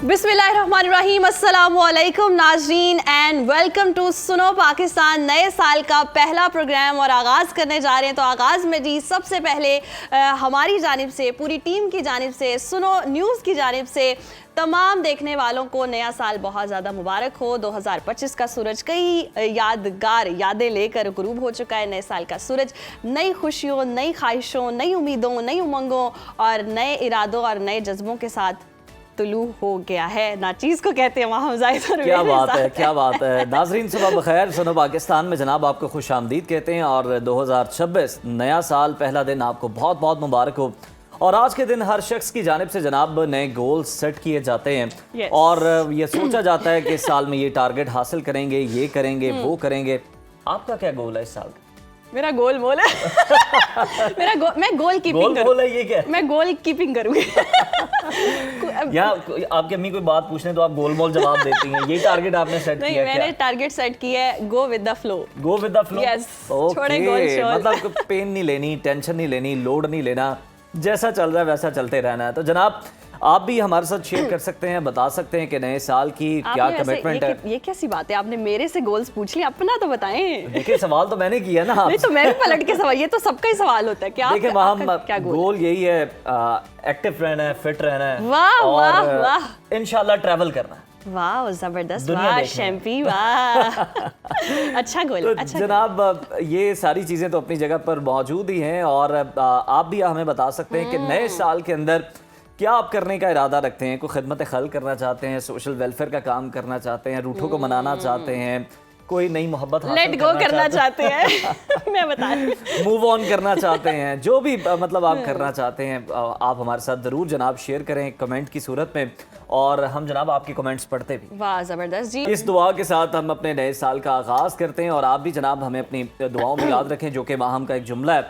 बिस्मिल्लाहिर्रहमानिर्रहीम, अस्सलामुअलैकुम नाजरीन एंड वेलकम टू सुनो पाकिस्तान। नए साल का पहला प्रोग्राम और आगाज़ करने जा रहे हैं। तो आगाज़ में जी सबसे पहले हमारी जानिब से, पूरी टीम की जानिब से, सुनो न्यूज़ की जानिब से तमाम देखने वालों को नया साल बहुत ज़्यादा मुबारक हो। 2025 का सूरज कई यादगार यादें लेकर गुरूब हो चुका है। नए साल का सूरज नई खुशियों, नई ख्वाहिशों, नई उम्मीदों, नई उमंगों और नए इरादों और नए जज्बों के साथ तुलू हो गया है। नाचीज़ को कहते हैं वहाँ ज़ाहिर। क्या बात है, क्या बात है। नाजरीन सुबह बखैर। सुनो पाकिस्तान में जनाब आपको खुश आमदीद कहते हैं और 2026 नया साल पहला दिन आपको बहुत बहुत मुबारक हो। और आज के दिन हर शख्स की जानिब से जनाब नए गोल सेट किए जाते हैं और ये सोचा जाता है कि इस साल में ये टारगेट हासिल करेंगे, ये करेंगे, वो करेंगे। आपका क्या गोल है इस साल का? मेरा गोल मोल है मैं गोल कीपिंग है। ये क्या है? मैं गोल कीपिंग करूंगी। या आपकी अम्मी कोई बात पूछने तो आप गोल मोल जवाब देती हैं। ये टारगेट आपने सेट किया? नहीं, मैंने टारगेट सेट किया है go with the flow. Go with the flow. Yes, छोड़े गोल शोल। मतलब पेन नहीं लेनी, टेंशन नहीं लेनी, लोड नहीं लेना, जैसा चल रहा है वैसा चलते रहना है। तो जनाब आप भी हमारे साथ शेयर कर सकते हैं, बता सकते हैं कि नए साल की क्या कमिटमेंट है। ये कैसी बात है, आपने मेरे से गोल्स पूछ लिए, अपना तो बताएं। देखिए सवाल तो मैंने किया ना। नहीं तो मैं भी पलट के सवाल, ये तो सबका ही सवाल होता है। क्या देखिए वहाँ गोल यही है, एक्टिव रहना है, फिट रहना है। वाह वाह वाह। इंशाल्लाह ट्रैवल करना है। वाह जबरदस्त, वाह शैम्पी, वाह। अच्छा गोल। तो अच्छा जनाब ये सारी चीजें तो अपनी जगह पर मौजूद ही हैं और आप भी हमें बता सकते हैं कि नए साल के अंदर क्या आप करने का इरादा रखते हैं। कोई खिदमत खल करना चाहते हैं, सोशल वेलफेयर का काम करना चाहते हैं, रूठों को मनाना चाहते हैं, कोई नई मोहब्बत लेट गो करना चाहते हैं। मैं बता रही हूं, मूव ऑन करना चाहते हैं, जो भी मतलब आप करना चाहते हैं आप हमारे साथ जरूर जनाब शेयर करें कमेंट की सूरत में और हम जनाब आपके कमेंट्स पढ़ते भी। वाह जबरदस्त जी। इस दुआ के साथ हम अपने नए साल का आगाज करते हैं और आप भी जनाब हमें अपनी दुआओं में याद रखें, जो कि हम का एक जुमला है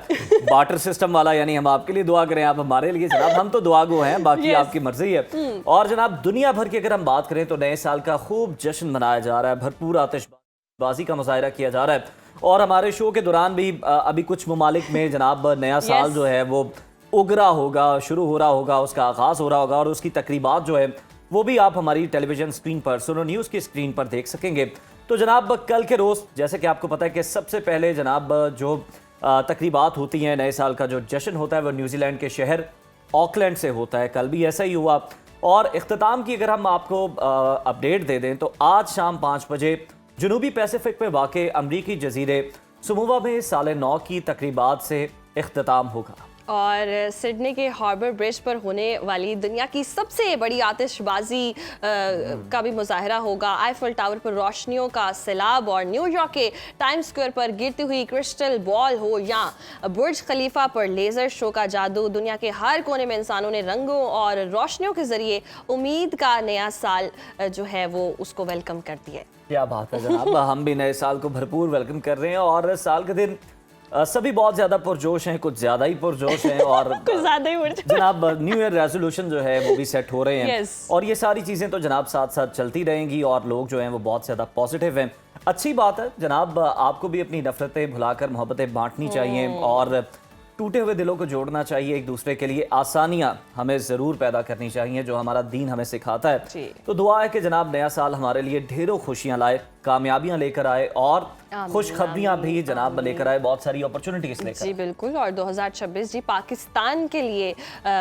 बाटर सिस्टम वाला, यानी हम आपके लिए दुआ करें, आप हमारे लिए। जनाब हम तो दुआ गो हैं, बाकी आपकी मर्जी है। और जनाब दुनिया भर की अगर हम बात करें तो नए साल का खूब जश्न मनाया जा रहा है, भरपूर आतिशबाजी का मुजाहरा किया जा रहा है। और हमारे शो के दौरान भी अभी कुछ ममालिक में जनाब नया साल जो है वो उगरा होगा, शुरू हो रहा होगा, उसका आगाज हो रहा होगा और उसकी तकरीबात जो है वो भी आप हमारी टेलीविजन स्क्रीन पर, सुनो न्यूज़ की स्क्रीन पर देख सकेंगे। तो जनाब कल के रोज़ जैसे कि आपको पता है कि सबसे पहले जनाब जो तकरीबात होती हैं, नए साल का जो जश्न होता है वो न्यूजीलैंड के शहर ऑकलैंड से होता है। कल भी ऐसा ही हुआ। और इख्तिताम की अगर हम आपको अपडेट दे दें तो आज शाम 5 बजे जनूबी पैसिफिक में वाक़े अमरीकी जजीरे समोवा में साल नौ की तकरीबात से इख्तिताम होगा। और सिडनी के हार्बर ब्रिज पर होने वाली दुनिया की सबसे बड़ी आतिशबाजी का भी मुजाहरा होगा। आईफल टावर पर रोशनियों का सैलाब और न्यूयॉर्क के टाइम्स स्क्वायर पर गिरती हुई क्रिस्टल बॉल हो या बुर्ज खलीफा पर लेज़र शो का जादू, दुनिया के हर कोने में इंसानों ने रंगों और रोशनियों के जरिए उम्मीद का नया साल जो है वो उसको वेलकम कर दिया है। क्या बात है जनाब। हम भी नए साल को भरपूर वेलकम कर रहे हैं और साल के दिन सभी बहुत ज्यादा पुरजोश हैं, कुछ ज्यादा ही पुरजोश हैं और कुछ ज्यादा ही जनाब न्यू ईयर रेजोल्यूशन जो है वो भी सेट हो रहे हैं। और ये सारी चीजें तो जनाब साथ साथ चलती रहेंगी और लोग जो हैं वो बहुत ज्यादा पॉजिटिव हैं। अच्छी बात है जनाब, आपको भी अपनी नफरतें भुलाकर मोहब्बतें बांटनी चाहिए और टूटे हुए दिलों को जोड़ना चाहिए। एक दूसरे के लिए आसानियां हमें जरूर पैदा करनी चाहिए, जो हमारा दीन हमें सिखाता है। तो दुआ है कि जनाब नया साल हमारे लिए ढेरों खुशियां लाए, कामयाबियां लेकर आए और खुशखबरियां भी जनाब लेकर आए, बहुत सारी अपॉर्चुनिटीज लेकर। जी बिल्कुल। और 2026 जी पाकिस्तान के लिए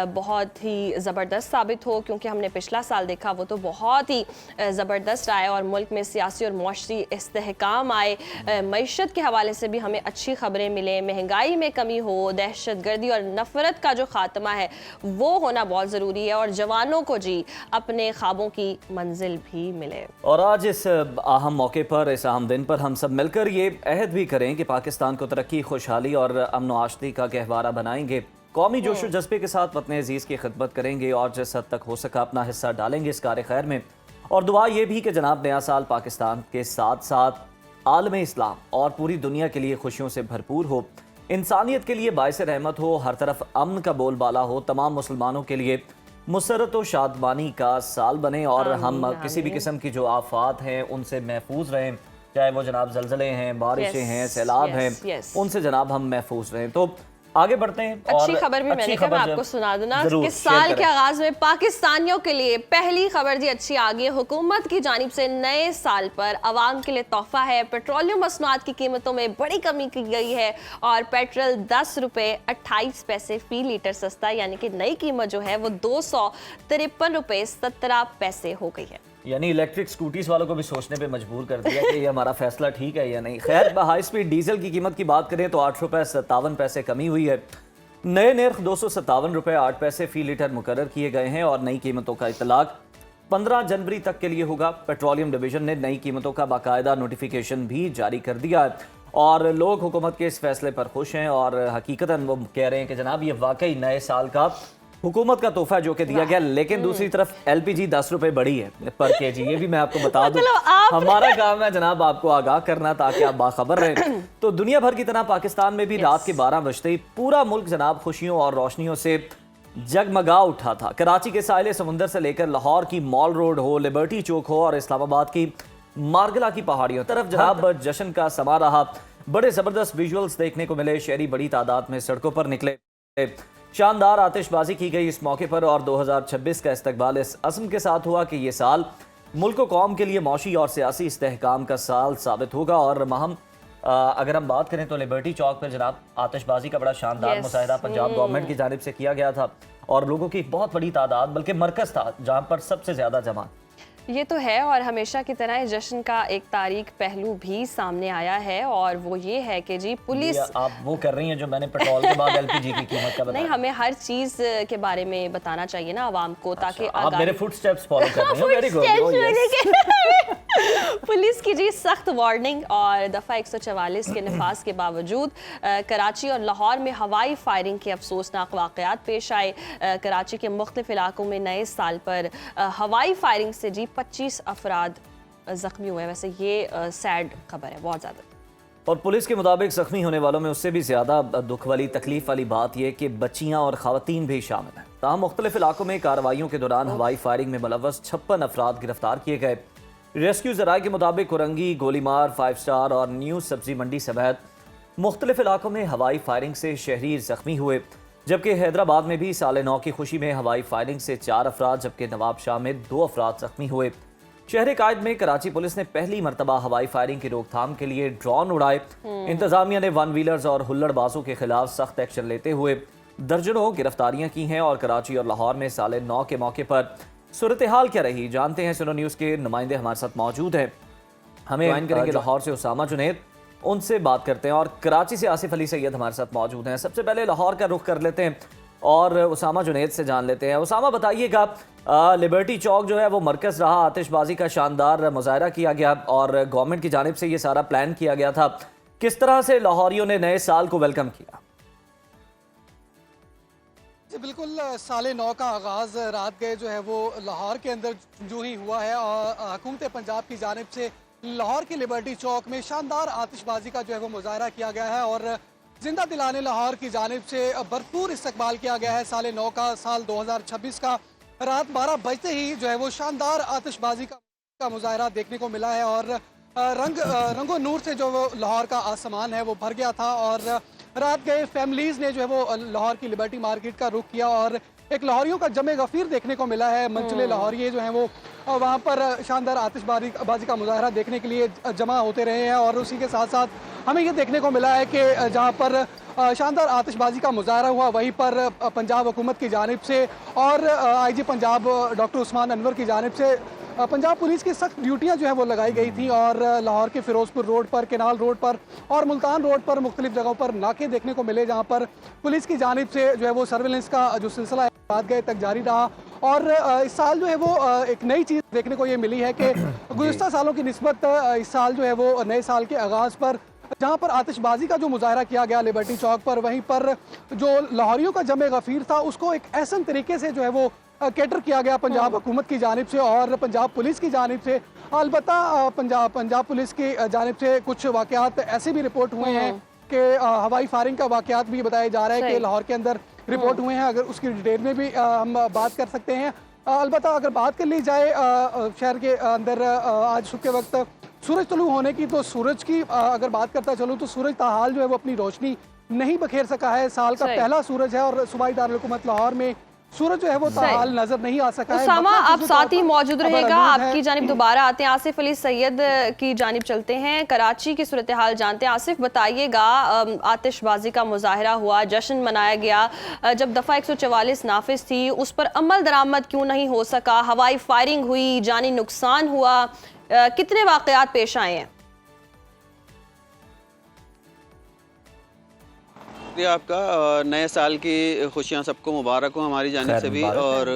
बहुत ही ज़बरदस्त साबित हो, क्योंकि हमने पिछला साल देखा वो तो बहुत ही ज़बरदस्त आया और मुल्क में सियासी और मुआशरी इस्तेहकाम आए। मईशत के हवाले से भी हमें अच्छी खबरें मिले, महंगाई में कमी हो, दहशतगर्दी और नफरत का जो खात्मा है वो होना बहुत ज़रूरी है और जवानों को जी अपने ख्वाबों की मंजिल भी मिले। और आज इस अहम मौके पर, इस अहम दिन पर हम सब मिलकर ये अहद भी करें कि पाकिस्तान को तरक्की, खुशहाली और अमन आशती का गहवारा बनाएंगे। कौमी जोशो जज्बे के साथ वतन अजीज़ की खिदमत करेंगे और जिस हद तक हो सका अपना हिस्सा डालेंगे इस कार्य खैर में। और दुआ ये भी कि जनाब नया साल पाकिस्तान के साथ साथ आलम इस्लाम और पूरी दुनिया के लिए खुशियों से भरपूर हो, इंसानियत के लिए बाइस रहमत हो, हर तरफ अमन का बोलबाला हो, तमाम मुसलमानों के लिए मुसरत व शादमानी का साल बने और हम किसी भी किस्म की जो आफात हैं उनसे महफूज रहें, चाहे वो जनाब जलजले हैं, बारिशें हैं, सैलाब हैं, उनसे जनाब हम महफूज रहें। तो आगे बढ़ते हैं। अच्छी खबर भी मैंने कहा मैं आपको सुना दूं ना कि साल के आगाज में पाकिस्तानियों के लिए पहली खबर जी अच्छी आ गई है। हुकूमत की जानिब से नए साल पर आवाम के लिए तोहफा है। पेट्रोलियम मसनूआत की कीमतों में बड़ी कमी की गई है और पेट्रोल 10 रुपये 28 पैसे फी लीटर सस्ता, यानी कि नई कीमत जो है वो 253 रुपये 17 पैसे हो गई है। यानी इलेक्ट्रिक स्कूटीज वालों को भी सोचने पे मजबूर कर दिया कि ये हमारा फैसला ठीक है या नहीं। खैर, हाई स्पीड डीजल की कीमत की बात करें तो 8 रुपये 57 पैसे कमी हुई है। नए नर्ख 257 रुपये 8 पैसे फी लीटर मुकर्रर किए गए हैं और नई कीमतों का इतलाक 15 जनवरी तक के लिए होगा। पेट्रोलियम डिवीजन ने नई कीमतों का बाकायदा नोटिफिकेशन भी जारी कर दिया है और लोग हुकूमत के इस फैसले पर खुश हैं और हकीकतन वो कह रहे हैं कि जनाब ये वाकई नए साल का हुकूमत का तोहफा जो कि दिया गया। लेकिन दूसरी तरफ एलपीजी 10 रुपए बढ़ी है पर केजी, ये भी मैं आपको बता दूं। हमारा काम है जनाब आपको आगाह करना ताकि आप बाखबर रहें। तो दुनिया भर की तरह पाकिस्तान में भी रात के 12 बजते ही पूरा मुल्क जनाब खुशियों और रोशनियों से जगमगा उठा था। कराची के साहिल समुंदर से लेकर लाहौर की मॉल रोड हो, लिबर्टी चौक हो और इस्लामाबाद की मारगला की पहाड़ियों तरफ जनाब जश्न का समा रहा। बड़े जबरदस्त विजुअल्स देखने को मिले। शहरी बड़ी तादाद में सड़कों पर निकले। शानदार आतिशबाजी की गई इस मौके पर और 2026 का इस्तकबाल इस अज़्म के साथ हुआ कि ये साल मुल्क व कौम के लिए मौशी और सियासी इस्तेहकाम का साल साबित होगा। और अगर हम बात करें तो लिबर्टी चौक पर जनाब आतिशबाजी का बड़ा शानदार मुशाहिदा पंजाब गवर्नमेंट की जानिब से किया गया था और लोगों की एक बहुत बड़ी तादाद, बल्कि मरकज़ था जहाँ पर सबसे ज़्यादा जमा। ये तो है और हमेशा की तरह जश्न का एक तारीख पहलू भी सामने आया है और वो ये है कि जी पुलिस आप वो कर रही हैं जो मैंने पेट्रोल के बाद एलपीजी की कीमत का बताया। नहीं, हमें हर चीज के बारे में बताना चाहिए ना आवाम को, ताकि आप मेरे फुटस्टेप्स फॉलो कर रही हैं। Very good. पुलिस की जी सख्त वार्निंग और दफ़ा 144 के नफाज के बावजूद कराची और लाहौर में हवाई फायरिंग के अफसोसनाक वाक़यात पेश आए। कराची के मुख्तलिफ इलाकों में नए साल पर हवाई फायरिंग से जी 25 अफराद जख्मी हुए। वैसे ये सैड खबर है बहुत ज़्यादा। और पुलिस के मुताबिक जख्मी होने वालों में उससे भी ज़्यादा दुख वाली तकलीफ वाली बात यह कि बच्चियां और ख़वातीन भी शामिल हैं। तमाम मुख्तलिफ इलाकों में कार्रवाइयों के दौरान हवाई फायरिंग में मुलव्वस 56 अफराद गिरफ्तार किए गए। रेस्क्यू ज़राए के मुताबिक कुरंगी, गोलीमार, 5 स्टार और न्यू सब्जी मंडी समेत मुख्तलिफ इलाकों में हवाई फायरिंग से शहरी जख्मी हुए। जबकि हैदराबाद में भी साल नौ की खुशी में हवाई फायरिंग से 4 अफराद जबकि नवाबशाह में 2 अफराद जख्मी हुए। शहर कायद में कराची पुलिस ने पहली मरतबा हवाई फायरिंग की रोकथाम के लिए ड्रोन उड़ाए। इंतजामिया ने वन व्हीलर्स और हुल्लड़बाजों के खिलाफ सख्त एक्शन लेते हुए दर्जनों गिरफ्तारियां की हैं। और कराची और लाहौर में साल नौ के मौके पर सूरत हाल क्या रही, जानते हैं। सुनो न्यूज़ के नुमाइंदे हमारे साथ मौजूद हैं, हमें ज्वाइन करेंगे लाहौर से उसामा जुनैद, उनसे बात करते हैं। और कराची से आसिफ अली सैयद हमारे साथ मौजूद हैं। सबसे पहले लाहौर का रुख कर लेते हैं और उसामा जुनैद से जान लेते हैं। उसामा बताइएगा, लिबर्टी चौक जो है वो मरकज़ रहा, आतिशबाजी का शानदार मुजाहरा किया गया और गवर्नमेंट की जानिब से ये सारा प्लान किया गया था। किस तरह से लाहौरियों ने नए साल को वेलकम किया? बिल्कुल, साल नौ का आगाज़ रात गए जो है वो लाहौर के अंदर जो ही हुआ है और हुकूमत पंजाब की जानिब से लाहौर की लिबर्टी चौक में शानदार आतिशबाजी का जो है वो मुजाहरा किया गया है और जिंदा दिलाने लाहौर की जानिब से भरपूर इस्तकबाल किया गया है। साल नौ का साल 2026 का रात 12 बजते ही जो है वो शानदार आतिशबाजी का मुजाहरा देखने को मिला है और रंगो नूर से जो वो लाहौर का आसमान है वो भर गया था। और रात गए फैमिलीज़ ने जो है वो लाहौर की लिबर्टी मार्केट का रुख किया और एक लाहौरियों का जमे गफीर देखने को मिला है। मंचले लाहौरिये जो हैं वो वहाँ पर शानदार आतिशबाजी का मुजाहरा देखने के लिए जमा होते रहे हैं और उसी के साथ साथ हमें ये देखने को मिला है कि जहाँ पर शानदार आतिशबाजी का मुजाहरा हुआ वहीं पर पंजाब हुकूमत की जानिब से और IG पंजाब डॉक्टर उस्मान अनवर की जानिब से पंजाब पुलिस की सख्त ड्यूटियां जो है वो लगाई गई थी और लाहौर के फिरोजपुर रोड पर, केनाल रोड पर और मुल्तान रोड पर मुख्तलिफ जगहों पर नाके देखने को मिले जहां पर पुलिस की जानिब से जो है वो सर्वेलेंस का जो सिलसिला है रात गए तक जारी रहा। और इस साल जो है वो एक नई चीज़ देखने को ये मिली है कि गुज़िश्ता सालों की निस्बत इस साल जो है वो नए साल के आगाज़ पर जहाँ पर आतिशबाजी का जो मुजाहरा किया गया लिबर्टी चौक पर, वहीं पर जो लाहौरियों का जमे गफीर था उसको एक ऐसा तरीके से जो है वो कैटर किया गया पंजाब हुकूमत की जानिब से और पंजाब पुलिस की जानिब से। अलबत्ता पंजाब पुलिस की जानिब से कुछ वाक़यात ऐसे भी रिपोर्ट हुए हैं कि हवाई फायरिंग का वाक़यात भी बताया जा रहा है कि लाहौर के अंदर रिपोर्ट हुए हैं। अगर उसकी डिटेल में भी हम बात कर सकते हैं। अलबत्ता अगर बात कर ली जाए शहर के अंदर आज सुबह के वक्त सूरज तुलू होने की, तो सूरज की अगर बात करता चलूँ तो सूरज ताहाल जो है वो अपनी रोशनी नहीं बखेर सका है। साल का सही। पहला सूरज है और सूबाई दारुल हुकूमत लाहौर में सूरज जो है वो ताहाल नजर नहीं आ सका है। उसामा, मतलब आप जुज़वी साथ तौर ही पर मौजूद खबर रहेगा, आलूद है। आपकी जानिब दोबारा आते हैं। आसिफ अली सैयद की जानिब चलते हैं, कराची की सूरत हाल जानते हैं। आसिफ, बताइएगा, आतिशबाजी का मुजाहरा हुआ, जश्न मनाया गया, जब दफ़ा 144 नाफिज थी उस पर अमल दरामद क्यों नहीं हो सका? हवाई फायरिंग हुई, जानी नुकसान हुआ, कितने वाक़यात पेश आए हैं? आपका नए साल की खुशियाँ सबको मुबारक हो हमारी जानिब से भी। और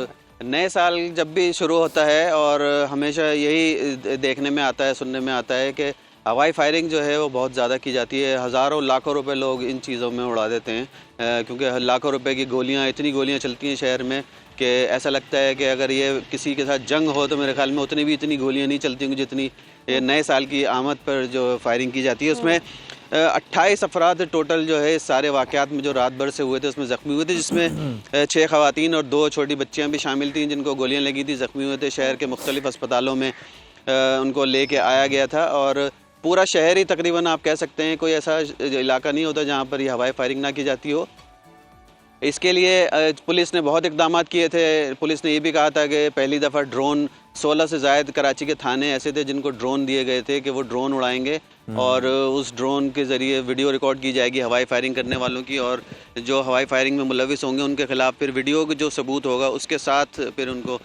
नए साल जब भी शुरू होता है और हमेशा यही देखने में आता है, सुनने में आता है कि हवाई फायरिंग जो है वो बहुत ज़्यादा की जाती है। हज़ारों लाखों रुपए लोग इन चीज़ों में उड़ा देते हैं, क्योंकि लाखों रुपए की गोलियाँ, इतनी गोलियाँ चलती हैं शहर में कि ऐसा लगता है कि अगर ये किसी के साथ जंग हो तो मेरे ख्याल में इतनी गोलियाँ नहीं चलती होंगी जितनी ये नए साल की आमद पर जो फायरिंग की जाती है। उसमें 28 अफराद टोटल जो है इस सारे वाक़यात में जो रात भर से हुए थे उसमें ज़ख्मी हुए थे, जिसमें 6 ख़वातीन और 2 छोटी बच्चियाँ भी शामिल थी जिनको गोलियाँ लगी थी, ज़ख्मी हुए थे। शहर के मुख्तलिफ़ अस्पतालों में उनको ले कर आया गया था। और पूरा शहर ही तकरीबन आप कह सकते हैं, कोई ऐसा इलाका नहीं होता जहाँ पर ये हवाई फायरिंग ना की जाती हो। इसके लिए पुलिस ने बहुत इक़दाम किए थे। पुलिस ने ये भी कहा था कि पहली दफ़ा ड्रोन 16 से ज़ायद कराची के थाने ऐसे थे जिनको ड्रोन दिए गए थे कि वो ड्रोन उड़ाएंगे और उस ड्रोन के ज़रिए वीडियो रिकॉर्ड की जाएगी हवाई फायरिंग करने वालों की, और जो हवाई फायरिंग में मुलविस होंगे उनके ख़िलाफ़ फिर वीडियो जो सबूत होगा उसके साथ फिर उनको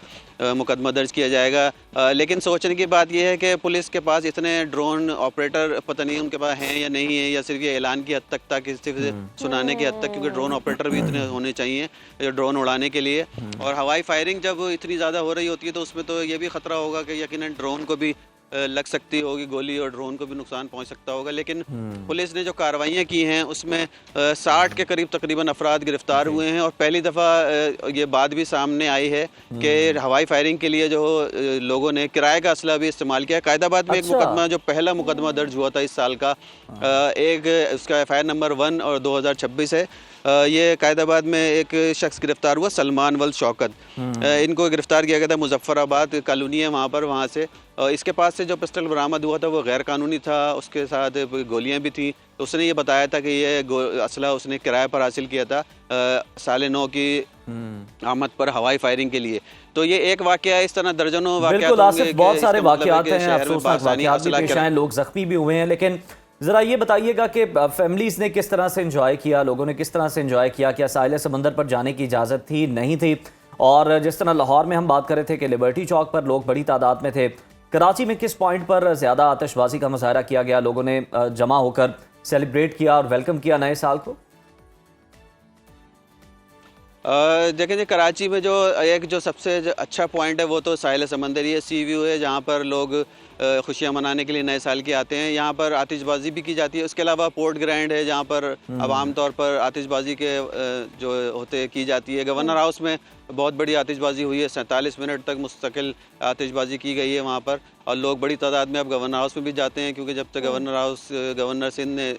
मुकदमा दर्ज किया जाएगा। लेकिन सोचने की बात यह है कि पुलिस के पास इतने ड्रोन ऑपरेटर पता नहीं उनके पास हैं या नहीं है, या सिर्फ ये ऐलान की हद तक था, किसी से सुनाने की हद तक, क्योंकि ड्रोन ऑपरेटर भी इतने होने चाहिए ड्रोन उड़ाने के लिए। और हवाई फायरिंग जब इतनी ज़्यादा हो रही होती है तो उसमें तो ये भी ख़तरा होगा कि यकीनन ड्रोन को भी लग सकती होगी गोली और ड्रोन को भी नुकसान पहुंच सकता होगा। लेकिन पुलिस ने जो कार्रवाइयाँ की हैं उसमें 60 के करीब तकरीबन अफराद गिरफ्तार हुए हैं। और पहली दफ़ा ये बात भी सामने आई है कि हवाई फायरिंग के लिए जो लोगों ने किराए का असला भी इस्तेमाल किया। कायदाबाद में एक मुकदमा, जो पहला मुकदमा दर्ज हुआ था इस साल का, एक उसका FIR नंबर 1 और 2026 है। ये कायदाबाद में एक शख्स गिरफ्तार हुआ, सलमान वल शौकत। इनको गिरफ्तार किया गया था मुजफ्फराबाद कॉलोनी है वहाँ पर, वहाँ से। इसके पास से जो पिस्टल बरामद हुआ था वो गैर कानूनी था, उसके साथ गोलियां भी थी। तो उसने ये बताया था कि ये असला उसने किराए पर हासिल किया था 9:30 की आमद पर हवाई फायरिंग के लिए। तो ये एक वाकया, इस तरह दर्जनों वाकयात, बहुत सारे वाकयात हैं, अफसोसनाक वाकयात भी पेश आए, लोग जख्मी भी हुए हैं। लेकिन ज़रा ये बताइएगा कि फैमिलीज़ ने किस तरह से इंजॉय किया, लोगों ने किस तरह से इंजॉय किया? क्या साहिल समंदर पर जाने की इजाज़त थी, नहीं थी? और जिस तरह लाहौर में हम बात कर रहे थे कि लिबर्टी चौक पर लोग बड़ी तादाद में थे, कराची में किस पॉइंट पर ज़्यादा आतिशबाजी का मुजाहरा किया गया, लोगों ने जमा होकर सेलिब्रेट किया और वेलकम किया नए साल को? देखें जी, कराची में जो सबसे अच्छा पॉइंट है वो तो साहिल समंदर, ये सी व्यू है जहाँ पर लोग खुशियाँ मनाने के लिए नए साल के आते हैं। यहाँ पर आतिशबाजी भी की जाती है। उसके अलावा पोर्ट ग्रैंड है जहाँ पर अब आम तौर पर आतिशबाजी के जो होते की जाती है। गवर्नर हाउस में बहुत बड़ी आतिशबाजी हुई है, 47 मिनट तक मुस्तकिल आतिशबाजी की गई है वहाँ पर, और लोग बड़ी तादाद में अब गवर्नर हाउस में भी जाते हैं, क्योंकि जब तक गवर्नर सिंध ने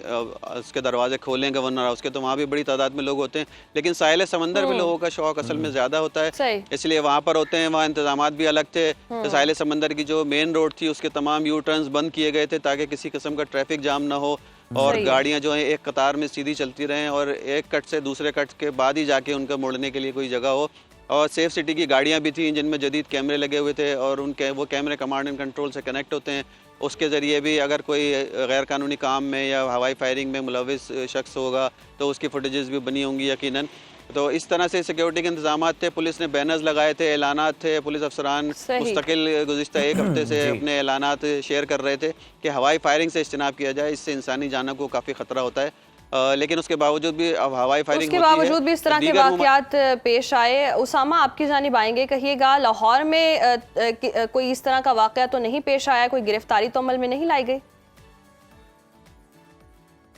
उसके दरवाजे खोले हैं गवर्नर हाउस के, तो वहाँ भी बड़ी तादाद में लोग होते हैं। लेकिन साहिल समंदर में लोगों का शौक असल में ज़्यादा होता है, इसलिए वहाँ पर होते हैं। वहाँ इंतजाम भी अलग थे। तो साहिल समंदर की जो मेन रोड थी उसके तमाम यू टर्न्स बंद किए गए थे ताकि किसी किस्म का ट्रैफिक जाम ना हो, और गाड़ियाँ जो हैं एक कतार में सीधी चलती रहें, और एक कट से दूसरे कट के बाद ही जाके उनका मुड़ने के लिए कोई जगह हो। और सेफ सिटी की गाड़ियाँ भी थी जिनमें जदीद कैमरे लगे हुए थे, और वो कैमरे कमांड एंड कंट्रोल से कनेक्ट होते हैं। उसके ज़रिए भी अगर कोई गैर कानूनी काम में या हवाई फायरिंग में मुलविस शख्स होगा तो उसकी फुटेजेस भी बनी होंगी यकीनन। तो इस तरह से सिक्योरिटी के इंतजाम थे। पुलिस ने बैनर्स लगाए थे, ऐलानात थे। पुलिस अफसरान मुस्तकिल गुज़िश्ता एक हफ्ते से अपने ऐलानात शेयर कर रहे थे कि हवाई फायरिंग से इज्तनाब किया जाए, इससे इंसानी जानों को काफ़ी ख़तरा होता है। लेकिन उसके बावजूद भी अब हवाई फायरिंग उसके बावजूद भी इस तरह के वाकयात पेश आए। उसामा, आपकी जानिब आएंगे, कहिएगा लाहौर में कोई इस तरह का वाकया तो नहीं पेश आया, कोई गिरफ्तारी तो अमल में नहीं लाई गई?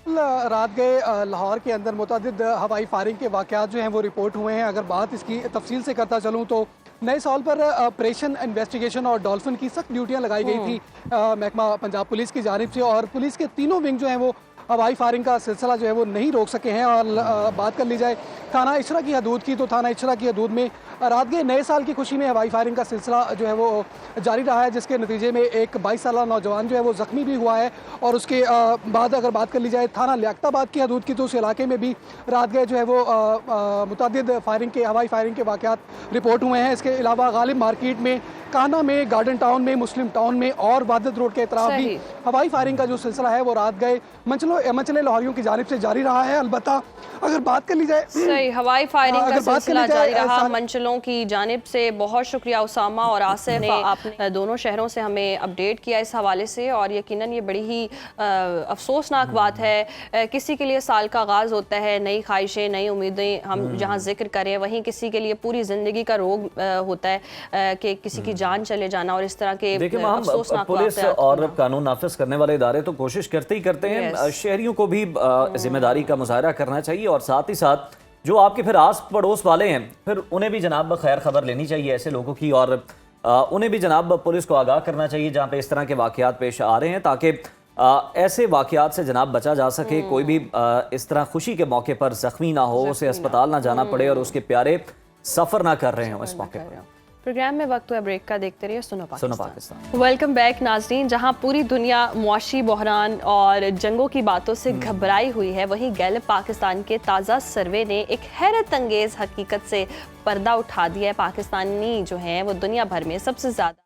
रात गए लाहौर के अंदर मुतअद्दिद हवाई फायरिंग के वाकयात जो हैं वो रिपोर्ट हुए हैं। अगर बात इसकी तफसील से करता चलूँ तो नए साल पर ऑपरेशन इन्वेस्टिगेशन और डॉल्फिन की सख्त ड्यूटियाँ लगाई गई थी महकमा पंजाब पुलिस की जानिब से, और पुलिस के तीनों विंग जो हैं वो हवाई फायरिंग का सिलसिला जो है वो नहीं रोक सके हैं। और बात कर ली जाए थाना इचरा की हदूद की, तो थाना इचरा की हदूद में रात के नए साल की खुशी में हवाई फायरिंग का सिलसिला जो है वो जारी रहा है, जिसके नतीजे में एक 22 साल नौजवान जो है वो ज़ख्मी भी हुआ है। और उसके बाद अगर बात कर ली जाए थाना लियाकताबाद की हदूद की, तो उस इलाके में भी रात गए जो है वो मुतअद्दिद फायरिंग के हवाई फायरिंग के वाक़यात रिपोर्ट हुए हैं। इसके अलावा गालिब मार्केट में, काना में, गार्डन टाउन में, मुस्लिम टाउन में और वादत रोड के अतराफ भी हवाई फायरिंग का जो सिलसिला है वो रात गए मंचले लाहौरियों की जानिब से जारी रहा है। अलबत्ता अगर बात कर ली जाए सही हवाई फायरिंग का सिलसिला जारी रहा मंचलों की जानिब से। बहुत शुक्रिया उसामा और आसिफ ने, आपने दोनों शहरों से हमें अपडेट किया इस हवाले से। और यकीनन ये बड़ी ही अफसोसनाक बात है। किसी के लिए साल का आगाज़ होता है, नई ख्वाहिशें, नई उम्मीदें हम जहाँ जिक्र करें, वहीं किसी के लिए पूरी ज़िंदगी का रोग होता है कि किसी की जान चले जाना। और इस तरह के अफसोसनाक पुलिस और कानून नाफिज करने वाले इदारे तो कोशिश करते ही करते हैं, शहरियों को भी जिम्मेदारी का मुजाहरा करना चाहिए। और साथ ही साथ जो आपके फिर आस पड़ोस वाले हैं, फिर उन्हें भी जनाब खैर खबर लेनी चाहिए ऐसे लोगों की, और उन्हें भी जनाब पुलिस को आगाह करना चाहिए जहाँ पे इस तरह के वाक़यात पेश आ रहे हैं, ताकि ऐसे वाक़यात से जनाब बचा जा सके। कोई भी इस तरह खुशी के मौके पर ज़ख्मी ना हो, उसे अस्पताल ना जाना पड़े और उसके प्यारे सफ़र ना कर रहे हों इस मौके पर। प्रोग्राम में वक्त हुआ ब्रेक का, देखते रहिए सुनो पाकिस्तान। वेलकम बैक नाज़रीन। जहां पूरी दुनिया मुआशी बहरान और जंगों की बातों से घबराई हुई है, वहीं गैलिब पाकिस्तान के ताज़ा सर्वे ने एक हैरत अंगेज़ हकीकत से पर्दा उठा दिया है। पाकिस्तानी जो हैं वो दुनिया भर में सबसे ज़्यादा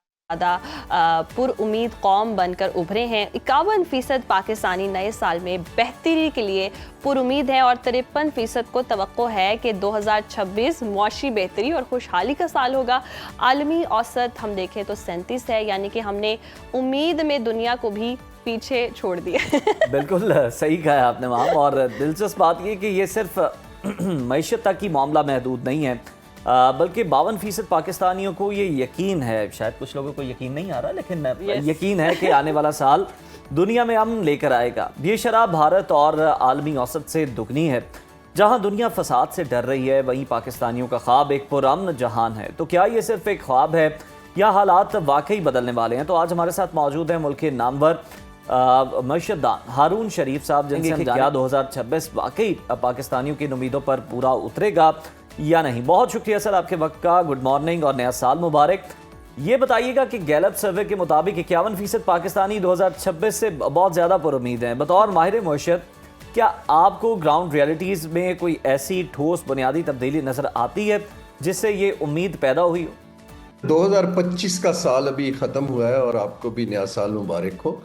पुरउम्मीद कौम बनकर उभरे हैं। 51% पाकिस्तानी नए साल में बेहतरी के लिए पुरउम्मीद हैं और 53% को तवक्को है कि 2026 मुआशी बेहतरी और खुशहाली का साल होगा। आलमी औसत हम देखें तो 37 है, यानी कि हमने उम्मीद में दुनिया को भी पीछे छोड़ दिया। बिल्कुल सही कहा आपने वहाँ। और दिलचस्प बात ये कि ये सिर्फ मईशत तक ही मामला महदूद नहीं है, बल्कि 52% पाकिस्तानियों को ये यकीन है, शायद कुछ लोगों को यकीन नहीं आ रहा, लेकिन यकीन है कि आने वाला साल दुनिया में अमन लेकर आएगा। ये शरह भारत और आलमी औसत से दुगनी है। जहां दुनिया फसाद से डर रही है, वहीं पाकिस्तानियों का ख्वाब एक पुरअमन जहान है। तो क्या ये सिर्फ एक ख्वाब है या हालात वाकई बदलने वाले हैं? तो आज हमारे साथ मौजूद हैं मुल्क के नामवर मईशतदान हारून शरीफ साहब, जिनसे क्या 2026 वाकई पाकिस्तानियों की उम्मीदों पर पूरा उतरेगा या नहीं। बहुत शुक्रिया सर आपके वक्त का, गुड मॉर्निंग और नया साल मुबारक। ये बताइएगा कि गैलप सर्वे के मुताबिक 51% पाकिस्तानी 2026 से बहुत ज़्यादा पुरुम्मीद हैं। बतौर माहिर मुआशरत, क्या आपको ग्राउंड रियलिटीज़ में कोई ऐसी ठोस बुनियादी तब्दीली नज़र आती है जिससे ये उम्मीद पैदा हुई हो? 2025 का साल अभी ख़त्म हुआ है और आपको भी नया साल मुबारक हो।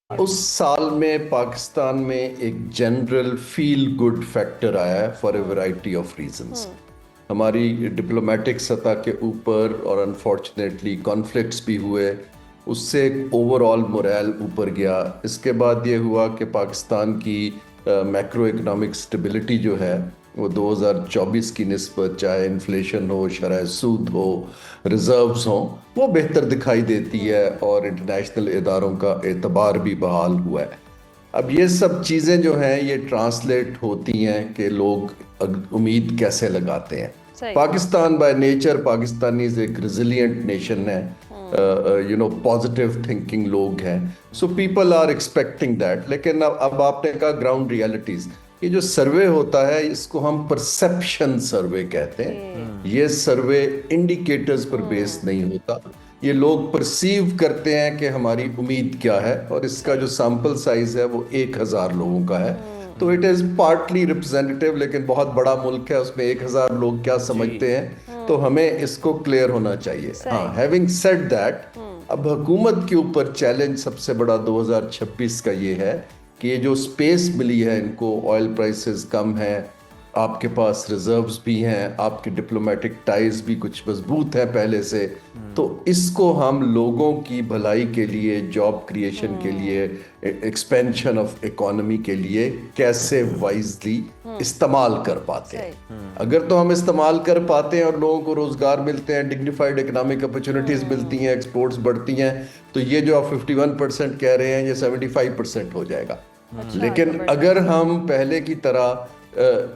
उस साल में पाकिस्तान में एक जनरल फील गुड फैक्टर आया है for a variety of reasons. हमारी डिप्लोमेटिक सतह के ऊपर और अनफॉर्चुनेटली कॉन्फ्लिक्ट्स भी हुए, उससे एक ओवरऑल मोरल ऊपर गया। इसके बाद ये हुआ कि पाकिस्तान की मैक्रो इकोनॉमिक स्टेबिलिटी जो है वो 2024 की निस्बत, चाहे इन्फ्लेशन हो, शरह सूद हो, रिजर्व्स हो, वो बेहतर दिखाई देती है और इंटरनेशनल इदारों का एतबार भी बहाल हुआ है। अब ये सब चीज़ें जो हैं ये ट्रांसलेट होती हैं कि लोग उम्मीद कैसे लगाते हैं। पाकिस्तान बाय नेचर, पाकिस्तानीज एक रिजिलियंट नेशन है, पॉजिटिव थिंकिंग लोग हैं, so people are expecting that. लेकिन अब आपने कहा ग्राउंड रियलिटीज़, ये जो सर्वे होता है इसको हम परसेप्शन सर्वे कहते हैं। ये सर्वे इंडिकेटर्स पर बेस्ड नहीं होता, ये लोग परसीव करते हैं कि हमारी उम्मीद क्या है, और इसका जो सैंपल साइज है वो 1000 लोगों का है। तो इट इज़ पार्टली रिप्रेजेंटेटिव, लेकिन बहुत बड़ा मुल्क है, उसमें 1000 लोग क्या समझते हैं, तो हमें इसको क्लियर होना चाहिए। हाँ, हैविंग सेड दैट, अब हुकूमत के ऊपर चैलेंज सबसे बड़ा 2026 का ये है कि ये जो स्पेस मिली है इनको, ऑयल प्राइसेस कम है, आपके पास रिजर्व्स भी हैं, आपके डिप्लोमेटिक टाइज भी कुछ मजबूत हैं पहले से, तो इसको हम लोगों की भलाई के लिए, जॉब क्रिएशन के लिए, एक्सपेंशन ऑफ इकोनॉमी के लिए कैसे वाइजली इस्तेमाल कर पाते हैं। अगर तो हम इस्तेमाल कर पाते हैं और लोगों को रोजगार मिलते हैं, डिग्निफाइड इकोनॉमिक अपॉर्चुनिटीज मिलती हैं, एक्सपोर्ट्स बढ़ती हैं, तो ये जो आप 51% कह रहे हैं ये 75% हो जाएगा। लेकिन अगर हम पहले की तरह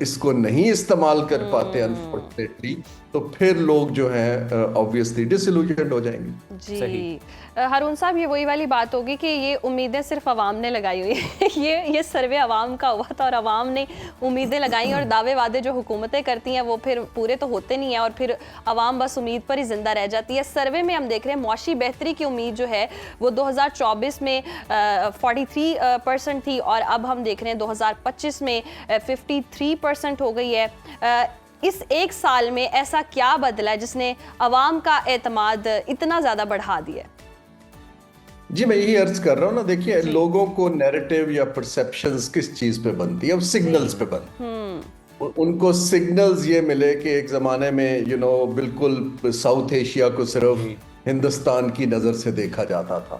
इसको नहीं इस्तेमाल कर पाते अनफॉर्चुनेटली, तो फिर लोग जो हैं ऑब्वियसली डिसइल्यूजन्ड हो जाएंगे। जी हारून साहब, ये वही वाली बात होगी कि ये उम्मीदें सिर्फ अवाम ने लगाई हुई है। ये सर्वे अवाम का हुआ था और अवाम ने उम्मीदें लगाई और दावे वादे जो हुकूमतें करती हैं वो फिर पूरे तो होते नहीं हैं और फिर अवाम बस उम्मीद पर ही जिंदा रह जाती है। सर्वे में हम देख रहे हैं मुआशी बेहतरी की उम्मीद जो है वो 2024 में 43% थी और अब हम देख रहे हैं 2025 में 53% हो गई है। इस एक साल में ऐसा क्या बदला है जिसने अवाम का एतमाद इतना ज्यादा बढ़ा दिया? जी मैं यही अर्ज कर रहा हूँ ना, देखिए लोगों को नैरेटिव या परसेप्शंस किस चीज पे बनती है, अब सिग्नल्स पे बनती है। उनको सिग्नल्स ये मिले कि एक जमाने में बिल्कुल साउथ एशिया को सिर्फ हिंदुस्तान की नजर से देखा जाता था,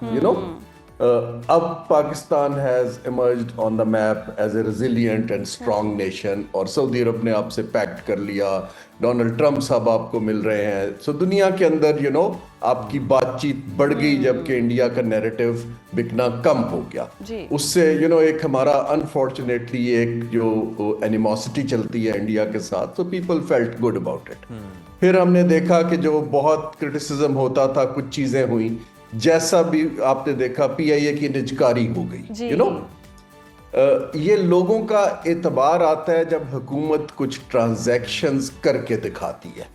अब Pakistan has emerged on the map as a resilient and strong nation और सऊदी अरब ने आपसे पैक्ट कर लिया, डोनाल्ड ट्रंप साहब आपको मिल रहे हैं। सो दुनिया के अंदर आपकी बातचीत बढ़ गई जबकि इंडिया का नैरेटिव बिकना कम हो गया। उससे एक हमारा अनफॉर्चुनेटली एक जो एनिमोसिटी चलती है इंडिया के साथ, so people felt good about it. फिर हमने देखा कि जो बहुत क्रिटिसिज्म होता था, कुछ चीजें हुई, जैसा भी आपने देखा पीआईए की निजकारी हो गई। ये लोगों का एतबार आता है जब हुकूमत कुछ ट्रांजैक्शंस करके दिखाती है।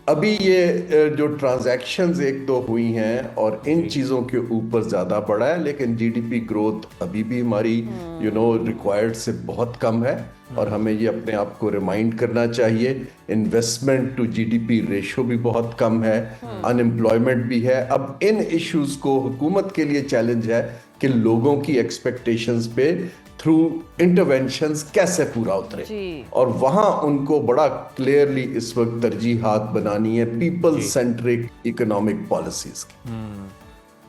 अभी ये जो ट्रांजैक्शंस एक दो हुई हैं और इन चीज़ों के ऊपर ज़्यादा बढ़ा है, लेकिन जीडीपी ग्रोथ अभी भी हमारी रिक्वायर्ड से बहुत कम है और हमें ये अपने आप को रिमाइंड करना चाहिए। इन्वेस्टमेंट टू जीडीपी रेशो भी बहुत कम है, अनएम्प्लॉयमेंट भी है। अब इन इश्यूज को हुकूमत के लिए चैलेंज है कि लोगों की एक्सपेक्टेशंस पे थ्रू इंटरवेंशंस कैसे पूरा उतरे, और वहां उनको बड़ा क्लियरली इस वक्त तरजीहात बनानी है पीपल सेंट्रिक इकोनॉमिक पॉलिसीज की।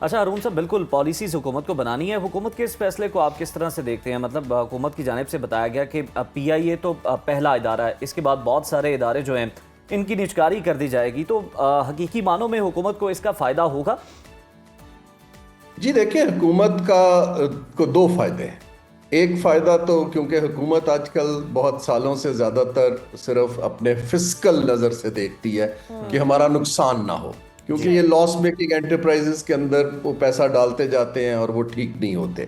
अच्छा अरुण साहब, बिल्कुल पॉलिसीज हुकूमत को बनानी है। हुकूमत के इस फैसले को आप किस तरह से देखते हैं? मतलब हुकूमत की जानिब से बताया गया कि पीआईए तो पहला इदारा है, इसके बाद बहुत सारे इदारे जो हैं इनकी निजकारी कर दी जाएगी, तो हकीकी मानों में हुकूमत को इसका फ़ायदा होगा? जी देखिए, हुकूमत को दो फायदे हैं। एक फ़ायदा तो क्योंकि हुकूमत आजकल बहुत सालों से ज़्यादातर सिर्फ अपने फिस्कल नज़र से देखती है कि हमारा नुकसान ना हो, क्योंकि ये लॉस मेकिंग एंटरप्राइजेस के अंदर वो पैसा डालते जाते हैं और वो ठीक नहीं होते।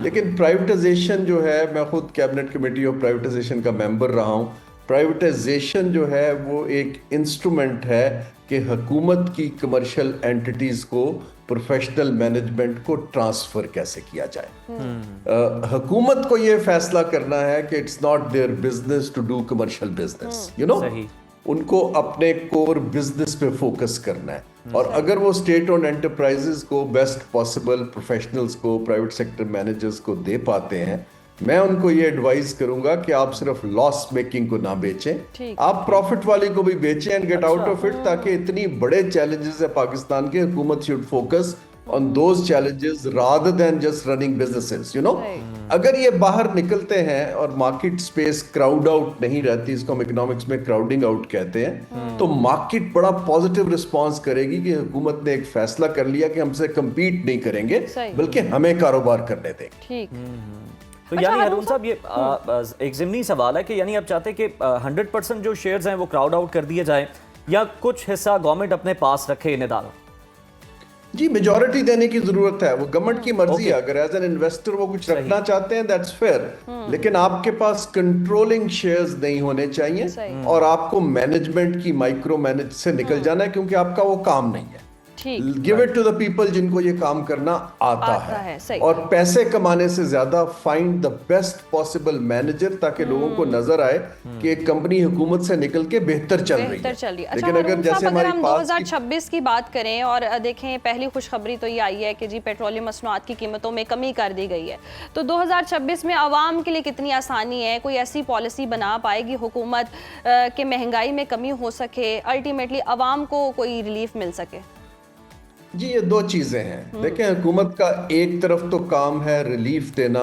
लेकिन प्राइवेटाइजेशन जो है, मैं खुद कैबिनेट कमेटी ऑफ प्राइवेटाइजेशन का मेंबर रहा हूँ। प्राइवेटाइजेशन जो है वो एक इंस्ट्रूमेंट है कि हुकूमत की कमर्शियल एंटिटीज़ को प्रोफेशनल मैनेजमेंट को ट्रांसफ़र कैसे किया जाए। हुकूमत को ये फैसला करना है कि it's not their business to do commercial business, उनको अपने कोर बिजनेस पे फोकस करना है। और अगर वो स्टेट ओन एंटरप्राइजेस को बेस्ट पॉसिबल प्रोफेशनल्स को, प्राइवेट सेक्टर मैनेजर्स को दे पाते हैं, मैं उनको ये एडवाइस करूंगा कि आप सिर्फ लॉस मेकिंग को ना बेचें, आप प्रॉफिट वाली को भी बेचें and get out of it, ताकि इतनी बड़े चैलेंजेस है पाकिस्तान के, हुकूमत should focus on those challenges rather than just running businesses, अगर ये बाहर निकलते हैं और मार्केट स्पेस क्राउड आउट नहीं रहती, इसको हम इकोनॉमिक्स में क्राउडिंग आउट कहते हैं, तो मार्केट बड़ा पॉजिटिव रिस्पांस करेगी कि हुकूमत ने एक फैसला कर लिया कि हमसे कम्पीट नहीं करेंगे बल्कि हमें कारोबार करने देंगे। तो यानी अरुण साहब, ये एक ज़िमनी सवाल है कि यानी आप चाहते हैं कि 100% जो शेयर्स हैं वो क्राउड आउट कर दिए जाए या कुछ हिस्सा गवर्नमेंट अपने पास रखे इन इदारों? जी, मेजॉरिटी देने की जरूरत है, वो गवर्नमेंट की मर्जी है। अगर एज एन इन्वेस्टर वो कुछ रखना चाहते हैं दैट्स फेयर, लेकिन आपके पास कंट्रोलिंग शेयर्स नहीं होने चाहिए और आपको मैनेजमेंट की माइक्रो मैनेज से निकल जाना है, क्योंकि आपका वो काम नहीं है। Give it to the people जिनको ये काम करना आता है। और पैसे कमाने से ज्यादा find the best possible manager, ताकि लोगों को नजर आए कि एक कंपनी हुकूमत से निकल के बेहतर चल रही है। लेकिन अगर जैसे अगर हम 2026 की बात करें और देखें, पहली खुशखबरी तो ये आई है कि जी पेट्रोलियम मसनूआत की कीमतों में कमी कर दी गई है, तो 2026 में आवाम के लिए कितनी आसानी है? कोई ऐसी पॉलिसी बना पाएगी हुकूमत कि महंगाई में कमी हो सके, अल्टीमेटली आवाम को कोई रिलीफ मिल सके? जी, ये दो चीजें हैं। देखें, हुकूमत का एक तरफ तो काम है रिलीफ देना,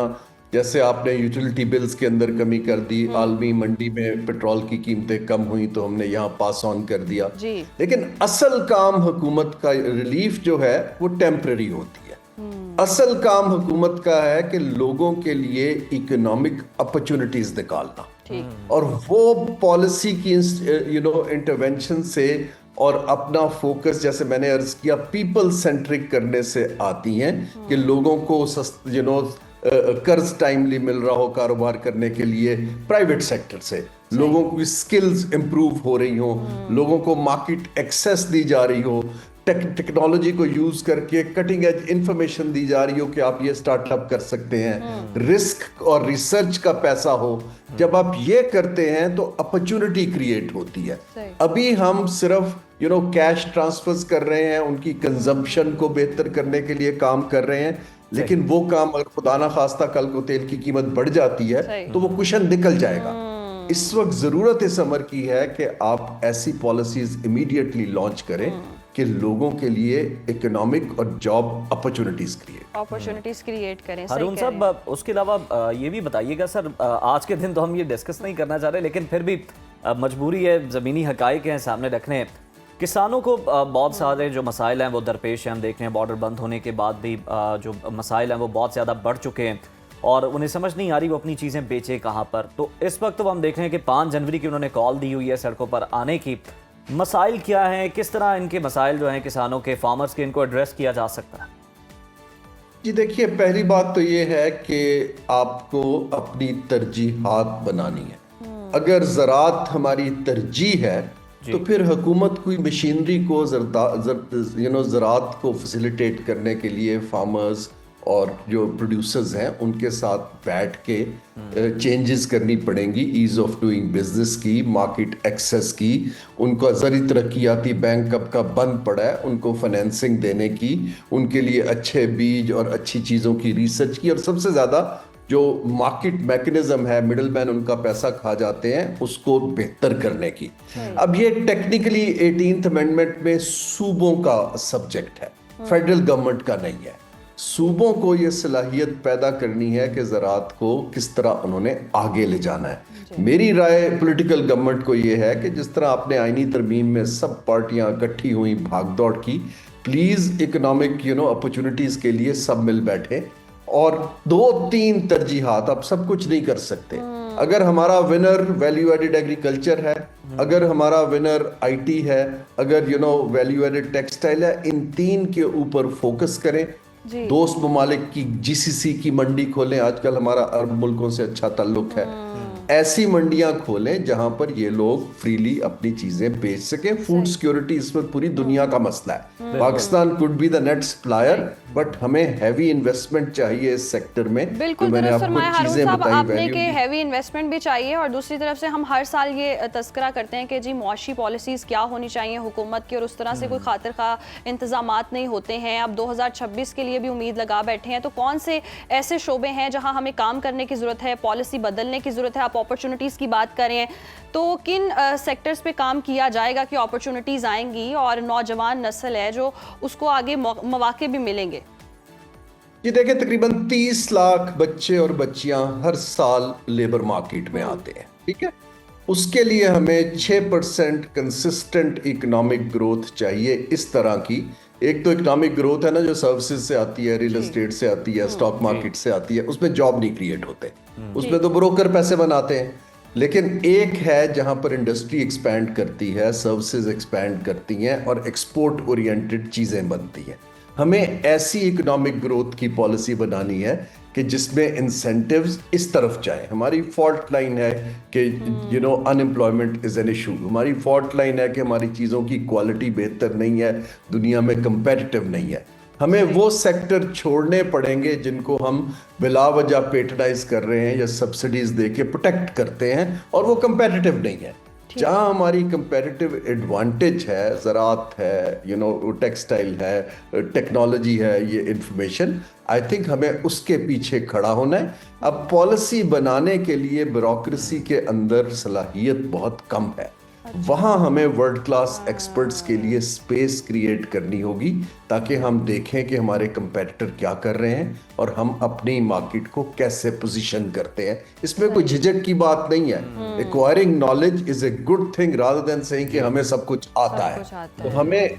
जैसे आपने यूटिलिटी बिल्स के अंदर कमी कर दी, आलमी मंडी में पेट्रोल की कीमतें कम हुई तो हमने यहाँ पास ऑन कर दिया। लेकिन असल काम हुकूमत का रिलीफ जो है वो टेम्पररी होती है। असल काम हुकूमत का है कि लोगों के लिए इकोनॉमिक अपॉर्चुनिटीज निकालना। और वो पॉलिसी की इंटरवेंशन से और अपना फोकस, जैसे मैंने अर्ज किया, पीपल सेंट्रिक करने से आती हैं कि लोगों को कर्ज टाइमली मिल रहा हो कारोबार करने के लिए प्राइवेट सेक्टर से, लोगों की स्किल्स इंप्रूव हो रही हो, लोगों को मार्केट एक्सेस दी जा रही हो, टेक्नोलॉजी को यूज करके कटिंग एज इंफॉर्मेशन दी जा रही हो कि आप ये स्टार्टअप कर सकते हैं, रिस्क और रिसर्च का पैसा हो। जब आप ये करते हैं तो अपॉर्चुनिटी क्रिएट होती है। अभी हम सिर्फ कैश ट्रांसफर्स कर रहे हैं, उनकी कंजम्पशन को बेहतर करने के लिए काम कर रहे हैं, लेकिन वो काम अगर खुदा ना खास्ता कल को तेल की कीमत बढ़ जाती है तो वो कुशन निकल जाएगा। इस वक्त जरूरत इस अमर की है कि आप ऐसी पॉलिसीज इमीडिएटली लॉन्च करें कि लोगों के लिए इकोनॉमिक और जॉब अपॉर्चुनिटीज क्रिएट करें। हारून साहब, उसके अलावा ये भी बताइएगा सर, आज के दिन तो हम ये डिस्कस नहीं करना चाह रहे, लेकिन फिर भी मजबूरी है, ज़मीनी हकाइक हैं सामने रखने। किसानों को बहुत सारे जो मसाइल हैं वो दरपेश हैं, हम देख रहे हैं बॉर्डर बंद होने के बाद भी जो मसाइल हैं वो बहुत ज़्यादा बढ़ चुके हैं और उन्हें समझ नहीं आ रही वो अपनी चीज़ें बेचे कहाँ पर। तो इस वक्त तो हम देख रहे हैं कि 5 जनवरी की उन्होंने कॉल दी हुई है सड़कों पर आने की। मसाइल क्या हैं, किस तरह इनके मसाइल जो हैं किसानों के, फार्मर्स के, इनको एड्रेस किया जा सकता है? जी देखिए, पहली बात तो ये है कि आपको अपनी तरजीहात बनानी है। अगर ज़राअत हमारी तरजीह है तो फिर हुकूमत कोई मशीनरी को ज़राअत को फैसिलिटेट करने के लिए फार्मर्स और जो प्रोड्यूसर्स हैं उनके साथ बैठ के चेंजेस करनी पड़ेंगी, ईज ऑफ डूइंग बिजनेस की, मार्केट एक्सेस की, उनको ज़री तरक्याती बैंक कब का बंद पड़ा है उनको फाइनेंसिंग देने की, उनके लिए अच्छे बीज और अच्छी चीज़ों की रिसर्च की, और सबसे ज़्यादा जो मार्केट मैकेनिज्म है, मिडल मैन उनका पैसा खा जाते हैं, उसको बेहतर करने की। अब ये टेक्निकली 18th अमेंडमेंट में सूबों का सब्जेक्ट है, फेडरल गवर्नमेंट का नहीं है। सूबों को ये सलाहियत पैदा करनी है कि ज़राअत को किस तरह उन्होंने आगे ले जाना है। मेरी राय पॉलिटिकल गवर्नमेंट को ये है कि जिस तरह आपने आईनी तरमीम में सब पार्टियां इकट्ठी हुई, भाग दौड़ की, प्लीज इकोनॉमिक अपॉर्चुनिटीज के लिए सब मिल बैठे और 2-3 तरजीहात, आप सब कुछ नहीं कर सकते। अगर हमारा विनर वैल्यू एडेड एग्रीकल्चर है, अगर हमारा विनर आईटी है, अगर वैल्यू एडेड टेक्सटाइल है, इन 3 के ऊपर फोकस करें। दोस्त ममालिक की जीसीसी की मंडी खोलें, आजकल हमारा अरब मुल्कों से अच्छा ताल्लुक है, ऐसी मंडियां खोलें जहां पर ये लोग फ्रीली अपनी चीजें बेच सकें। फूड सिक्योरिटी इस वक्त पूरी दुनिया का मसला है। Pakistan could be the next supplier, but हमें हैवी इन्वेस्टमेंट चाहिए इस सेक्टर में। बिल्कुल दुरुस्त फरमाया हारून साहब आपने कि हैवी इन्वेस्टमेंट भी चाहिए, और दूसरी तरफ से हम हर साल ये तस्करा करते हैं कि जी मुआशी पॉलिसीज क्या होनी चाहिए हुकूमत की, और उस तरह से कोई खातिर खा इंतजामात नहीं होते हैं। अब 2026 के लिए भी उम्मीद लगा बैठे हैं, तो कौन से ऐसे शोबे हैं जहां हमें काम करने की जरूरत है, पॉलिसी बदलने की जरूरत है? आप अपॉर्चुनिटीज की बात करें तो किन सेक्टर्स पे काम किया जाएगा कि अपॉर्चुनिटीज आएंगी और नौजवान नस्ल है जो उसको आगे मौके भी मिलेंगे? ये देखिए, तकरीबन 30 लाख बच्चे और बच्चियां हर साल लेबर मार्केट में आते हैं, ठीक है। उसके लिए हमें 6% कंसिस्टेंट इकोनॉमिक ग्रोथ चाहिए। इस तरह की एक तो इकोनॉमिक ग्रोथ है ना जो सर्विसेज से आती है, रियल एस्टेट से आती है, स्टॉक मार्केट से आती है, उसमें जॉब नहीं क्रिएट होते, उसमें तो ब्रोकर पैसे बनाते हैं। लेकिन एक है जहां पर इंडस्ट्री एक्सपैंड करती है, सर्विसेज एक्सपैंड करती हैं और एक्सपोर्ट ओरिएंटेड चीजें बनती हैं। हमें ऐसी इकोनॉमिक ग्रोथ की पॉलिसी बनानी है कि जिसमें इंसेंटिव्स इस तरफ जाए। हमारी फॉल्ट लाइन है कि अनएम्प्लॉयमेंट इज एन इशू। हमारी फॉल्ट लाइन है कि हमारी चीज़ों की क्वालिटी बेहतर नहीं है, दुनिया में कंपेटिटिव नहीं है। हमें वो सेक्टर छोड़ने पड़ेंगे जिनको हम बिला वजह पेट्रोनाइज कर रहे हैं या सब्सिडीज दे के प्रोटेक्ट करते हैं और वो कंपेटिटिव नहीं है। जहाँ हमारी कंपेटिटिव एडवांटेज है, ज़राअत है, टेक्सटाइल है, टेक्नोलॉजी है, ये इंफॉर्मेशन, आई थिंक हमें उसके पीछे खड़ा होना है। अब पॉलिसी बनाने के लिए ब्यूरोक्रेसी के अंदर सलाहियत बहुत कम है, वहाँ हमें वर्ल्ड क्लास एक्सपर्ट्स के लिए स्पेस क्रिएट करनी होगी ताकि हम देखें कि हमारे कंपेटिटर क्या कर रहे हैं और हम अपनी मार्केट को कैसे पोजीशन करते हैं। इसमें कोई झिझक की बात नहीं है। Acquiring knowledge is a good thing rather than saying कि हमें सब कुछ आता है। तो हमें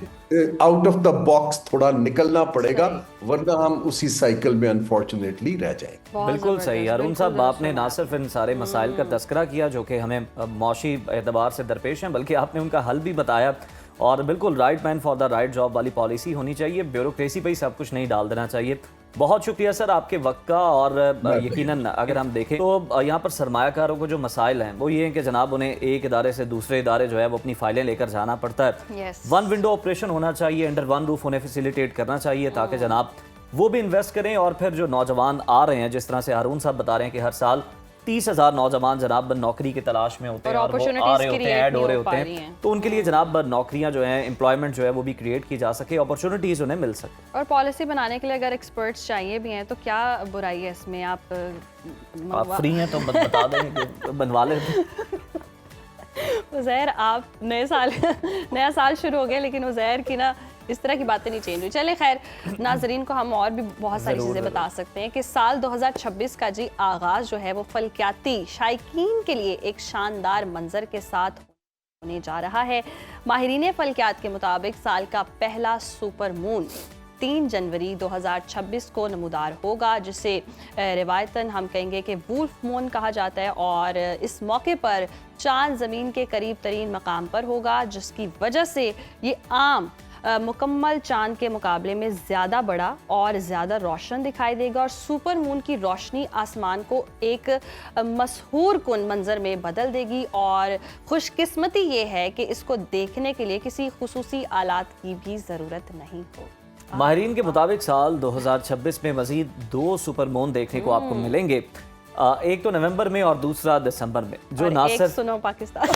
आउट ऑफ द बॉक्स थोड़ा निकलना पड़ेगा, वरना हम उसी साइकिल में अनफॉर्चुनेटली रह जाएंगे। बिल्कुल सही अरुण साहब, आपने ना सिर्फ इन सारे मसाइल का तस्करा किया जो कि हमें मौशी एतबार से दरपेश हैं, बल्कि आपने उनका हल भी बताया। और बिल्कुल right man for the right job वाली पॉलिसी होनी चाहिए, ब्यूरोक्रेसी पे ही सब कुछ नहीं डाल देना चाहिए। बहुत शुक्रिया सर आपके वक्त का। और यकीनन अगर हम देखें तो यहाँ पर सरमायाकारों को जो मसाइल हैं वो ये हैं कि जनाब उन्हें एक इदारे से दूसरे इदारे जो है वो अपनी फाइलें लेकर जाना पड़ता है। वन विंडो ऑपरेशन होना चाहिए, अंडर वन रूफ उन्हें फैसिलिटेट करना चाहिए ताकि जनाब वो भी इन्वेस्ट करें। और फिर जो नौजवान आ रहे हैं, जिस तरह से हारून साहब बता रहे हैं कि हर साल 30,000 नौजवान जनाब नौकरी की तलाश में होते हैं और वो आ रहे होते हैं, ऐड हो रहे होते हैं, तो उनके लिए जनाब नौकरियां जो हैं, एम्प्लॉयमेंट जो है वो भी क्रिएट की जा सके, अपॉर्चुनिटीज उन्हें मिल सके। और पॉलिसी बनाने के लिए अगर एक्सपर्ट्स चाहिए भी हैं तो क्या बुराई है इसमें? आप फ्री हैं तो बता दें, बनवा लें। उज़ैर, आप नया साल शुरू हो गया, लेकिन उज़ैर की ना इस तरह की बातें नहीं चेंज हुई। चले खैर, नाजरीन को हम और भी बहुत सारी चीज़ें बता सकते हैं कि साल 2026 का जी आगाज़ जो है वो फलकियाती शायकीन के लिए एक शानदार मंजर के साथ होने जा रहा है। माहिरीन फलकियात के मुताबिक साल का पहला सुपर मून 3 जनवरी 2026 को नमूदार होगा, जिसे रिवायतन हम कहेंगे कि वुल्फ मून कहा जाता है। और इस मौके पर चांद ज़मीन के करीब तरीन मकाम पर होगा, जिसकी वजह से ये आम मुकम्मल चांद के मुकाबले में ज़्यादा बड़ा और ज़्यादा रोशन दिखाई देगा। और सुपर मून की रोशनी आसमान को एक मशहूर कुन मंजर में बदल देगी। और खुशकिस्मती ये है कि इसको देखने के लिए किसी खुसूसी आलात की भी ज़रूरत नहीं हो। माहिरीन के मुताबिक साल 2026 में मजीद 2 सुपर मून देखने को आपको मिलेंगे, एक तो नवंबर में और दूसरा दिसंबर में, जो ना सिर्फ सुनो पाकिस्तान।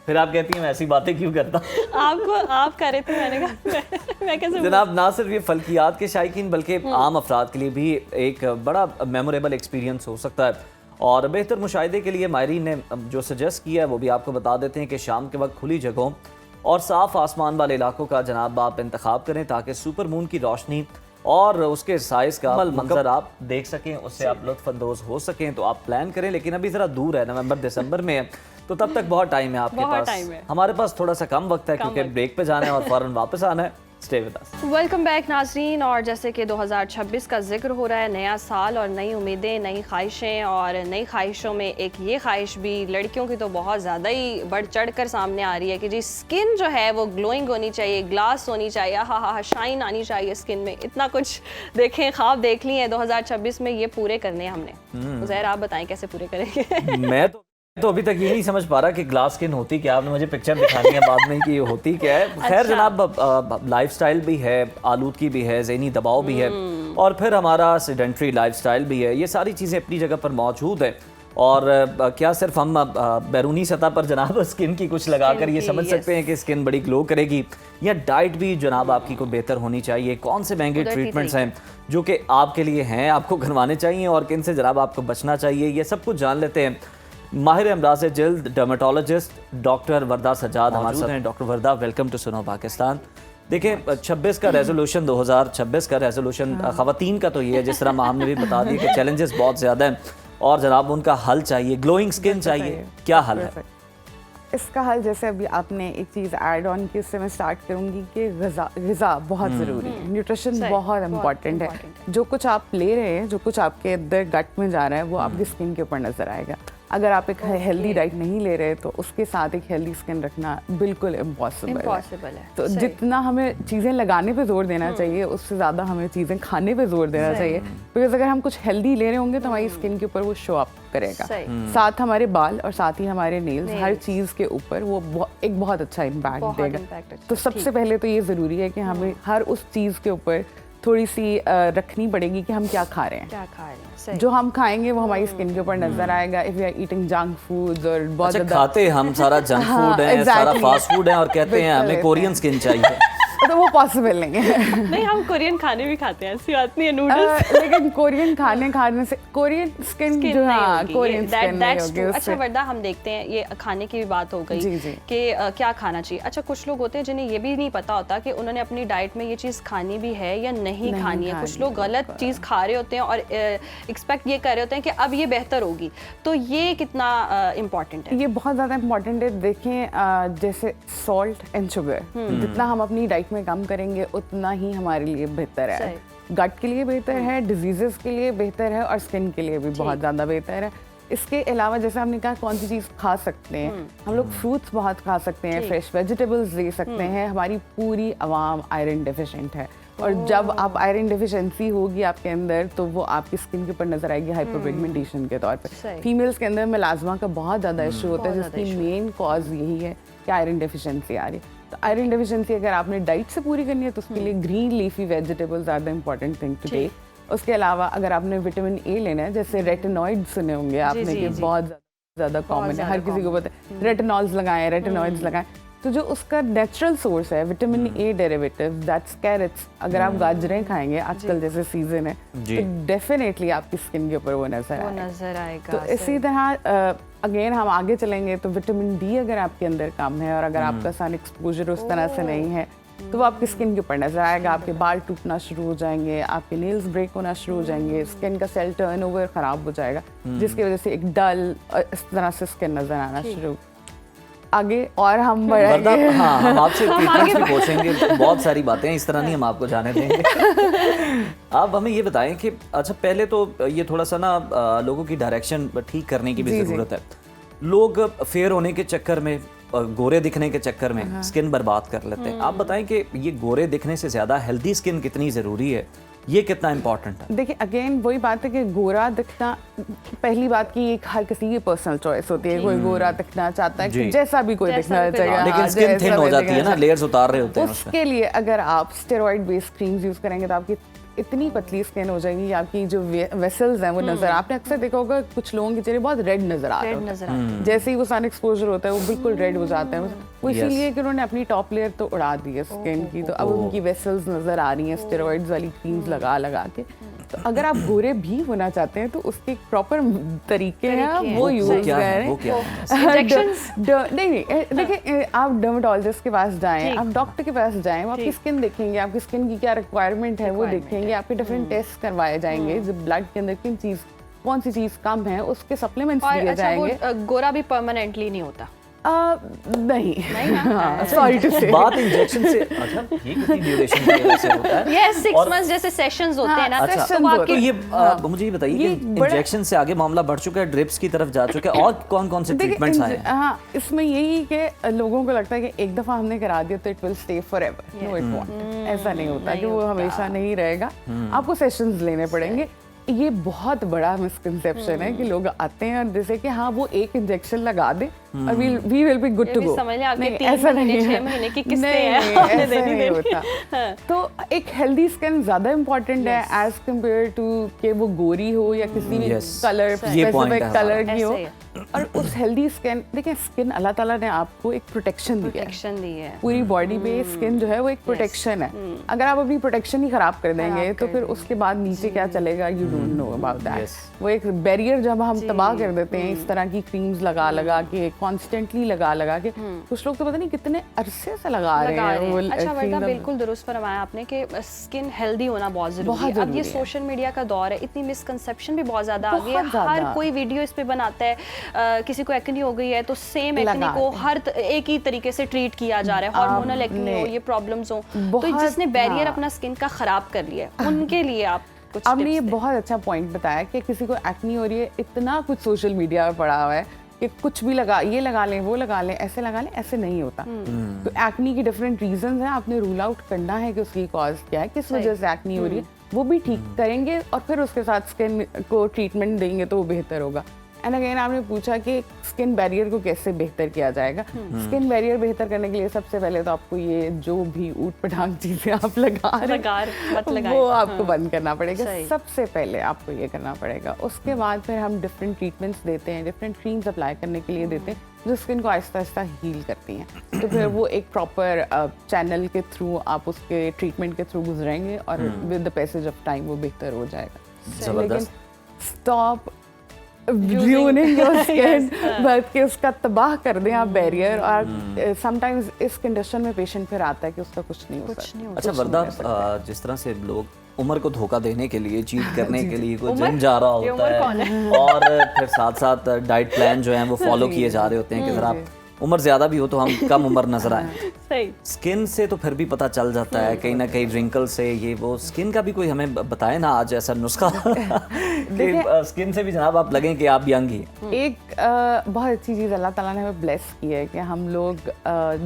फिर आप कहती हैं मैं ऐसी बातें क्यों करता? आप कर रहे थे, मैंने कहा मैं कैसे जनाब ना सिर्फ ये फल्कियात के शायकीन बल्कि आम अफराद के लिए भी एक बड़ा मेमोरेबल एक्सपीरियंस हो सकता है। और बेहतर मुशाहिदे के लिए माहिरीन ने जो सजेस्ट किया है वो भी आपको बता देते हैं कि शाम के वक्त खुली जगहों और साफ आसमान वाले इलाकों का जनाब आप इंतखाब करें ताकि सुपर मून की रोशनी और उसके साइज का मंजर आप देख सकें, उससे आप लुत्फअंदोज हो सकें। तो आप प्लान करें, लेकिन अभी ज़रा दूर है, नवंबर दिसंबर में है, तो तब तक बहुत टाइम है आपके पास। हमारे पास थोड़ा सा कम वक्त है क्योंकि ब्रेक पे जाना है और फौरन वापस आना है। Stay with us. Welcome back नाजरीन। और जैसे कि 2026 का जिक्र हो रहा है, नया साल और नई उम्मीदें, नई ख्वाहिशें, और नई ख्वाहिशों में एक ये ख्वाहिश भी लड़कियों की तो बहुत ज़्यादा ही बढ़ चढ़ कर सामने आ रही है कि जी स्किन जो है वो ग्लोइंग होनी चाहिए, ग्लास होनी चाहिए, हा शाइन आनी चाहिए स्किन में। इतना कुछ देखें, ख्वाब देख लिए हैं, 2026 में ये पूरे करने हैं हमने। उज़ैर, आप बताएं कैसे पूरे करेंगे? मैं तो अभी तक ये नहीं समझ पा रहा कि ग्लास स्किन होती क्या। आपने मुझे पिक्चर दिखानी है बाद में कि ये होती क्या है। खैर जनाब, लाइफस्टाइल भी है, आलूदगी भी है, ज़हनी दबाव भी है, और फिर हमारा सेडेंट्री लाइफस्टाइल भी है। ये सारी चीज़ें अपनी जगह पर मौजूद है। और क्या सिर्फ हम बैरूनी सतह पर जनाब स्किन की कुछ लगाकर ये समझ सकते हैं कि स्किन बड़ी ग्लो करेगी, या डाइट भी जनाब आपकी को बेहतर होनी चाहिए? कौन से महंगे ट्रीटमेंट्स हैं जो कि आपके लिए हैं, आपको करवाने चाहिए, और किन से जनाब आपको बचना चाहिए? ये सब कुछ जान लेते हैं। माहिर अमराज़ जिल्द डर्मेटोलॉजिस्ट डॉक्टर वर्दा सज्जाद हमारे साथ हैं। डॉक्टर वर्दा, वेलकम टू सुनो पाकिस्तान। देखिए 26 का रेजोल्यूशन, 2026 का रेजोल्यूशन ख़वातीन का तो ये है, जिस तरह हमने भी बता दिया कि चैलेंजेस बहुत ज़्यादा हैं और जनाब उनका हल चाहिए, ग्लोइंग स्किन चाहिए। क्या हल है इसका? हल जैसे अभी आपने एक चीज़ ऐड ऑन की, उससे मैं स्टार्ट करूँगी कि ग़िज़ा बहुत ज़रूरी है, न्यूट्रिशन बहुत इम्पॉर्टेंट है। जो कुछ आप ले रहे हैं, जो कुछ आपके अंदर गट में जा रहा है, वो आपकी स्किन के ऊपर नज़र आएगा। अगर आप एक हेल्दी डाइट नहीं ले रहे तो उसके साथ एक हेल्दी स्किन रखना बिल्कुल इम्पॉसिबल है। तो जितना हमें चीज़ें लगाने पे जोर देना चाहिए, उससे ज़्यादा हमें चीज़ें खाने पे जोर देना चाहिए। बिकॉज अगर हम कुछ हेल्दी ले रहे होंगे तो हमारी स्किन के ऊपर वो शो अप करेगा। साथ हमारे बाल और साथ ही हमारे नेल्स, हर चीज़ के ऊपर वो एक बहुत अच्छा इम्पैक्ट देगा। तो सबसे पहले तो ये ज़रूरी है कि हमें हर उस चीज़ के ऊपर थोड़ी सी रखनी पड़ेगी कि हम क्या खा रहे हैं। जो हम खाएंगे वो हमारी स्किन के ऊपर नजर आएगा। If you are eating junk foods और बहुत खाते हम सारा जंक फूड है, सारा फास्ट फूड है और कहते हैं हमें कोरियन स्किन चाहिए। तो वो पॉसिबल नहीं है। नहीं, हम कोरियन खाने भी खाते हैं, ऐसी बात नहीं है, नूडल्स। लेकिन कोरियन खाने से कोरियन स्किन जो, हाँ कोरियन स्किन नहीं होगी उससे। अच्छा वरदा, हम देखते हैं ये खाने की भी बात हो गई जी, जी। कि क्या खाना चाहिए। अच्छा, कुछ लोग होते हैं जिन्हें ये भी नहीं पता होता कि उन्होंने अपनी डाइट में ये चीज़ खानी भी है या नहीं खानी है। कुछ लोग गलत चीज़ खा रहे होते हैं और एक्सपेक्ट ये कर रहे होते हैं कि अब ये बेहतर होगी, तो ये कितना इम्पोर्टेंट है? ये बहुत ज़्यादा इम्पोर्टेंट है। देखें जैसे सॉल्ट एंड शुगर, जितना हम अपनी डाइट में कम करेंगे उतना ही हमारे लिए बेहतर है। गट के लिए बेहतर है, डिजीजेस के लिए बेहतर है और स्किन के लिए भी बहुत ज़्यादा बेहतर है। इसके अलावा जैसे हमने कहा कौन सी चीज़ खा सकते हैं, हम लोग फ्रूट्स बहुत खा सकते हैं, फ्रेश वेजिटेबल्स ले सकते हैं। हमारी पूरी आवाम आयरन डेफिशिएंट है और जब आप आयरन डेफिशिएंसी होगी आपके अंदर तो वो आपकी स्किन के ऊपर नजर आएगी हाइपरपिगमेंटेशन के तौर पे। फीमेल्स के अंदर मेलाज्मा का बहुत ज़्यादा इशू होता है जिसकी मेन कॉज यही है कि आयरन डेफिशिएंसी आ रही है। तो आयरन डेफिशिएंसी अगर आपने डाइट से पूरी करनी है तो उसके लिए green leafy vegetables are the important thing to take. उसके अलावा अगर आपने विटामिन ए लेना है, जैसे रेटिनॉइड सुने होंगे आपने कि बहुत ज़्यादा कॉमन है, हर किसी को पता है रेटिनॉल्स लगाएं, रेटिनॉइड्स लगाएं। तो जो उसका नेचुरल सोर्स है vitamin A derivative, that's carrots. अगर आप गाजरें खाएंगे आजकल जैसे सीजन है तो डेफिनेटली आपकी स्किन के ऊपर वो नजर आएगा। तो इसी तरह अगेन हम आगे चलेंगे तो विटामिन डी अगर आपके अंदर कम है और अगर आपका सन एक्सपोजर उस तरह से नहीं है तो वो आपकी स्किन के ऊपर नजर आएगा। आपके बाल टूटना शुरू हो जाएंगे, आपके नेल्स ब्रेक होना शुरू हो जाएंगे, स्किन का सेल टर्नओवर खराब हो जाएगा जिसकी वजह से एक डल इस तरह से स्किन नजर आना शुरू। आगे और हम बढ़ेंगे। हाँ, हम आपसे ट्रीटमेंट्स भी पूछेंगे, बहुत सारी बातें हैं, इस तरह नहीं हम आपको जाने देंगे। आप हमें ये बताएं कि अच्छा पहले तो ये थोड़ा सा ना लोगों की डायरेक्शन ठीक करने की भी ज़रूरत है। लोग फेयर होने के चक्कर में, गोरे दिखने के चक्कर में स्किन बर्बाद कर लेते हैं। आप बताएं कि ये गोरे दिखने से ज़्यादा हेल्दी स्किन कितनी ज़रूरी है, ये कितना इम्पोर्टेंट है? देखिए अगेन वही बात है कि गोरा दिखना, पहली बात की एक हर किसी की पर्सनल चॉइस होती है। कोई गोरा दिखना चाहता है कि जैसा भी कोई दिखना चाहिए, लेकिन स्किन थिन हो जाती है ना, लेयर्स उतार रहे होते हैं उसके लिए अगर आप स्टेरॉइड बेस्ड क्रीम्स यूज करेंगे तो आपकी इतनी पतली स्किन हो जाएगी कि आपकी जो वेसल्स हैं वो नजर, आपने अक्सर देखा होगा कुछ लोगों के चेहरे बहुत रेड नजर आ रहे होते हैं, जैसे ही वो सन एक्सपोजर होता है वो बिल्कुल रेड हो जाते हैं। वो इसीलिए कि उन्होंने अपनी टॉप लेयर तो उड़ा दी है स्किन की, तो अब उनकी वेसल्स नजर आ रही हैं स्टेरॉइड्स वाली क्रीम्स लगा लगा के। तो अगर आप गोरे भी होना चाहते हैं तो उसके प्रॉपर तरीके हैं, वो यूज करें। नहीं देखिए, आप डर्मेटोलॉजिस्ट के पास जाएं, आप डॉक्टर के पास जाएं, वो आपकी स्किन देखेंगे, आपकी स्किन की क्या रिक्वायरमेंट है वो देखेंगे, आपके डिफरेंट टेस्ट करवाए जाएंगे, जब ब्लड के अंदर कौन सी चीज कम है उसके सप्लीमेंट्स दिए जाएंगे। गोरा भी परमानेंटली नहीं होता? नहीं, सॉरी टू से। बात इंजेक्शन से, अच्छा ये कितनी ड्यूरेशन की वजह से होता है? यस, 6 months जैसे सेशंस होते हैं ना। अच्छा, तो ये मुझे ये बताइए कि इंजेक्शन से आगे मामला बढ़ चुका है, ड्रिप्स की तरफ जा चुका है, और कौन कौन से ट्रीटमेंट्स आए हैं? हाँ, इसमें यही कि लोगों को लगता है कि एक दफा हमने करा दिया तो it will stay forever. No, it won't. ऐसा नहीं होता कि वो हमेशा नहीं रहेगा, आपको सेशंस लेने पड़ेंगे। ये बहुत बड़ा मिसकंसेप्शन है कि लोग आते हैं और जैसे कि हाँ वो एक इंजेक्शन लगा दे और we will be good to go. ऐसा नहीं है, 6 महीने की किस्तें हैं, ऐसा नहीं होता। तो एक हेल्दी स्किन ज्यादा इम्पोर्टेंट है एज कम्पेयर टू कि वो गोरी हो या किसी भी कलर, स्पेसिफिक कलर की हो। और उस हेल्दी स्किन, देखिए स्किन अल्लाह ताला ने आपको एक प्रोटेक्शन दी है पूरी बॉडी पे। स्किन जो है वो एक प्रोटेक्शन है। अगर आप अपनी प्रोटेक्शन ही खराब कर देंगे तो फिर उसके बाद नीचे क्या चलेगा, you don't know about that. वो एक बैरियर जब हम तबाह कर देते हैं इस तरह की क्रीम्स लगा के, कॉन्स्टेंटली लगा के, कुछ लोग तो पता नहीं कितने अरसे से लगा रहे हैं। अच्छा वर्दा, बिल्कुल दुरुस्त फरमाया आपने कि स्किन हेल्दी होना बहुत जरूरी है। अब ये सोशल मीडिया का दौर है, इतनी मिसकंसेप्शन भी बहुत ज्यादा आ गई है। हर कोई वीडियो इस पे बनाता है, किसी को एक्ने हो गई है तो सेम एक्ने को हर एक ही तरीके से ट्रीट किया जा रहा है, हार्मोनल एक्ने हो, ये प्रॉब्लम्स हो। तो जिसने बैरियर अपना स्किन का खराब कर लिया है उनके लिए आप कुछ आपने ये बहुत अच्छा पॉइंट बताया कि किसी को एक्ने हो रही है, इतना कुछ सोशल मीडिया पर पड़ा हुआ है कि कुछ भी लगा, ये लगा लें, वो लगा लें, ऐसे लगा लें, ऐसे नहीं होता। तो एक्ने की डिफरेंट रीजंस हैं, आपने रूल आउट करना है कि उसकी कॉज क्या है, किस वजह से एक्ने हो रही है, वो भी ठीक करेंगे और फिर उसके साथ स्किन को ट्रीटमेंट देंगे तो वो बेहतर होगा। एंड अगेन आपने पूछा कि स्किन बैरियर को कैसे बेहतर किया जाएगा। स्किन बैरियर बेहतर करने के लिए सबसे पहले तो आपको ये जो भी ऊट पटांग चीजें आप लगा रहे हैं वो आपको बंद करना पड़ेगा। सबसे पहले आपको ये करना पड़ेगा। उसके बाद फिर हम डिफरेंट ट्रीटमेंट्स देते हैं, डिफरेंट क्रीम्स अप्लाई करने के लिए देते हैं जो स्किन को आहिस्ता आहिस्ता हील करती हैं। तो फिर वो एक प्रॉपर चैनल के थ्रू आप उसके ट्रीटमेंट के थ्रू गुजरेंगे और with the passage of time वो बेहतर हो जाएगा। लेकिन स्टॉप ruining your skin, बल्कि उसका तबाह कर दें आप बैरियर। और समटाइम्स इस कंडीशन में पेशेंट फिर आता है कि उसका कुछ नहीं हो सकता। अच्छा वर्दा, जिस तरह से लोग उम्र को धोखा देने के लिए, चीट करने के लिए कोई जिम जा रहा होता है और फिर साथ साथ डाइट प्लान जो है वो फॉलो किए जा रहे होते हैं कि अगर आप उम्र ज्यादा भी हो तो हम कम उम्र नजर आए। स्किन से तो फिर भी पता चल जाता है कहीं ना कहीं रिंकल से, ये वो स्किन का भी कोई हमें बताए ना आज ऐसा नुस्खा कि स्किन से भी जनाब आप लगें कि आप यंग ही। एक बहुत अच्छी चीज़ अल्लाह ताला ने हमें ब्लेस की है कि हम लोग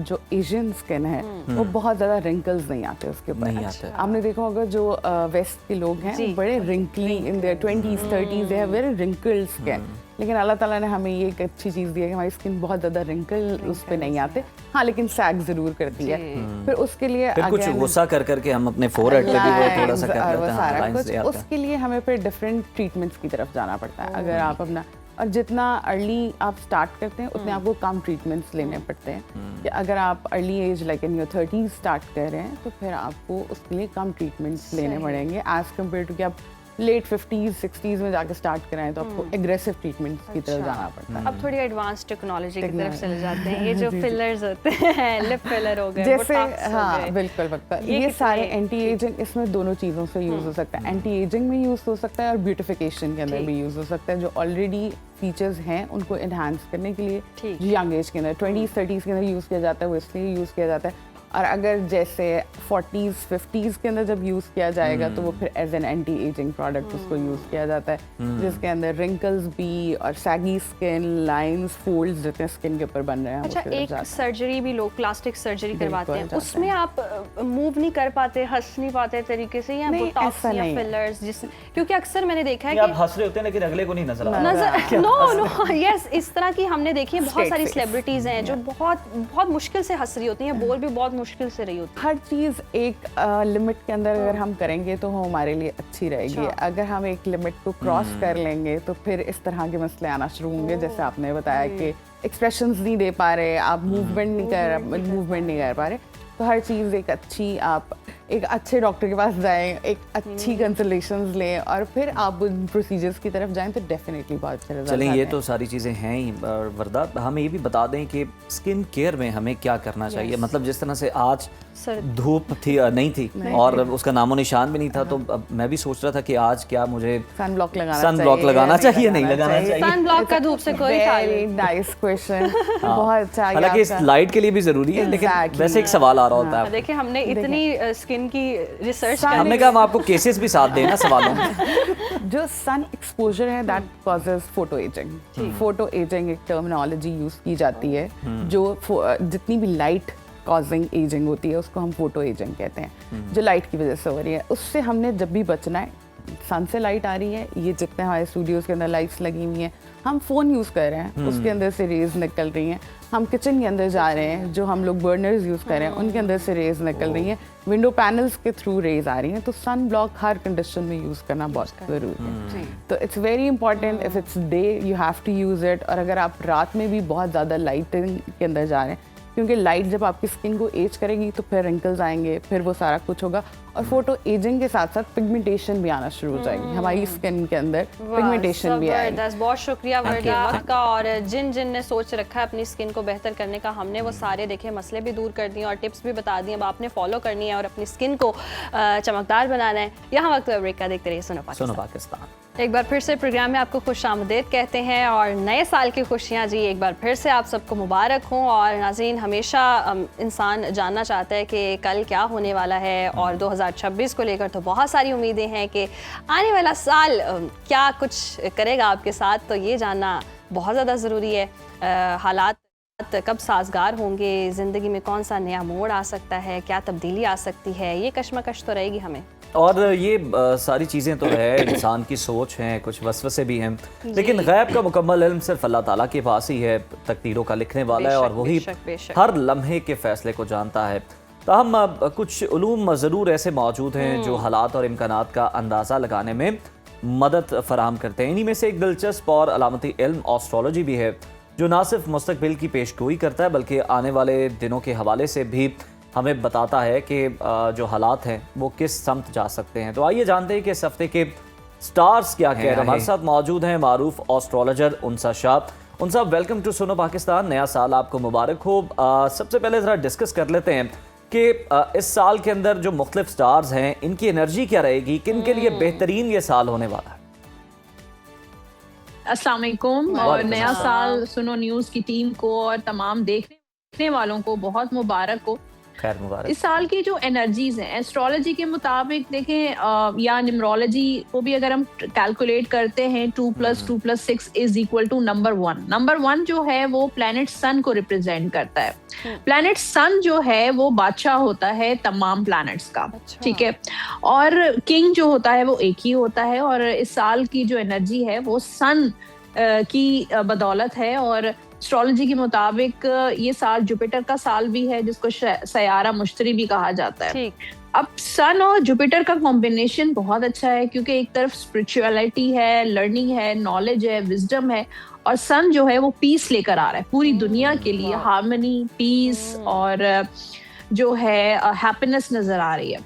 जो एशियन स्किन है वो बहुत ज़्यादा रिंकल्स नहीं आते उसके ऊपर। नहीं आते। आपने देखा होगा जो वेस्ट के लोग हैं वो बड़े wrinkly in their 20s 30s they have very wrinkled skin. लेकिन अल्लाह ताला ने हमें ये एक अच्छी चीज़ दी है कि हमारी स्किन बहुत ज़्यादा रिंकल उस पर नहीं आते। हाँ, लेकिन सैग ज़रूर करती है। फिर उसके लिए फिर कुछ गुस्सा कर करके हम अपने फोरहेड पे भी वो थोड़ा सा कर लेते हैं, सारा कुछ। उसके लिए हमें फिर डिफरेंट ट्रीटमेंट्स की तरफ जाना पड़ता है। अगर आप अपना, और जितना अर्ली आप स्टार्ट करते हैं उतने आपको कम ट्रीटमेंट्स लेने पड़ते हैं। कि अगर आप early age like in your 30s start कर रहे हैं तो फिर आपको उसके लिए कम ट्रीटमेंट्स लेने पड़ेंगे एज कम्पेयर टू कि आप लेट 50s 60s में जाके स्टार्ट कराएं तो आपको एग्रेसिव ट्रीटमेंट्स की तरफ जाना पड़ता है। अब थोड़ी एडवांस टेक्नोलॉजी की तरफ चले जाते हैं। ये जो फिलर्स होते हैं, लिप फिलर हो गए, जैसे हाँ बिल्कुल बिल्कुल, ये सारे एंटी एजिंग, इसमें दोनों चीज़ों से यूज़ हो सकता है। एंटी एजिंग में यूज़ हो सकता है और ब्यूटिफिकेशन के अंदर भी यूज़ हो सकता है। जो ऑलरेडी फीचर्स हैं उनको इन्हांस करने के लिए जो यंग एज के अंदर 20s 30s के अंदर यूज़ किया जाता है वो इसलिए यूज़ किया जाता है। और अगर जैसे 40s 50s के अंदर जब यूज़ किया जाएगा तो वो फिर as an anti aging product उसको यूज़ किया जाता है, जिसके अंदर रिंकल्स भी और सैगी स्किन, लाइंस, फोल्ड्स जितने स्किन के ऊपर बन रहे हैं। अच्छा, एक सर्जरी भी लोग प्लास्टिक सर्जरी करवाते हैं, उसमें आप मूव नहीं कर पाते, हंस नहीं पाते तरीके से, या बोटॉक्स या फिलर्स, जिस क्योंकि अक्सर मैंने देखा है कि आप हंस रहे होते हैं लेकिन अगले को नहीं नजर नो यस, इस तरह की हमने देखी है। बहुत सारी सेलिब्रिटीज हैं जो बहुत मुश्किल से हंस रही होती हैं, बोल भी बहुत मुश्किल से रही होती है। हर चीज़ एक लिमिट के अंदर अगर हम करेंगे तो वो हमारे लिए अच्छी रहेगी। अगर हम एक लिमिट को क्रॉस कर लेंगे तो फिर इस तरह के मसले आना शुरू होंगे। जैसे आपने बताया कि एक्सप्रेशंस नहीं दे पा रहे, आप मूवमेंट नहीं कर पा रहे, तो हर चीज़ आप एक अच्छे डॉक्टर के पास जाएं, एक अच्छी कंसल्टेशंस लें और फिर आप उन प्रोसीजर्स की तरफ जाएं तो डेफिनेटली बहुत अच्छा रिजल्ट। चलें, ये तो सारी चीज़ें हैं ही। वर्दा, हमें ये भी बता दें कि स्किन केयर में हमें क्या करना चाहिए। मतलब जिस तरह से आज धूप थी नहीं थी और उसका नामो निशान भी नहीं था, तो अब मैं भी सोच रहा था कि आज क्या मुझे सन ब्लॉक लगाना चाहिए नहीं लगाना चाहिए। सन ब्लॉक का धूप से कोई नाइस क्वेश्चन, बहुत अच्छा। हालांकि इस लाइट के लिए भी जरूरी है, लेकिन वैसे एक सवाल आ रहा होता है। देखिए, हमने इतनी स्किन की रिसर्च, हमने कहा हम आपको केसेस भी साथ देना सवालों में। जो सन एक्सपोजर है that causes photo ageing. Photo ageing एक टर्मिनोलॉजी यूज की जाती है जो जितनी भी लाइट कॉजिंग एजिंग होती है उसको हम फोटो एजिंग कहते हैं, जो लाइट की वजह से हो रही है। उससे हमने जब भी बचना है, सन से लाइट आ रही है, ये जितने हमारे स्टूडियोज़ के अंदर लाइट्स लगी हुई हैं, हम फ़ोन यूज़ कर रहे हैं उसके अंदर से रेज निकल रही हैं, हम किचन के अंदर जा रहे हैं, जो हम लोग बर्नर्स यूज़ कर रहे हैं उनके अंदर से रेज निकल रही हैं, विंडो पैनल्स के थ्रू रेज आ रही हैं, तो सन ब्लॉक हर कंडीशन में यूज़ करना बहुत ज़रूरी है। तो it's very important, if it's day you have to use it. और अगर आप रात में भी बहुत ज़्यादा लाइटिंग के अंदर जा रहे हैं, क्योंकि लाइट जब आपकी स्किन को एज करेगी तो फिर रिंकल्स आएंगे, फिर वो सारा कुछ होगा। और फोटो एजिंग के साथ साथ पिगमेंटेशन भी आना शुरू हो जाएगी हमारी स्किन के अंदर, पिगमेंटेशन भी आएगी। बहुत शुक्रिया वर्दा का। और जिन ने सोच रखा है अपनी स्किन को बेहतर करने का, हमने वो सारे देखे मसले भी दूर कर दिए और टिप्स भी बता दिए। अब आपने फॉलो करनी है और अपनी स्किन को चमकदार बनाना है। यहाँ वक्त ब्रेक का, देखते रहिए सुनो पाकिस्तान। एक बार फिर से प्रोग्राम में आपको खुशामदीद कहते हैं और नए साल की खुशियाँ जी एक बार फिर से आप सबको मुबारक हों। और नाज़रीन, हमेशा इंसान जानना चाहता है कि कल क्या होने वाला है, और 2026 को लेकर तो बहुत सारी उम्मीदें हैं कि आने वाला साल क्या कुछ करेगा आपके साथ, तो ये जानना बहुत ज़्यादा ज़रूरी है। हालात कब साजगार होंगे, ज़िंदगी में कौन सा नया मोड़ आ सकता है, क्या तब्दीली आ सकती है, ये कश्मकश तो रहेगी हमें। और ये सारी चीज़ें तो है, इंसान की सोच हैं, कुछ वसवसे भी हैं, लेकिन गैब का मुकम्मल इल्म सिर्फ अल्लाह ताला के पास ही है। तकदीरों का लिखने वाला है और वही हर लम्हे के फ़ैसले को जानता है। ताहम कुछ उलूम ज़रूर ऐसे मौजूद हैं जो हालात और इम्कानात का अंदाज़ा लगाने में मदद फराहम करते हैं। इन्हीं में से एक दिलचस्प और अलामती इल्म एस्ट्रोलॉजी भी है, जो ना सिर्फ मुस्तकबिल की पेशगोई करता है बल्कि आने वाले दिनों के हवाले से भी हमें बताता है कि जो हालात हैं वो किस समत जा सकते हैं। तो आइए जानते हैं कि इस हफ्ते के स्टार्स क्या कह रहे हैं। हमारे साथ मौजूद हैं मारूफ एस्ट्रोलॉजर उनसा शाह। उनसा, वेलकम टू सुनो पाकिस्तान, नया साल आपको मुबारक हो। सबसे पहले ज़रा डिस्कस कर लेते हैं कि इस साल के अंदर जो मुख्तलिफ स्टार्स हैं इनकी एनर्जी क्या रहेगी, किन के लिए बेहतरीन ये साल होने वाला है। अस्सलाम वालेकुम और नया साल सुनो न्यूज़ की टीम को और तमाम देखने वालों को बहुत मुबारक हो। खैर मुबारक। इस साल की जो एनर्जीज हैं एस्ट्रोलॉजी के मुताबिक देखें या न्यूमरोलॉजी को भी अगर हम कैलकुलेट करते हैं 2 + 2 + 6 = नंबर 1। नंबर 1 जो है वो प्लैनेट सन को रिप्रेजेंट करता है। प्लैनेट सन जो है वो बादशाह होता है तमाम प्लैनेट्स का, ठीक है, और किंग जो होता है वो एक ही होता है। और इस साल की जो एनर्जी है वो सन की बदौलत है। और एस्ट्रोलॉजी के मुताबिक ये साल जुपिटर का साल भी है, जिसको सयारा मुश्तरी भी कहा जाता है। अब सन और जुपिटर का कॉम्बिनेशन बहुत अच्छा है, क्योंकि एक तरफ स्पिरिचुअलिटी है, लर्निंग है, नॉलेज है, विजडम है, और सन जो है वो पीस लेकर आ रहा है पूरी दुनिया के लिए, हार्मनी, पीस और जो है हैप्पीनेस नजर आ रही है।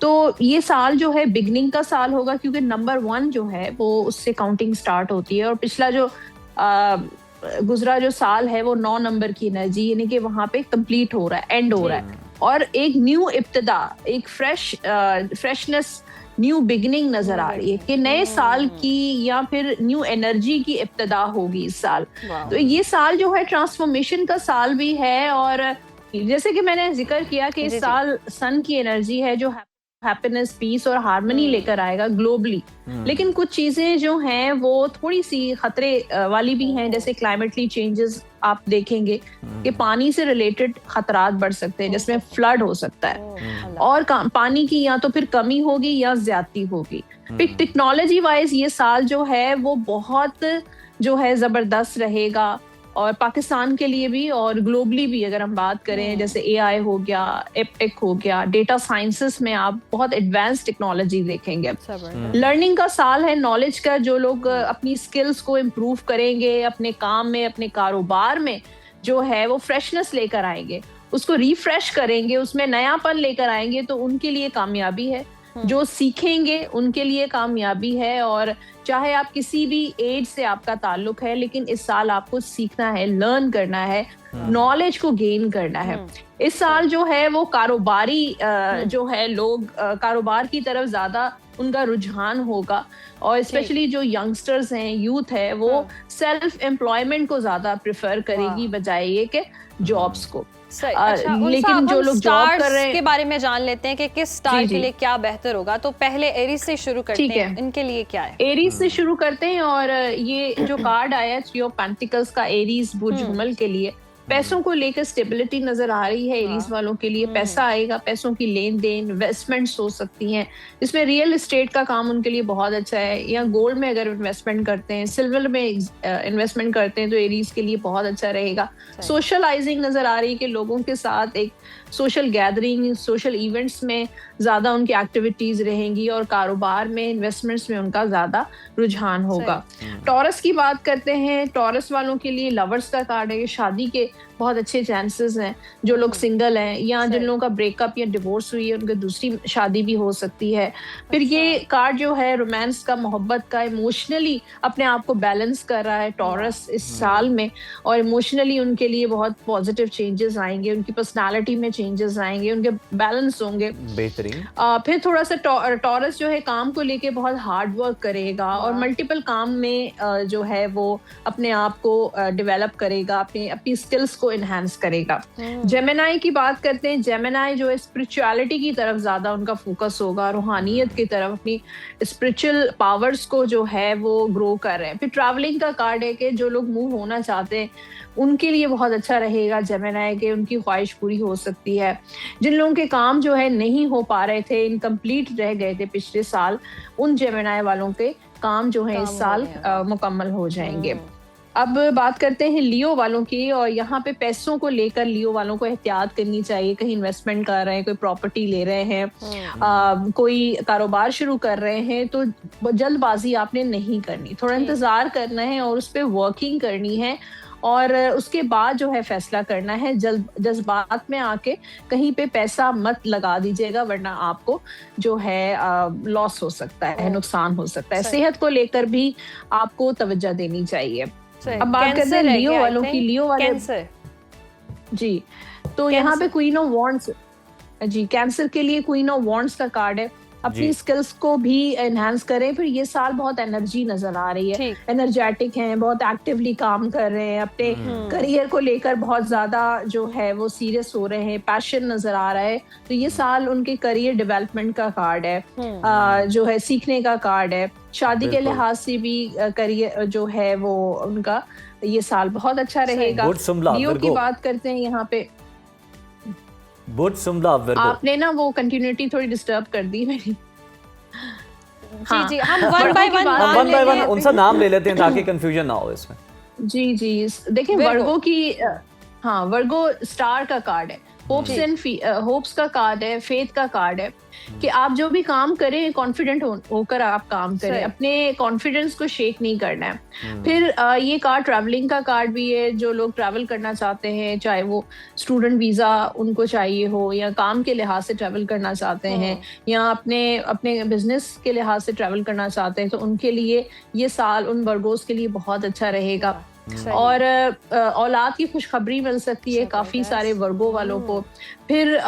तो ये साल जो है बिगनिंग का साल होगा, क्योंकि नंबर 1 जो है वो उससे काउंटिंग स्टार्ट होती है। और पिछला जो गुजरा जो साल है वो 9 नंबर की एनर्जी, यानी कि वहां पे कंप्लीट हो रहा है, एंड हो रहा है, और एक न्यू इब्तिदा, एक फ्रेशनेस, न्यू बिगनिंग नजर आ रही है कि नए साल की या फिर न्यू एनर्जी की इब्तिदा होगी इस साल। तो ये साल जो है ट्रांसफॉर्मेशन का साल भी है। और जैसे कि मैंने जिक्र किया कि इस साल सन की एनर्जी है जो हैप्पीनेस, पीस और हार्मनी लेकर आएगा ग्लोबली। लेकिन कुछ चीजें जो हैं वो थोड़ी सी खतरे वाली भी हैं, जैसे क्लाइमेटली चेंजेस आप देखेंगे कि पानी से रिलेटेड खतरात बढ़ सकते हैं, जिसमें फ्लड हो सकता है, और पानी की या तो फिर कमी होगी या ज्यादती होगी। फिर टेक्नोलॉजी वाइज ये साल जो है वो बहुत जो है जबरदस्त रहेगा, और पाकिस्तान के लिए भी और ग्लोबली भी अगर हम बात करें, जैसे AI हो गया, एपटेक हो गया, डेटा साइंसेस में आप बहुत एडवांस टेक्नोलॉजी देखेंगे। लर्निंग का साल है, नॉलेज का, जो लोग अपनी स्किल्स को इम्प्रूव करेंगे, अपने काम में, अपने कारोबार में जो है वो फ्रेशनेस लेकर आएंगे, उसको रिफ्रेश करेंगे, उसमें नयापन लेकर आएंगे, तो उनके लिए कामयाबी है। जो सीखेंगे उनके लिए कामयाबी है। और चाहे आप किसी भी एज से आपका ताल्लुक है, लेकिन इस साल आपको सीखना है, लर्न करना है, नॉलेज को गेन करना है। इस साल जो है वो कारोबारी जो है लोग कारोबार की तरफ ज्यादा उनका रुझान होगा, और स्पेशली जो यंगस्टर्स हैं, यूथ है, वो सेल्फ एम्प्लॉयमेंट को ज्यादा प्रेफर करेगी बजाय ये कि जॉब्स को। अच्छा, लेकिन जो लोग जॉब कर रहे हैं के बारे में जान लेते हैं कि किस स्टार के लिए क्या बेहतर होगा। तो पहले एरीज से शुरू करते हैं, इनके लिए क्या है? एरीज से शुरू करते हैं, और ये जो कार्ड आया 3 ऑफ पेंटिकल्स का एरीज बुर्ज हुमल के लिए, पैसों को लेकर स्टेबिलिटी नजर आ रही है एरीज वालों के लिए। पैसा आएगा, पैसों की लेन देन, इन्वेस्टमेंट्स हो सकती हैं, इसमें रियल एस्टेट का काम उनके लिए बहुत अच्छा है, या गोल्ड में अगर इन्वेस्टमेंट करते हैं, सिल्वर में इन्वेस्टमेंट करते हैं, तो एरीज के लिए बहुत अच्छा रहेगा। सोशलाइजिंग नजर आ रही है कि लोगों के साथ एक सोशल गैदरिंग, सोशल इवेंट्स में ज्यादा उनकी एक्टिविटीज रहेंगी, और कारोबार में, इन्वेस्टमेंट्स में उनका ज्यादा रुझान होगा। टॉरस की बात करते हैं, टॉरस वालों के लिए लवर्स का कार्ड है, शादी के बहुत अच्छे चांसेस हैं। जो लोग सिंगल हैं या जिन लोगों का ब्रेकअप या डिवोर्स हुई है, उनकी दूसरी शादी भी हो सकती है। फिर ये कार्ड जो है रोमांस का, मोहब्बत का, इमोशनली अपने आप को बैलेंस कर रहा है टॉरस इस साल में, और इमोशनली उनके लिए बहुत पॉजिटिव चेंजेस आएंगे, उनकी पर्सनालिटी में चेंजेस आएंगे, उनके बैलेंस होंगे बेहतरीन। फिर थोड़ा सा टॉरस जो है काम को लेके बहुत हार्ड वर्क करेगा, और मल्टीपल काम में जो है वो अपने आप को डेवलप करेगा, अपनी स्किल्स को को इनहेंस करेगा। जेमिनाई की बात करते हैं, जेमिनाई जो है स्पिरिचुअलिटी की तरफ ज्यादा उनका फोकस होगा, रूहानियत की तरफ, अपनी स्पिरिचुअल पावर्स को जो है वो ग्रो कर रहे हैं। फिर ट्रैवलिंग का कार्ड है कि जो लोग मूव होना चाहते हैं उनके लिए बहुत अच्छा रहेगा जेमिनाई के, उनकी ख्वाहिश पूरी हो सकती है। जिन लोगों के काम जो है नहीं हो पा रहे थे, इनकम्प्लीट रह गए थे पिछले साल, उन जेमिनाई वालों के काम जो है इस साल मुकम्मल हो जाएंगे। अब बात करते हैं लियो वालों की, और यहाँ पे पैसों को लेकर लियो वालों को एहतियात करनी चाहिए। कहीं इन्वेस्टमेंट कर रहे हैं, कोई प्रॉपर्टी ले रहे हैं, कोई कारोबार शुरू कर रहे हैं, तो जल्दबाजी आपने नहीं करनी, थोड़ा इंतजार करना है और उस पर वर्किंग करनी है और उसके बाद जो है फैसला करना है। जज्बात में आके कहीं पे पैसा मत लगा दीजिएगा, वरना आपको जो है लॉस हो सकता है, नुकसान हो सकता है। सेहत को लेकर भी आपको तवज्जो देनी चाहिए। अब बात करते हैं लियो वालों की। लियो वाले जी, तो यहाँ पे क्वीन ऑफ वॉन्ड्स जी, कैंसर के लिए क्वीन ऑफ वॉन्ड्स का कार्ड है। अपनी स्किल्स को भी एनहांस करें। फिर ये साल बहुत एनर्जी नजर आ रही है, एनर्जेटिक हैं, बहुत एक्टिवली काम कर रहे हैं, अपने करियर को लेकर बहुत ज्यादा जो है वो सीरियस हो रहे हैं, पैशन नजर आ रहा है। तो ये साल उनके करियर डेवलपमेंट का कार्ड है, जो है सीखने का कार्ड है। शादी के लिहाज से भी करियर जो है वो उनका ये साल बहुत अच्छा रहेगा। लियो की बात करते हैं यहाँ पे, आपने ना वो कंटिन्यूटी थोड़ी डिस्टर्ब कर दी मेरी। जी हम वन बाय वन उनका नाम ले लेते हैं ताकि कंफ्यूजन ना हो इसमें। जी देखिए, वर्गो की वर्गो स्टार का कार्ड है, होप्स का कार्ड है, फेथ का कार्ड है कि आप जो भी काम करें कॉन्फिडेंट होकर आप काम करें, अपने कॉन्फिडेंस को शेक नहीं करना है। फिर ये कार्ड ट्रैवलिंग का कार्ड भी है। जो लोग ट्रैवल करना चाहते हैं, चाहे वो स्टूडेंट वीजा उनको चाहिए हो, या काम के लिहाज से ट्रैवल करना चाहते हैं, या अपने बिजनेस के लिहाज से ट्रैवल करना चाहते हैं, तो उनके लिए ये साल उन वर्गोस के लिए बहुत अच्छा रहेगा। और औलाद की खुशखबरी मिल सकती है काफी सारे वर्गों वालों को। फिर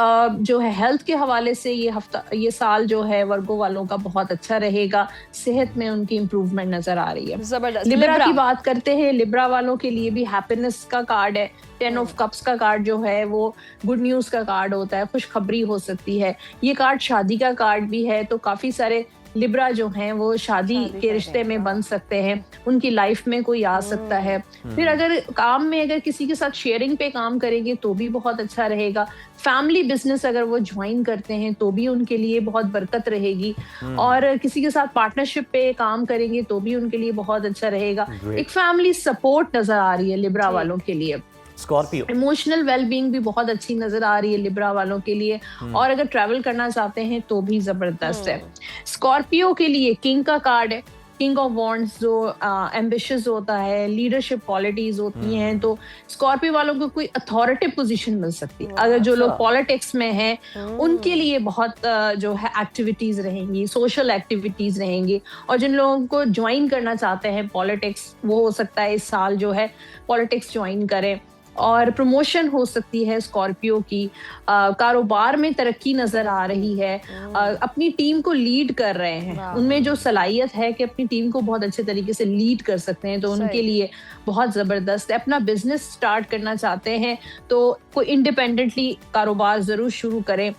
जो है हेल्थ के हवाले से ये साल जो है वर्गों वालों का बहुत अच्छा रहेगा, सेहत में उनकी इम्प्रूवमेंट नजर आ रही है। जबरदस्त। लिब्रा की बात करते हैं, लिब्रा वालों के लिए भी हैप्पीनेस का कार्ड है। 10 ऑफ कप्स का कार्ड जो है वो गुड न्यूज का कार्ड होता है, खुशखबरी हो सकती है। ये कार्ड शादी का कार्ड भी है, तो काफी सारे लिब्रा जो हैं वो शादी के रिश्ते में बन सकते हैं, उनकी लाइफ में कोई आ सकता है। फिर अगर काम में अगर किसी के साथ शेयरिंग पे काम करेंगे तो भी बहुत अच्छा रहेगा। फैमिली बिजनेस अगर वो ज्वाइन करते हैं तो भी उनके लिए बहुत बरकत रहेगी, और किसी के साथ पार्टनरशिप पे काम करेंगे तो भी उनके लिए बहुत अच्छा रहेगा। एक फैमिली सपोर्ट नजर आ रही है लिब्रा वालों के लिए। स्कॉर्पियो, इमोशनल वेलबींग भी बहुत अच्छी नजर आ रही है लिब्रा वालों के लिए, और अगर ट्रैवल करना चाहते हैं तो भी जबरदस्त है। स्कॉर्पियो के लिए किंग का कार्ड है, किंग ऑफ वॉन्ड्स, जो एम्बिशियस होता है, लीडरशिप क्वालिटीज होती हैं, तो स्कॉर्पियो वालों को कोई अथॉरिटी पोजीशन मिल सकती है। अगर जो लोग पॉलिटिक्स में हैं उनके लिए बहुत जो है एक्टिविटीज रहेंगी, सोशल एक्टिविटीज रहेंगी, और जिन लोगों को ज्वाइन करना चाहते हैं पॉलिटिक्स, वो हो सकता है इस साल जो है पॉलिटिक्स ज्वाइन करें। और प्रमोशन हो सकती है स्कॉर्पियो की, कारोबार में तरक्की नजर आ रही है, अपनी टीम को लीड कर रहे हैं, उनमें जो सलाहियत है कि अपनी टीम को बहुत अच्छे तरीके से लीड कर सकते हैं, तो उनके लिए बहुत जबरदस्त है। अपना बिजनेस स्टार्ट करना चाहते हैं तो कोई इंडिपेंडेंटली कारोबार जरूर शुरू करें।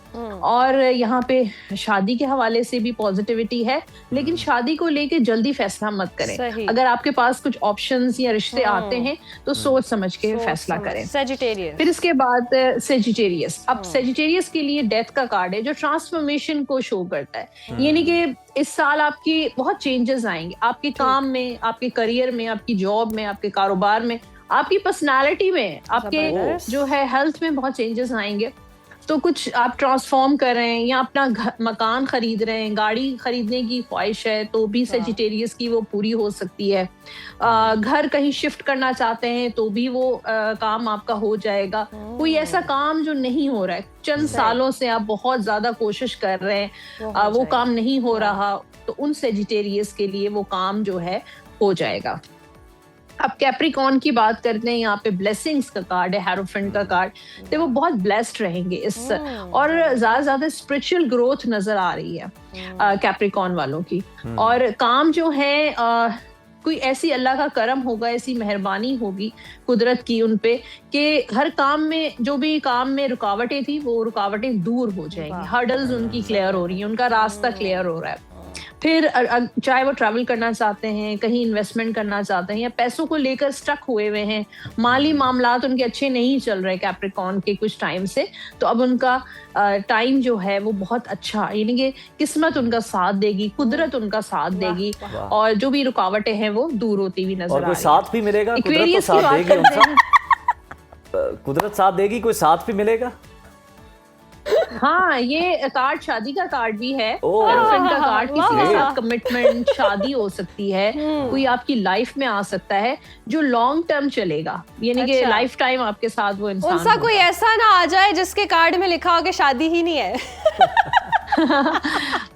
और यहाँ पे शादी के हवाले से भी पॉजिटिविटी है, लेकिन शादी को लेके जल्दी फैसला मत करें। अगर आपके पास कुछ ऑप्शंस या रिश्ते आते हैं तो सोच समझ के फैसला करें। सेजिटेरियस। फिर इसके बाद सेजिटेरियस। अब सेजिटेरियस के लिए डेथ का कार्ड है, जो ट्रांसफॉर्मेशन को शो करता है, यानी कि इस साल आपकी बहुत चेंजेस आएंगे, आपके काम में, आपके करियर में, आपकी जॉब में, आपके कारोबार में, आपकी पर्सनालिटी में, आपके जो है हेल्थ में बहुत चेंजेस आएंगे। तो कुछ आप ट्रांसफॉर्म कर रहे हैं, या अपना मकान खरीद रहे हैं, गाड़ी खरीदने की ख्वाहिश है, तो भी सेजिटेरियस की वो पूरी हो सकती है। घर कहीं शिफ्ट करना चाहते हैं तो भी वो काम आपका हो जाएगा। कोई ऐसा काम जो नहीं हो रहा है, चंद सालों से आप बहुत ज्यादा कोशिश कर रहे हैं, वो काम नहीं हो रहा, तो उन सेजिटेरियस के लिए वो काम जो है हो जाएगा। अब कैप्रिकॉर्न की बात करते हैं, यहाँ पे ब्लेसिंग्स का कार्ड है, हेरोफेंट का कार्ड, तो वो बहुत ब्लेस्ड रहेंगे इस, और ज्यादा स्पिरिचुअल ग्रोथ नजर आ रही है कैप्रिकॉर्न वालों की। और काम जो है कोई ऐसी अल्लाह का करम होगा, ऐसी मेहरबानी होगी कुदरत की उन पे कि हर काम में, जो भी काम में रुकावटें थी वो रुकावटें दूर हो जाएंगी, हर्डल्स उनकी क्लियर हो रही है, उनका रास्ता क्लियर हो रहा है। फिर चाहे वो ट्रैवल करना चाहते हैं, कहीं इन्वेस्टमेंट करना चाहते हैं, या पैसों को लेकर स्टक हुए हुए हैं, माली मामलात उनके अच्छे नहीं चल रहे कैप्रिकॉर्न के कुछ टाइम से, तो अब उनका टाइम जो है वो बहुत अच्छा, यानी कि किस्मत उनका साथ देगी, कुदरत उनका साथ देगी, और जो भी रुकावटें हैं वो दूर होती हुई नजर आ रही है। साथ भी मिलेगा, कुदरत तो साथ देगी उनका, कुदरत साथ देगी, कोई साथ भी मिलेगा। हाँ, ये कार्ड शादी का कार्ड भी है, गर्लफ्रेंड का कार्ड, किसी के साथ कमिटमेंट, शादी हो सकती है, कोई आपकी लाइफ में आ सकता है जो लॉन्ग टर्म चलेगा, यानी कि लाइफ टाइम आपके साथ वो इंसान उनसा कोई ऐसा ना आ जाए जिसके कार्ड में लिखा हो कि शादी ही नहीं है।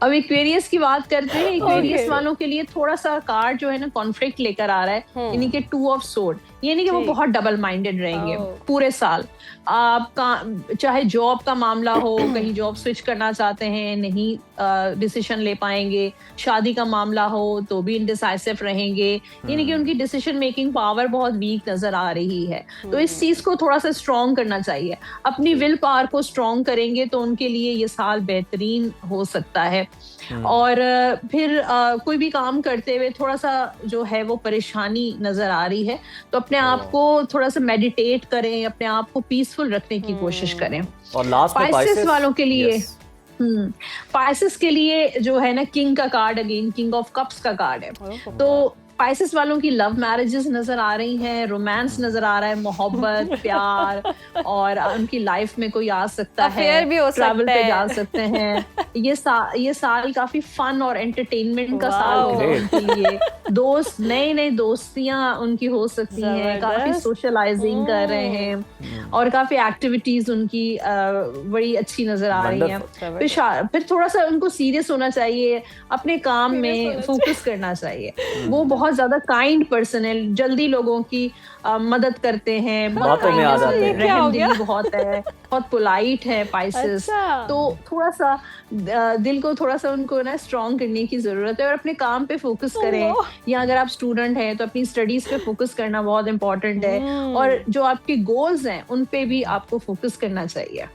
अब एक्वेरियस की बात करते हैं, एक्वेरियस वालों के लिए थोड़ा सा कार्ड जो है ना कॉन्फ्लिक्ट लेकर आ रहा है, यानी कि 2 ऑफ सोर्ड, यानी कि वो बहुत डबल माइंडेड रहेंगे पूरे साल। आपका चाहे जॉब का मामला हो, कहीं जॉब स्विच करना चाहते हैं, नहीं डिसीजन ले पाएंगे, शादी का मामला हो तो भी इनडिसाइसिव रहेंगे, यानी कि उनकी डिसीजन मेकिंग पावर बहुत वीक नजर आ रही है। तो इस चीज को थोड़ा सा स्ट्रॉन्ग करना चाहिए, अपनी विल पावर को स्ट्रॉन्ग करेंगे तो उनके लिए ये साल बेहतरीन हो सकता है। और फिर कोई भी काम करते हुए थोड़ा सा जो है वो परेशानी नजर आ रही है, तो अपने आप को थोड़ा सा मेडिटेट करें, अपने आप को पीसफुल रखने की कोशिश करें। और लास्ट में पाइसेस वालों के लिए, पाइसेस के लिए जो है ना किंग का card, again king of cups का कार्ड है, तो पाइसेस वालों की लव मैरिजेस नजर आ रही हैं, रोमांस नजर आ रहा है, मोहब्बत, प्यार, और उनकी लाइफ में कोई आ सकता है, भी हो ट्रैवल सकता पे है। जा सकते हैं। ये साल काफी फन और एंटरटेनमेंट का साल होगा उनके लिए। दोस्त, नए दोस्तियां उनकी हो सकती हैं, काफी सोशलाइजिंग कर रहे हैं, और काफी एक्टिविटीज उनकी बड़ी अच्छी नजर आ रही हैं। फिर थोड़ा सा उनको सीरियस होना चाहिए, अपने काम में फोकस करना चाहिए। वो बहुत ज्यादा काइंड पर्सन है, जल्दी लोगों की मदद करते हैं, बातों में आ जाते हैं, रहमदिली बहुत है, बहुत पोलाइट है पाइसेस। तो थोड़ा सा दिल को थोड़ा सा उनको ना स्ट्रॉन्ग करने की जरूरत है, और अपने काम पे फोकस करें, या अगर आप स्टूडेंट हैं तो अपनी स्टडीज पे फोकस करना बहुत इंपॉर्टेंट है, और जो आपके गोल्स हैं उन पे भी आपको फोकस करना चाहिए।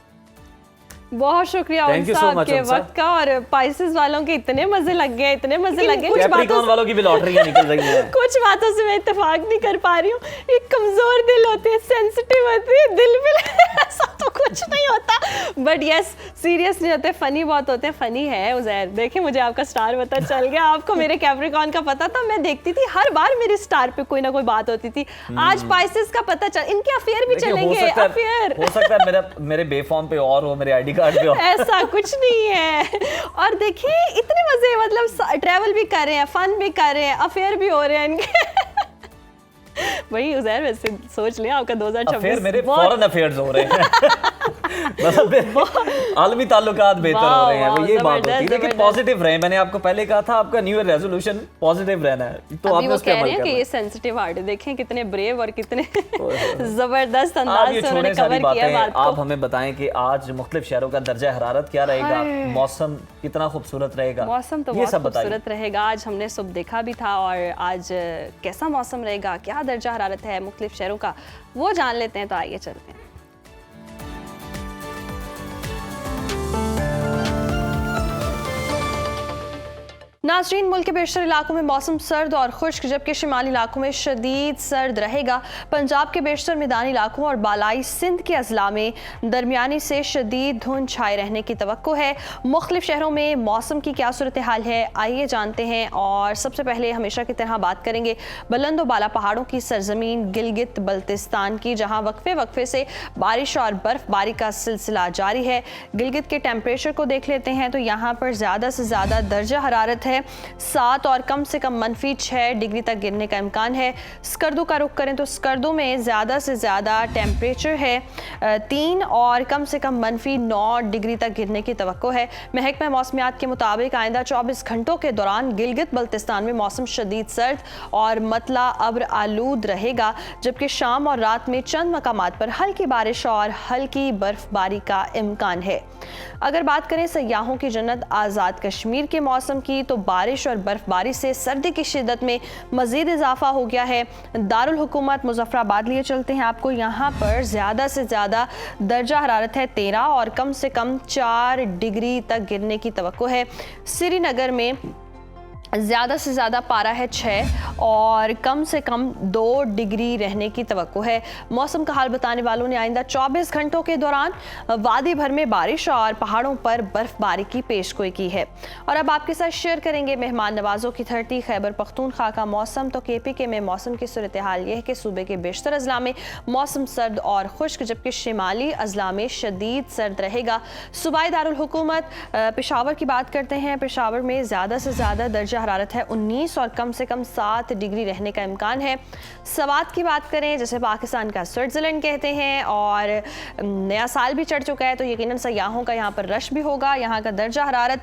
बहुत शुक्रिया उनसा आपके वक्त का, और पाइसेस वालों के इतने मजे लग गए, इतने मजे लग गए। कैप्रिकॉर्न वालों की भी लॉटरियां निकल रही हैं। कुछ बातों से मैं इत्तेफाक नहीं कर पा रही हूँ। एक कमजोर दिल होते हैं, सेंसिटिव होते हैं, दिल भी ऐसा तो कुछ नहीं होता, बट यस सीरियस नहीं होते, फनी बहुत होते हैं। फनी है उज़ैर, देखिए मुझे आपका स्टार पता चल गया, आपको मेरे कैप्रिकॉर्न का पता था, मैं देखती थी हर बार मेरे स्टार पे कोई ना कोई बात होती थी। आज पाइसेस का पता चल, इनके अफेयर भी चलेंगे, अफेयर हो सकता है मेरे बेफॉर्म पे और हो, मेरे आईडी कार्ड पे हो। ऐसा कुछ नहीं है। और देखिए इतने मजे, मतलब ट्रैवल भी कर रहे हैं, फन भी कर रहे हैं, अफेयर भी हो रहे हैं इनके। वही उज़ैर, वैसे सोच लिया आपका 2026 मेरे फॉरेन अफेयर्स हो रहे हैं। मतलब आलमी ताल्लुकात बेहतर हो रहे हैं, वो ये बात होती है। लेकिन पॉजिटिव रहे, मैंने आपको पहले कहा था आपका न्यू ईयर रेजोल्यूशन पॉजिटिव रहना है, तो अभी आप वो उस पे कह अमल रहे हैं कर कि रहे ये हैं। सेंसिटिव हार्ट है, देखें कितने ब्रेव और कितने जबरदस्त अंदाज ये से उन्होंने छोड़े सारी कवर किया बात बातें, को। आप हमें बताएं कि आज मुख्तलिफ शहरों का दर्जा हरारत क्या रहेगा, मौसम कितना खूबसूरत रहेगा, मौसम तो ये बहुत सब बताइए। खूबसूरत रहेगा। आज हमने सुबह देखा भी था, और आज कैसा मौसम रहेगा, क्या दर्जा हरारत है मुख्तलिफ शहरों का, वो जान लेते हैं। तो आइए चलते हैं। नाज़रीन, मुल्क के बेशतर इलाकों में मौसम सर्द और खुश्क, जबकि शिमाली इलाकों में शदीद सर्द रहेगा। पंजाब के बेशतर मैदानी इलाकों और बालाई सिंध के अजला में दरमियानी से शदीद धुंध छाए रहने की तवक्को है। मुख्तलिफ शहरों में मौसम की क्या सूरत हाल है, आइए जानते हैं। और सबसे पहले हमेशा की तरह बात करेंगे बुलंद व बाला पहाड़ों की सरजमीन गिलगित बल्तिस्तान की, जहाँ वक्फे वक्फे से बारिश और बर्फबारी का सिलसिला जारी है। गिलगित के टेम्परेचर को देख लेते हैं तो यहाँ पर ज़्यादा से ज़्यादा दर्जा हरारत है 7 और कम से कम -6 डिग्री तक गिरने का इम्कान है। स्कर्दू का रुख करें तो स्कर्दू में ज़्यादा से ज़्यादा टेम्परेचर है 3 और कम से कम -9 डिग्री तक गिरने की तवक्को है। महकमा मौसमियात के मुताबिक आइंदा 24 घंटों के दौरान गिलगित बल्तिस्तान में मौसम शदीद सर्द और मतला अब्र आलूद रहेगा, जबकि शाम और रात में चंद मकामात पर हल्की बारिश और हल्की बर्फबारी का इम्कान है। अगर बात करें सयाहों की जन्नत आज़ाद कश्मीर के मौसम की, तो बारिश और बर्फबारी से सर्दी की शिद्दत में मज़ीद इजाफा हो गया है। दारुल हुकूमत मुजफ्फराबाद लिए चलते हैं आपको। यहाँ पर ज़्यादा से ज़्यादा दर्जा हरारत है 13 और कम से कम 4 डिग्री तक गिरने की तवक्को है। श्रीनगर में ज़्यादा से ज़्यादा पारा है 6 और कम से कम 2 डिग्री रहने की तवक्को है। मौसम का हाल बताने वालों ने आइंदा 24 घंटों के दौरान वादी भर में बारिश और पहाड़ों पर बर्फबारी की पेशगोई की है। और अब आपके साथ शेयर करेंगे मेहमान नवाजों की धरती खैबर पख्तूनख्वा का मौसम। तो KPK में मौसम की सूरत हाल यह है कि सूबे के बेशतर अजला में मौसम सर्द और खुश्क, जबकि शिमाली अजला में शदीद सर्द रहेगा। सूबाई दारुल हुकूमत पेशावर की बात करते हैं। पेशावर में ज़्यादा से ज़्यादा दर्जा हरारत है 19 और कम से कम 7 डिग्री रहने का इम्कान है। सवात की बात करें, जैसे पाकिस्तान का स्विट्ज़रलैंड कहते हैं, और नया साल भी चढ़ चुका है तो यकीनन सयाहों का यहाँ पर रश भी होगा। यहाँ का दर्जा हरारत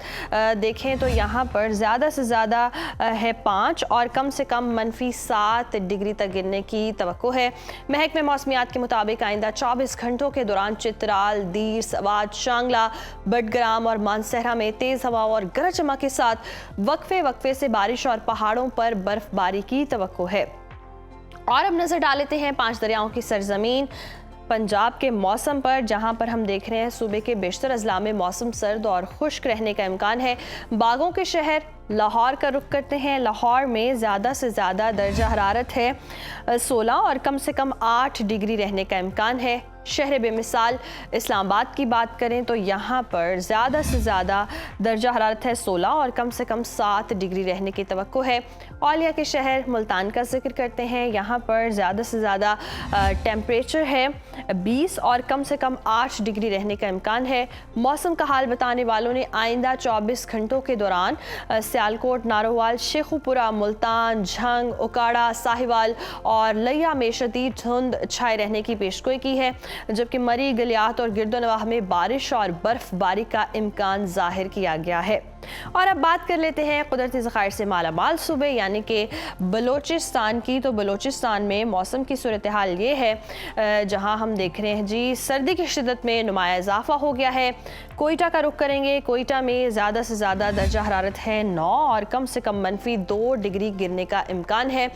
देखें तो यहाँ पर ज़्यादा से ज़्यादा है 5 और कम से कम -7 डिग्री तक गिरने की तवक्को है। महकमे मौसमियात के मुताबिक आइंदा 24 घंटों के दौरान चित्राल, दीर, सवात, शांगला, बडग्राम और मानसहरा में तेज़ हवा और गरज चमक के साथ वक्फे से बारिश और पहाड़ों पर बर्फबारी की तवक्को है। और अब नजर डाल लेते हैं 5 दरियाओं की सरजमीन पंजाब के मौसम पर, जहां पर हम देख रहे हैं सूबे के बेशतर अजला में मौसम सर्द और खुश्क रहने का इम्कान है। बागों के शहर लाहौर का रुख करते हैं। लाहौर में ज़्यादा से ज़्यादा दर्जा हरारत है 16 और कम से कम 8 डिग्री रहने का इम्कान है। शहर बेमिसाल इस्लामाबाद की बात करें तो यहाँ पर ज़्यादा से ज़्यादा दर्जा हरारत है 16 और कम से कम 7 डिग्री रहने की तवक्को है। औलिया के शहर मुल्तान का जिक्र करते हैं। यहाँ पर ज़्यादा से ज़्यादा टेम्परेचर है 20 और कम से कम 8 डिग्री रहने का इम्कान है। मौसम का हाल बताने वालों ने आइंदा 24 घंटों के दौरान सियालकोट, नारोवाल, शेखुपुरा, मुल्तान, झंग, उकाड़ा, साहिवाल और लिया में शदीद धुंध छाए रहने की पेशगोई की है, जबकि मरी, गलियात और गिरदोनवाह में बारिश और बर्फबारी का इम्कान जाहिर किया गया है। और अब बात कर लेते हैं कुदरती ज़खायर से मालामाल सूबे यानी कि बलोचिस्तान की। तो बलोचिस्तान में मौसम की सूरत हाल ये है, जहां हम देख रहे हैं जी सर्दी की शिद्दत में नुमाया इजाफा हो गया है। कोयटा का रुख करेंगे। कोयटा में ज़्यादा से ज़्यादा दर्जा हरारत है 9 और कम से कम -2 डिग्री गिरने का इम्कान है।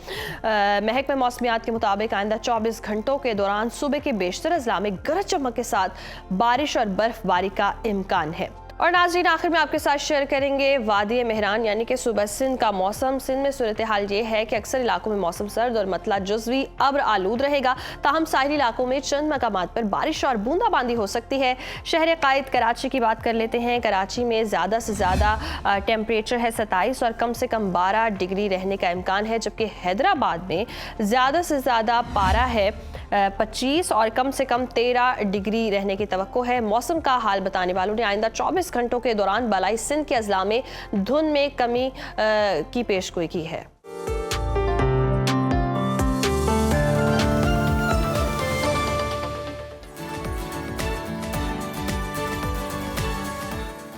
महकमे मौसमियात के मुताबिक आइंदा 24 घंटों के दौरान सूबे के बेशतर अजला में गरज चमक के साथ बारिश और बर्फबारी का इम्कान है। और नाज़रीन, आखिर में आपके साथ शेयर करेंगे वादी मेहरान यानी कि सूबा सिंध का मौसम। सिंध में सूरत हाल ये है कि अक्सर इलाकों में मौसम सर्द और मतला जुज़वी अब्र आलूद रहेगा, ताहम साहिली इलाकों में चंद मकामात पर बारिश और बूंदाबांदी हो सकती है। शहर कायद कराची की बात कर लेते हैं। कराची में ज़्यादा से ज़्यादा टेम्परेचर है 27 और कम से कम 12 डिग्री रहने का इम्कान है, जबकि हैदराबाद में ज़्यादा से ज़्यादा पारा है 25 और कम से कम 13 डिग्री रहने की तवक्को है। मौसम का हाल बताने वालों ने आइंदा 24 घंटों के दौरान बलाई सिंध के अजला में धुंध में कमी की पेशगोई की है।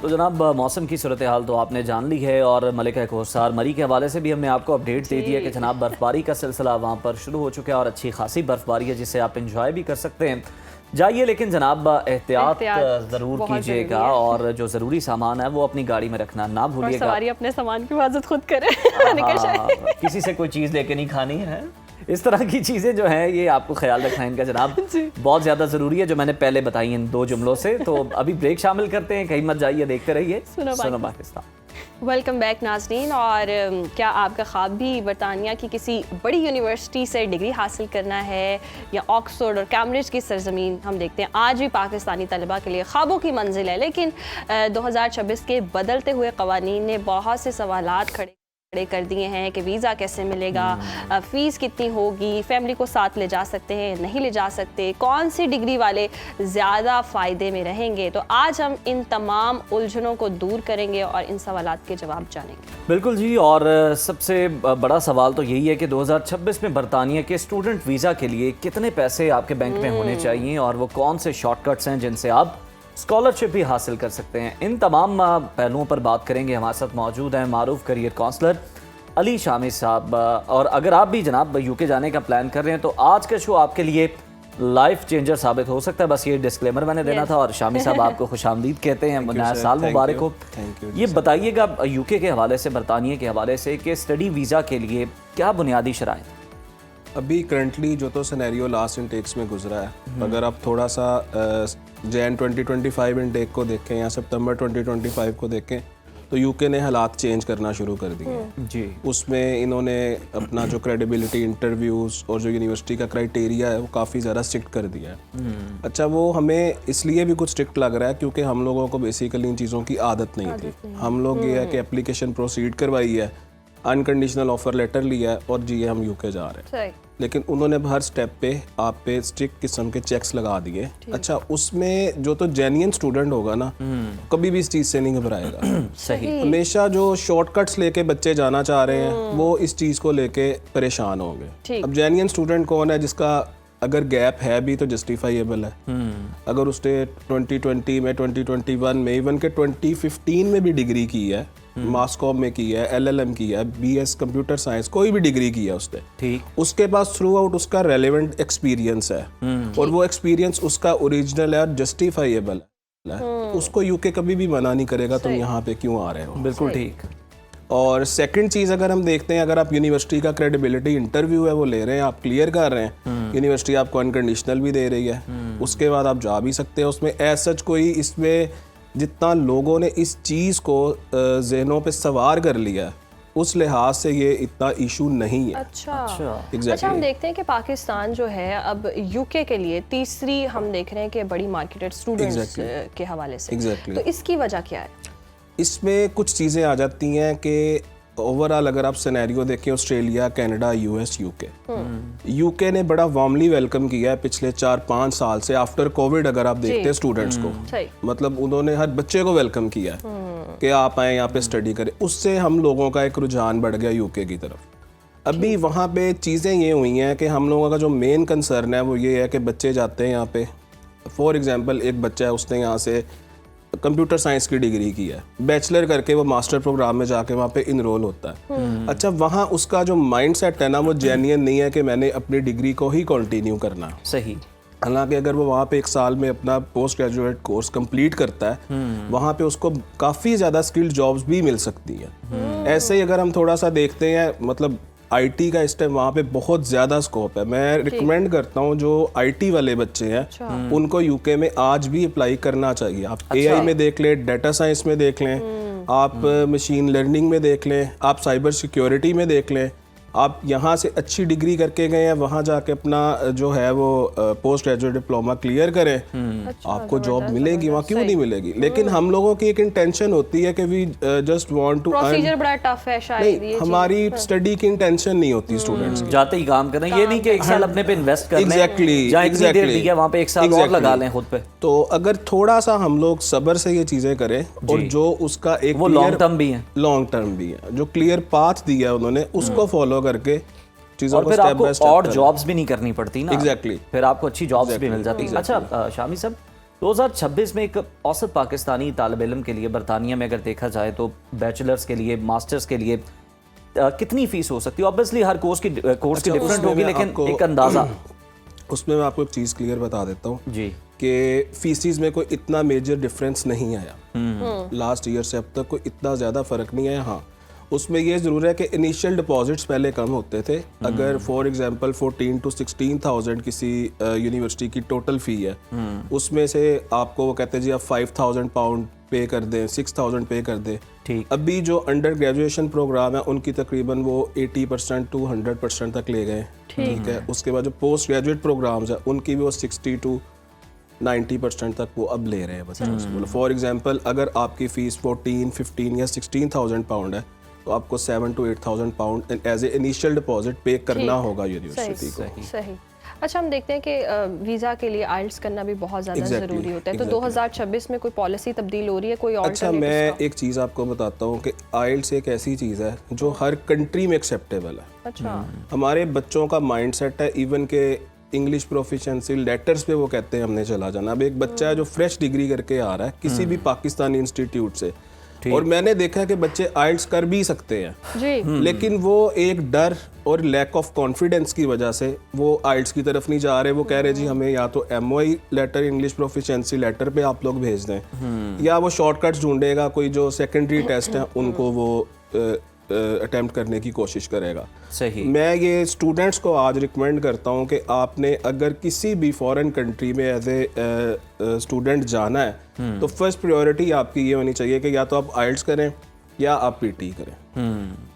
तो जनाब, मौसम की सूरत हाल तो आपने जान ली है और मलिका कोहसार मरी के हवाले से भी हमने आपको अपडेट दे दी है कि जनाब बर्फबारी का सिलसिला वहाँ पर शुरू हो चुका है और अच्छी खासी बर्फबारी है जिसे आप इंजॉय भी कर सकते हैं। जाइए, लेकिन जनाब एहतियात ज़रूर कीजिएगा और जो ज़रूरी सामान है वो अपनी गाड़ी में रखना ना भूलिएगा। सवारी अपने सामान की हिफाजत खुद करे। किसी से कोई चीज़ लेके नहीं खानी है। इस तरह की चीज़ें जो हैं ये आपको ख्याल रखना है इनका जनाब, बहुत ज़्यादा ज़रूरी है, जो मैंने पहले बताई इन 2 जुमलों से। तो अभी ब्रेक शामिल करते हैं, कहीं मत जाइए, देखते रहिए सुनो पाकिस्तान। वेलकम बैक नाज़रीन। और क्या आपका ख्वाब भी बरतानिया की किसी बड़ी यूनिवर्सिटी से डिग्री हासिल करना है या ऑक्सफोर्ड और कैम्ब्रिज की सरजमीन? हम देखते हैं आज भी पाकिस्तानी तलबा के लिए ख्वाबों की मंजिल है, लेकिन 2026 के बदलते हुए क़वानीन ने बहुत से सवालात खड़े कर दिए हैं कि वीज़ा कैसे मिलेगा, फ़ीस कितनी होगी, फैमिली को साथ ले जा सकते हैं नहीं ले जा सकते, कौन सी डिग्री वाले ज़्यादा फ़ायदे में रहेंगे। तो आज हम इन तमाम उलझनों को दूर करेंगे और इन सवालात के जवाब जानेंगे। बिल्कुल जी, और सबसे बड़ा सवाल तो यही है कि 2026 में बरतानिया के स्टूडेंट वीज़ा के लिए कितने पैसे आपके बैंक में होने चाहिए और वो कौन से शॉर्टकट्स हैं जिनसे आप स्कॉलरशिप भी हासिल कर सकते हैं। इन तमाम पहलुओं पर बात करेंगे। हमारे साथ मौजूद हैं मारूफ करियर काउंसलर अली शामी साहब। और अगर आप भी जनाब यूके जाने का प्लान कर रहे हैं तो आज का शो आपके लिए लाइफ चेंजर साबित हो सकता है। बस ये डिस्क्लेमर मैंने देना था। और शामी साहब आपको खुशामदीद कहते हैं, नया साल मुबारक हो। ये बताइएगा यूके के हवाले से, बरतानिया के हवाले से, कि स्टडी वीज़ा के लिए क्या बुनियादी शराइत? अभी करंटली जो तो सिनेरियो लास्ट इनटेक्स में गुजरा है, अगर आप थोड़ा सा जैन 2025 इनटेक को देखें या सितंबर 2025 को देखें तो यूके ने हालात चेंज करना शुरू कर दिए जी। उसमें इन्होंने अपना जो क्रेडिबिलिटी इंटरव्यूज़ और जो यूनिवर्सिटी का क्राइटेरिया है वो काफ़ी ज़्यादा स्ट्रिक्ट कर दिया है। अच्छा, वो हमें इसलिए भी कुछ स्ट्रिक्ट लग रहा है क्योंकि हम लोगों को बेसिकली इन चीज़ों की आदत नहीं थी। हम लोग ये है कि एप्लीकेशन प्रोसीड करवाई है, अनकंडीशनल ऑफर लेटर लिया है और जी हम यूके जा रहे हैं। लेकिन उन्होंने हर स्टेप पे आप पे स्ट्रिक्ट किस्म के चेक्स लगा दिए। अच्छा, उसमें जो तो जेन्युइन स्टूडेंट होगा ना कभी भी इस चीज़ से नहीं घबराएगा। सही। हमेशा जो शॉर्टकट्स लेके बच्चे जाना चाह रहे हैं वो इस चीज़ को लेके परेशान होंगे। अब जेन्युइन स्टूडेंट कौन है जिसका अगर गैप है भी तो जस्टिफाइएबल है। अगर उसने 2020 में, 2021 में, इवन के 2015 में भी डिग्री की है, मास्कॉम में की है, LLM की है, BS कंप्यूटर साइंस, कोई भी डिग्री की है उसने, ठीक, उसके पास थ्रू आउट उसका रेलेवेंट एक्सपीरियंस है और वो एक्सपीरियंस उसका ओरिजिनल है और जस्टिफाइएबल है, उसको यूके कभी भी मना नहीं करेगा तुम यहाँ पे क्यों आ रहे हो। बिल्कुल ठीक। और सेकंड चीज़ अगर हम देखते हैं, अगर आप यूनिवर्सिटी का क्रेडिबिलिटी इंटरव्यू है वो ले रहे हैं, आप क्लियर कर रहे हैं, यूनिवर्सिटी आपको अनकंडीशनल भी दे रही है, उसके बाद आप जा भी सकते हैं। उसमें एज सच कोई, इसमें जितना लोगों ने इस चीज़ को ज़हनों पे सवार कर लिया है उस लिहाज से ये इतना इशू नहीं है। अच्छा। Exactly. अच्छा, हम देखते हैं कि पाकिस्तान जो है अब यूके के लिए तीसरी हम देख रहे हैं कि बड़ी मार्केटेड स्टूडेंट्स के हवाले से। Exactly. तो इसकी वजह क्या है? इसमें कुछ चीज़ें आ जाती हैं कि ओवरऑल अगर आप सिनेरियो देखें, ऑस्ट्रेलिया, कनाडा, US, यूके ने बड़ा वार्मली वेलकम किया है पिछले 4-5 साल से आफ्टर कोविड। अगर आप देखते हैं स्टूडेंट्स को, मतलब उन्होंने हर बच्चे को वेलकम किया है कि आप आए यहाँ पे स्टडी करें। उससे हम लोगों का एक रुझान बढ़ गया यूके की तरफ। अभी वहाँ पे चीज़ें ये हुई हैं कि हम लोगों का जो मेन कंसर्न है वो ये है कि बच्चे जाते हैं यहाँ पे, फॉर एग्जांपल एक बच्चा है उसने यहाँ से कंप्यूटर साइंस की डिग्री की है, बैचलर करके वो मास्टर प्रोग्राम में जाके वहाँ पे इनरोल होता है। अच्छा, वहाँ उसका जो माइंडसेट है ना वो जेन्युइन नहीं है कि मैंने अपनी डिग्री को ही कंटिन्यू करना। सही। हालांकि अगर वो वहाँ पे 1 साल में अपना पोस्ट ग्रेजुएट कोर्स कंप्लीट करता है वहाँ पे उसको काफ़ी ज़्यादा स्किल्ड जॉब्स भी मिल सकती हैं। ऐसे ही अगर हम थोड़ा सा देखते हैं, मतलब IT का इस टाइम वहाँ पे बहुत ज़्यादा स्कोप है। मैं रिकमेंड करता हूँ जो IT वाले बच्चे हैं उनको यूके में आज भी अप्लाई करना चाहिए। आप AI में देख लें, डाटा साइंस में देख लें, आप मशीन लर्निंग में देख लें, आप साइबर सिक्योरिटी में देख लें। आप यहाँ से अच्छी डिग्री करके गए हैं, वहाँ जाके अपना जो है वो पोस्ट ग्रेजुएट डिप्लोमा क्लियर करें, आपको जॉब मिलेगी। वहाँ क्यों नहीं मिलेगी? लेकिन हम लोगों की एक इंटेंशन होती है कि we just want to procedure बड़ा टफ है शायद। नहीं, हमारी स्टडी की इंटेंशन नहीं होती स्टूडेंट्स की। जाते ही काम करना, ये नहीं कि 1 साल अपने पे इन्वेस्ट करना है। एग्जैक्टली वहाँ पे 1 साल और लगा लें खुद पे। तो अगर थोड़ा सा हम लोग सब्र से ये चीजें करें और जो उसका एक वो लॉन्ग टर्म भी है, जो क्लियर पाथ दिया है उन्होंने उसको फॉलो करके चीजों को स्टेप बाय स्टेप और जॉब्स भी नहीं करनी पड़ती ना। एग्जैक्टली। फिर आपको अच्छी जॉब्स भी मिल जाती है। अच्छा शामी साहब, 2026 में एक औसत पाकिस्तानी तालिब इल्म के लिए बरतानिया में अगर देखा जाए तो बैचलर्स के लिए, मास्टर्स के लिए कितनी फीस हो सकती है? ऑब्वियसली हर कोर्स की डिफरेंट होगी, लेकिन एक अंदाजा। उसमें मैं आपको एक चीज़ क्लियर बता देता हूँ जी कि फीसिस में कोई इतना मेजर डिफरेंस नहीं आया लास्ट ईयर से, अब तक कोई इतना ज़्यादा फ़र्क नहीं आया। हाँ, उसमें ये ज़रूर है कि इनिशियल डिपॉजिट्स पहले कम होते थे। अगर फॉर एग्जांपल 14 to 16,000 किसी यूनिवर्सिटी की टोटल फ़ी है, उसमें से आपको वो कहते हैं जी आप 5,000 पाउंड पे कर दें, 6,000 पे कर दें। ठीक। अभी जो अंडर ग्रेजुएशन प्रोग्राम है उनकी तकरीबन वो 80% to 100% तक ले गए। ठीक है। उसके बाद जो पोस्ट ग्रेजुएट प्रोग्राम्स है उनकी भी वो 60 to 90% तक वो अब ले रहे हैं बच्चे। फॉर एग्जांपल अगर आपकी फ़ीस 14, 15 या 16,000 पाउंड है तो आपको 7 to 8,000 pound as a initial deposit pay करना होगा यूनिवर्सिटी को। सही। अच्छा, हम देखते हैं कि वीज़ा के लिए आइल्स करना भी बहुत ज़्यादा ज़रूरी होता है। तो 2026 में कोई पॉलिसी तब्दील हो रही है, कोई? अच्छा, मैं एक चीज़ आपको बताता हूँ कि आइल्स एक ऐसी चीज़ है जो हर कंट्री में एक्सेप्टेबल है। अच्छा। हमारे बच्चों का माइंडसेट है इवन के इंग्लिश प्रोफिशिएंसी लेटर्स पे वो कहते हैं हमने चला जाना। अब एक बच्चा है जो फ्रेश डिग्री करके आ रहा है किसी भी पाकिस्तानी इंस्टीट्यूट से, और मैंने देखा है कि बच्चे आइल्स कर भी सकते हैं जी लेकिन वो एक डर और लैक ऑफ कॉन्फिडेंस की वजह से वो आइल्स की तरफ नहीं जा रहे। वो कह रहे जी हमें या तो MOE letter, English proficiency letter पे आप लोग भेज दें, या वो शॉर्टकट्स ढूंढेगा, कोई जो सेकेंडरी टेस्ट है उनको वो अटेम्प्ट करने की कोशिश करेगा। सही। मैं ये स्टूडेंट्स को आज रिकमेंड करता हूँ कि आपने अगर किसी भी फॉरेन कंट्री में एज ए स्टूडेंट जाना है तो फर्स्ट प्रायोरिटी आपकी ये होनी चाहिए कि या तो आप आइल्स करें या आप PT करें।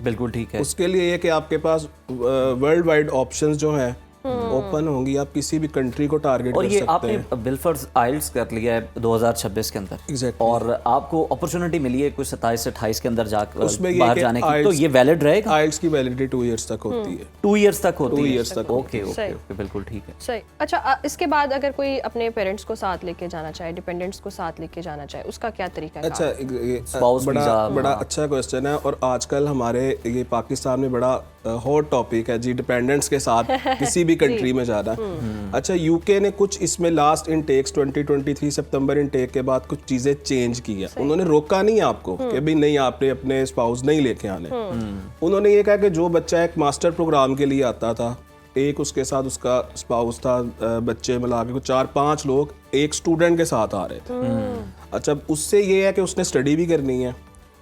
बिल्कुल ठीक है। उसके लिए ये कि आपके पास वर्ल्ड वाइड ऑप्शंस जो हैं ओपन होंगी, आप किसी भी कंट्री को टारगेट और कर ये सकते आपने हैं। बिलफर्स आइल्स कर लिया है 2026 के अंदर Exactly. और आपको अपॉर्चुनिटी मिली है कुछ 27 से 28 के अंदर उसमें ये बाहर कि जाने की, तो IELTS ये वैलिड रहेगा? आइल्स की वैलिडिटी 2 इयर्स तक होती है। 2 इयर्स तक होती 2 है? इयर्स तक ओके ओके सही। ओके, बिल्कुल ठीक है। सही। अच्छा इसके बाद अगर कोई अपने पेरेंट्स को साथ लेके जाना चाहे, डिपेंडेंट्स को साथ लेके जाना चाहे, उसका क्या तरीका है? अच्छा, ये Spouse बड़ा visa, बड़ा हाँ। अच्छा क्वेश्चन है और आजकल हमारे ये पाकिस्तान में बड़ा हॉट टॉपिक है जी, डिपेंडेंट्स के साथ किसी भी कंट्री में जाना है। अच्छा, यूके ने कुछ इसमें लास्ट इनटेक्स 2023 सितंबर इनटेक के बाद कुछ चीज़ें चेंज की है। उन्होंने रोका नहीं आपको कि भाई नहीं आपने अपने स्पाउस नहीं लेके आने। उन्होंने ये कहा कि जो बच्चा एक मास्टर प्रोग्राम के लिए आता था, एक उसके साथ उसका स्पाउस था, बच्चे मिला के कुछ 4-5 लोग एक स्टूडेंट के साथ आ रहे थे। अच्छा, उससे ये है कि उसने स्टडी भी करनी है,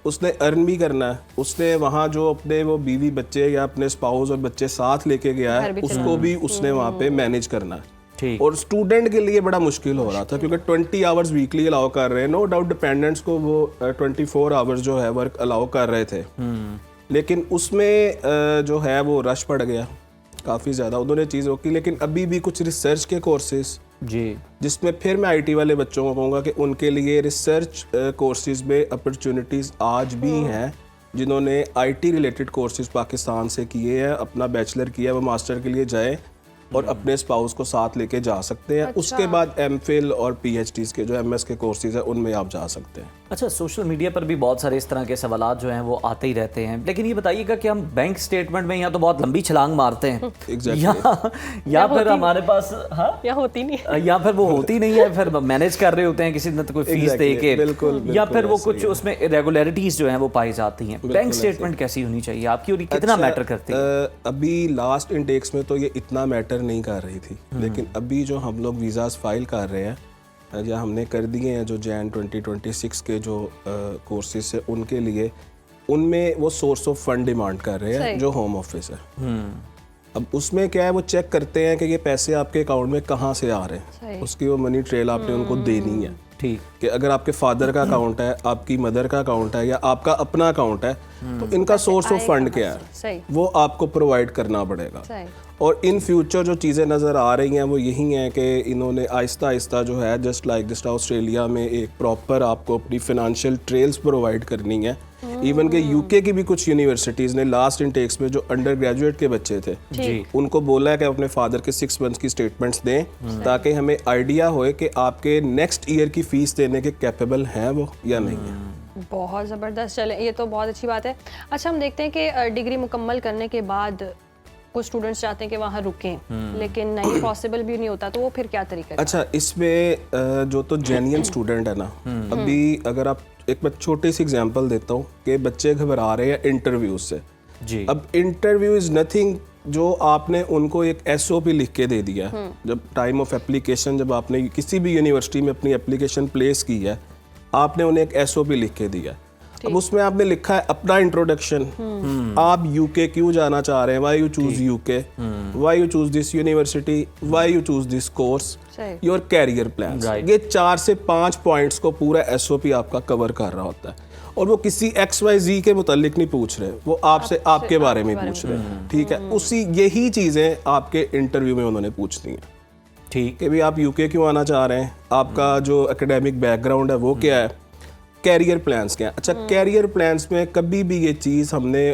उसने अर्न भी करना है, उसने वहाँ जो अपने वो बीवी बच्चे या अपने स्पाउस और बच्चे साथ लेके गया है उसको भी उसने वहाँ पे मैनेज करना है। ठीक। और स्टूडेंट के लिए बड़ा मुश्किल हो रहा था क्योंकि 20 आवर्स वीकली अलाउ कर रहे हैं। नो डाउट डिपेंडेंट्स को वो 24 आवर्स जो है वर्क अलाउ कर रहे थे, लेकिन उसमें जो है वो रश पड़ गया काफ़ी ज़्यादा, उन्होंने चीज़ रोकी। लेकिन अभी भी कुछ रिसर्च के कोर्सेज जी, जिसमें फिर मैं IT वाले बच्चों को कहूँगा कि उनके लिए रिसर्च कोर्सेज में अपॉर्चुनिटीज़ आज भी हैं। जिन्होंने IT रिलेटेड कोर्सेज पाकिस्तान से किए हैं, अपना बैचलर किया है, वो मास्टर के लिए जाए और अपने स्पाउस को साथ लेके जा सकते हैं। उसके बाद MPhil और PhDs के जो MS के कोर्सेज हैं उनमें आप जा सकते हैं। अच्छा, सोशल मीडिया पर भी बहुत सारे इस तरह के सवालात जो हैं वो आते ही रहते हैं, लेकिन ये बताइएगा कि हम बैंक स्टेटमेंट में या तो बहुत लंबी छलांग मारते हैं Exactly. या फिर हमारे पास या होती नहीं, या फिर वो होती नहीं है, फिर मैनेज कर रहे होते हैं किसी न कोई फीस Exactly. दे के, बिल्कुल, या फिर वो ऐसे कुछ ही है। उसमें इरेगुलरिटीज जो हैं वो पाई जाती हैं। बैंक स्टेटमेंट कैसी होनी चाहिए आपकी और ये कितना अच्छा, मैटर करती है? अभी लास्ट इनटेक्स में तो ये इतना मैटर नहीं कर रही थी, लेकिन अभी जो हम लोग वीज़ास फाइल कर रहे हैं या हमने कर दिए हैं जो जैन 2026 के जो कोर्सेज है उनके लिए, उनमें वो सोर्स ऑफ फंड डिमांड कर रहे हैं जो होम ऑफिस है। अब उसमें क्या है, वो चेक करते हैं कि ये पैसे आपके अकाउंट में कहाँ से आ रहे हैं, उसकी वो मनी ट्रेल आपने उनको देनी है। ठीक, कि अगर आपके फादर का अकाउंट है, आपकी मदर का अकाउंट है या आपका अपना अकाउंट है, तो इनका सोर्स ऑफ फंड क्या है वो आपको प्रोवाइड करना पड़ेगा। और इन फ्यूचर जो चीज़ें नज़र आ रही हैं वो यही हैं कि इन्होंने आहिस्ता आहिस्ता जो है जस्ट लाइक जिस ऑस्ट्रेलिया में एक प्रॉपर आपको अपनी फिनेंशियल ट्रेल्स प्रोवाइड करनी है। इवन के यूके की भी कुछ यूनिवर्सिटीज़ ने लास्ट इनटेक्स में जो अंडर ग्रेजुएट के बच्चे थे उनको बोला है कि अपने फादर के 6 मंथ्स की स्टेटमेंट्स दें ताकि हमें आइडिया होए कि आपके नेक्स्ट ईयर की फ़ीस देने के कैपेबल हैं वो या नहीं है। बहुत ज़बरदस्त। चले, ये तो बहुत अच्छी बात है। अच्छा, हम देखते हैं कि डिग्री मुकम्मल करने के बाद कुछ स्टूडेंट्स चाहते हैं कि वहाँ रुकें, लेकिन नहीं, पॉसिबल भी नहीं होता, तो वो फिर क्या तरीका है? अच्छा, इसमें जो तो जेन्युइन स्टूडेंट है ना, अभी अगर आप एक मैं छोटी सी एग्जांपल देता हूँ कि बच्चे घबरा रहे हैं इंटरव्यूज से जी। अब इंटरव्यू इज़ नथिंग जो आपने उनको एक SOP लिख के दे दिया। जब टाइम ऑफ एप्लीकेशन, जब आपने किसी भी यूनिवर्सिटी में अपनी एप्लीकेशन प्लेस की है, आपने उन्हें एक SOP लिख के दिया। अब उसमें आपने लिखा है अपना इंट्रोडक्शन, आप UK क्यों जाना चाह रहे हैं, why you choose UK, why you choose this university, why you choose this course, your career plan. ये 4 से 5 पॉइंट्स को पूरा SOP आपका कवर कर रहा होता है। और वो किसी XYZ के मुतालिक नहीं पूछ रहे, वो आपसे आपके बारे में पूछ रहे हैं। ठीक है, उसी यही चीज़ें आपके इंटरव्यू में उन्होंने पूछनी है। ठीक कि भाई आप UK क्यों आना चाह रहे हैं, आपका जो एकेडमिक बैकग्राउंड है वो क्या है, कैरियर प्लान्स क्या है। अच्छा, कैरियर प्लान्स में कभी भी ये चीज़ हमने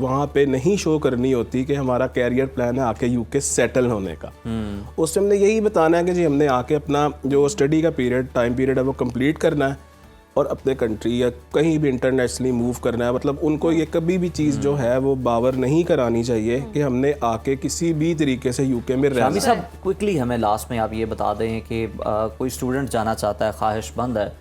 वहाँ पे नहीं शो करनी होती कि हमारा कैरियर प्लान है आके UK सेटल होने का। उस टाइम हमने यही बताना है कि जी हमने आके अपना जो स्टडी का टाइम पीरियड है वो कंप्लीट करना है और अपने कंट्री या कहीं भी इंटरनेशनली मूव करना है। मतलब उनको ये कभी भी चीज़ जो है वो बावर नहीं करानी चाहिए कि हमने आके किसी भी तरीके से UK में रहना। शामी साहब, क्विकली हमें लास्ट में आप ये बता दें कि कोई स्टूडेंट जाना चाहता है, ख्वाहिशमंद है,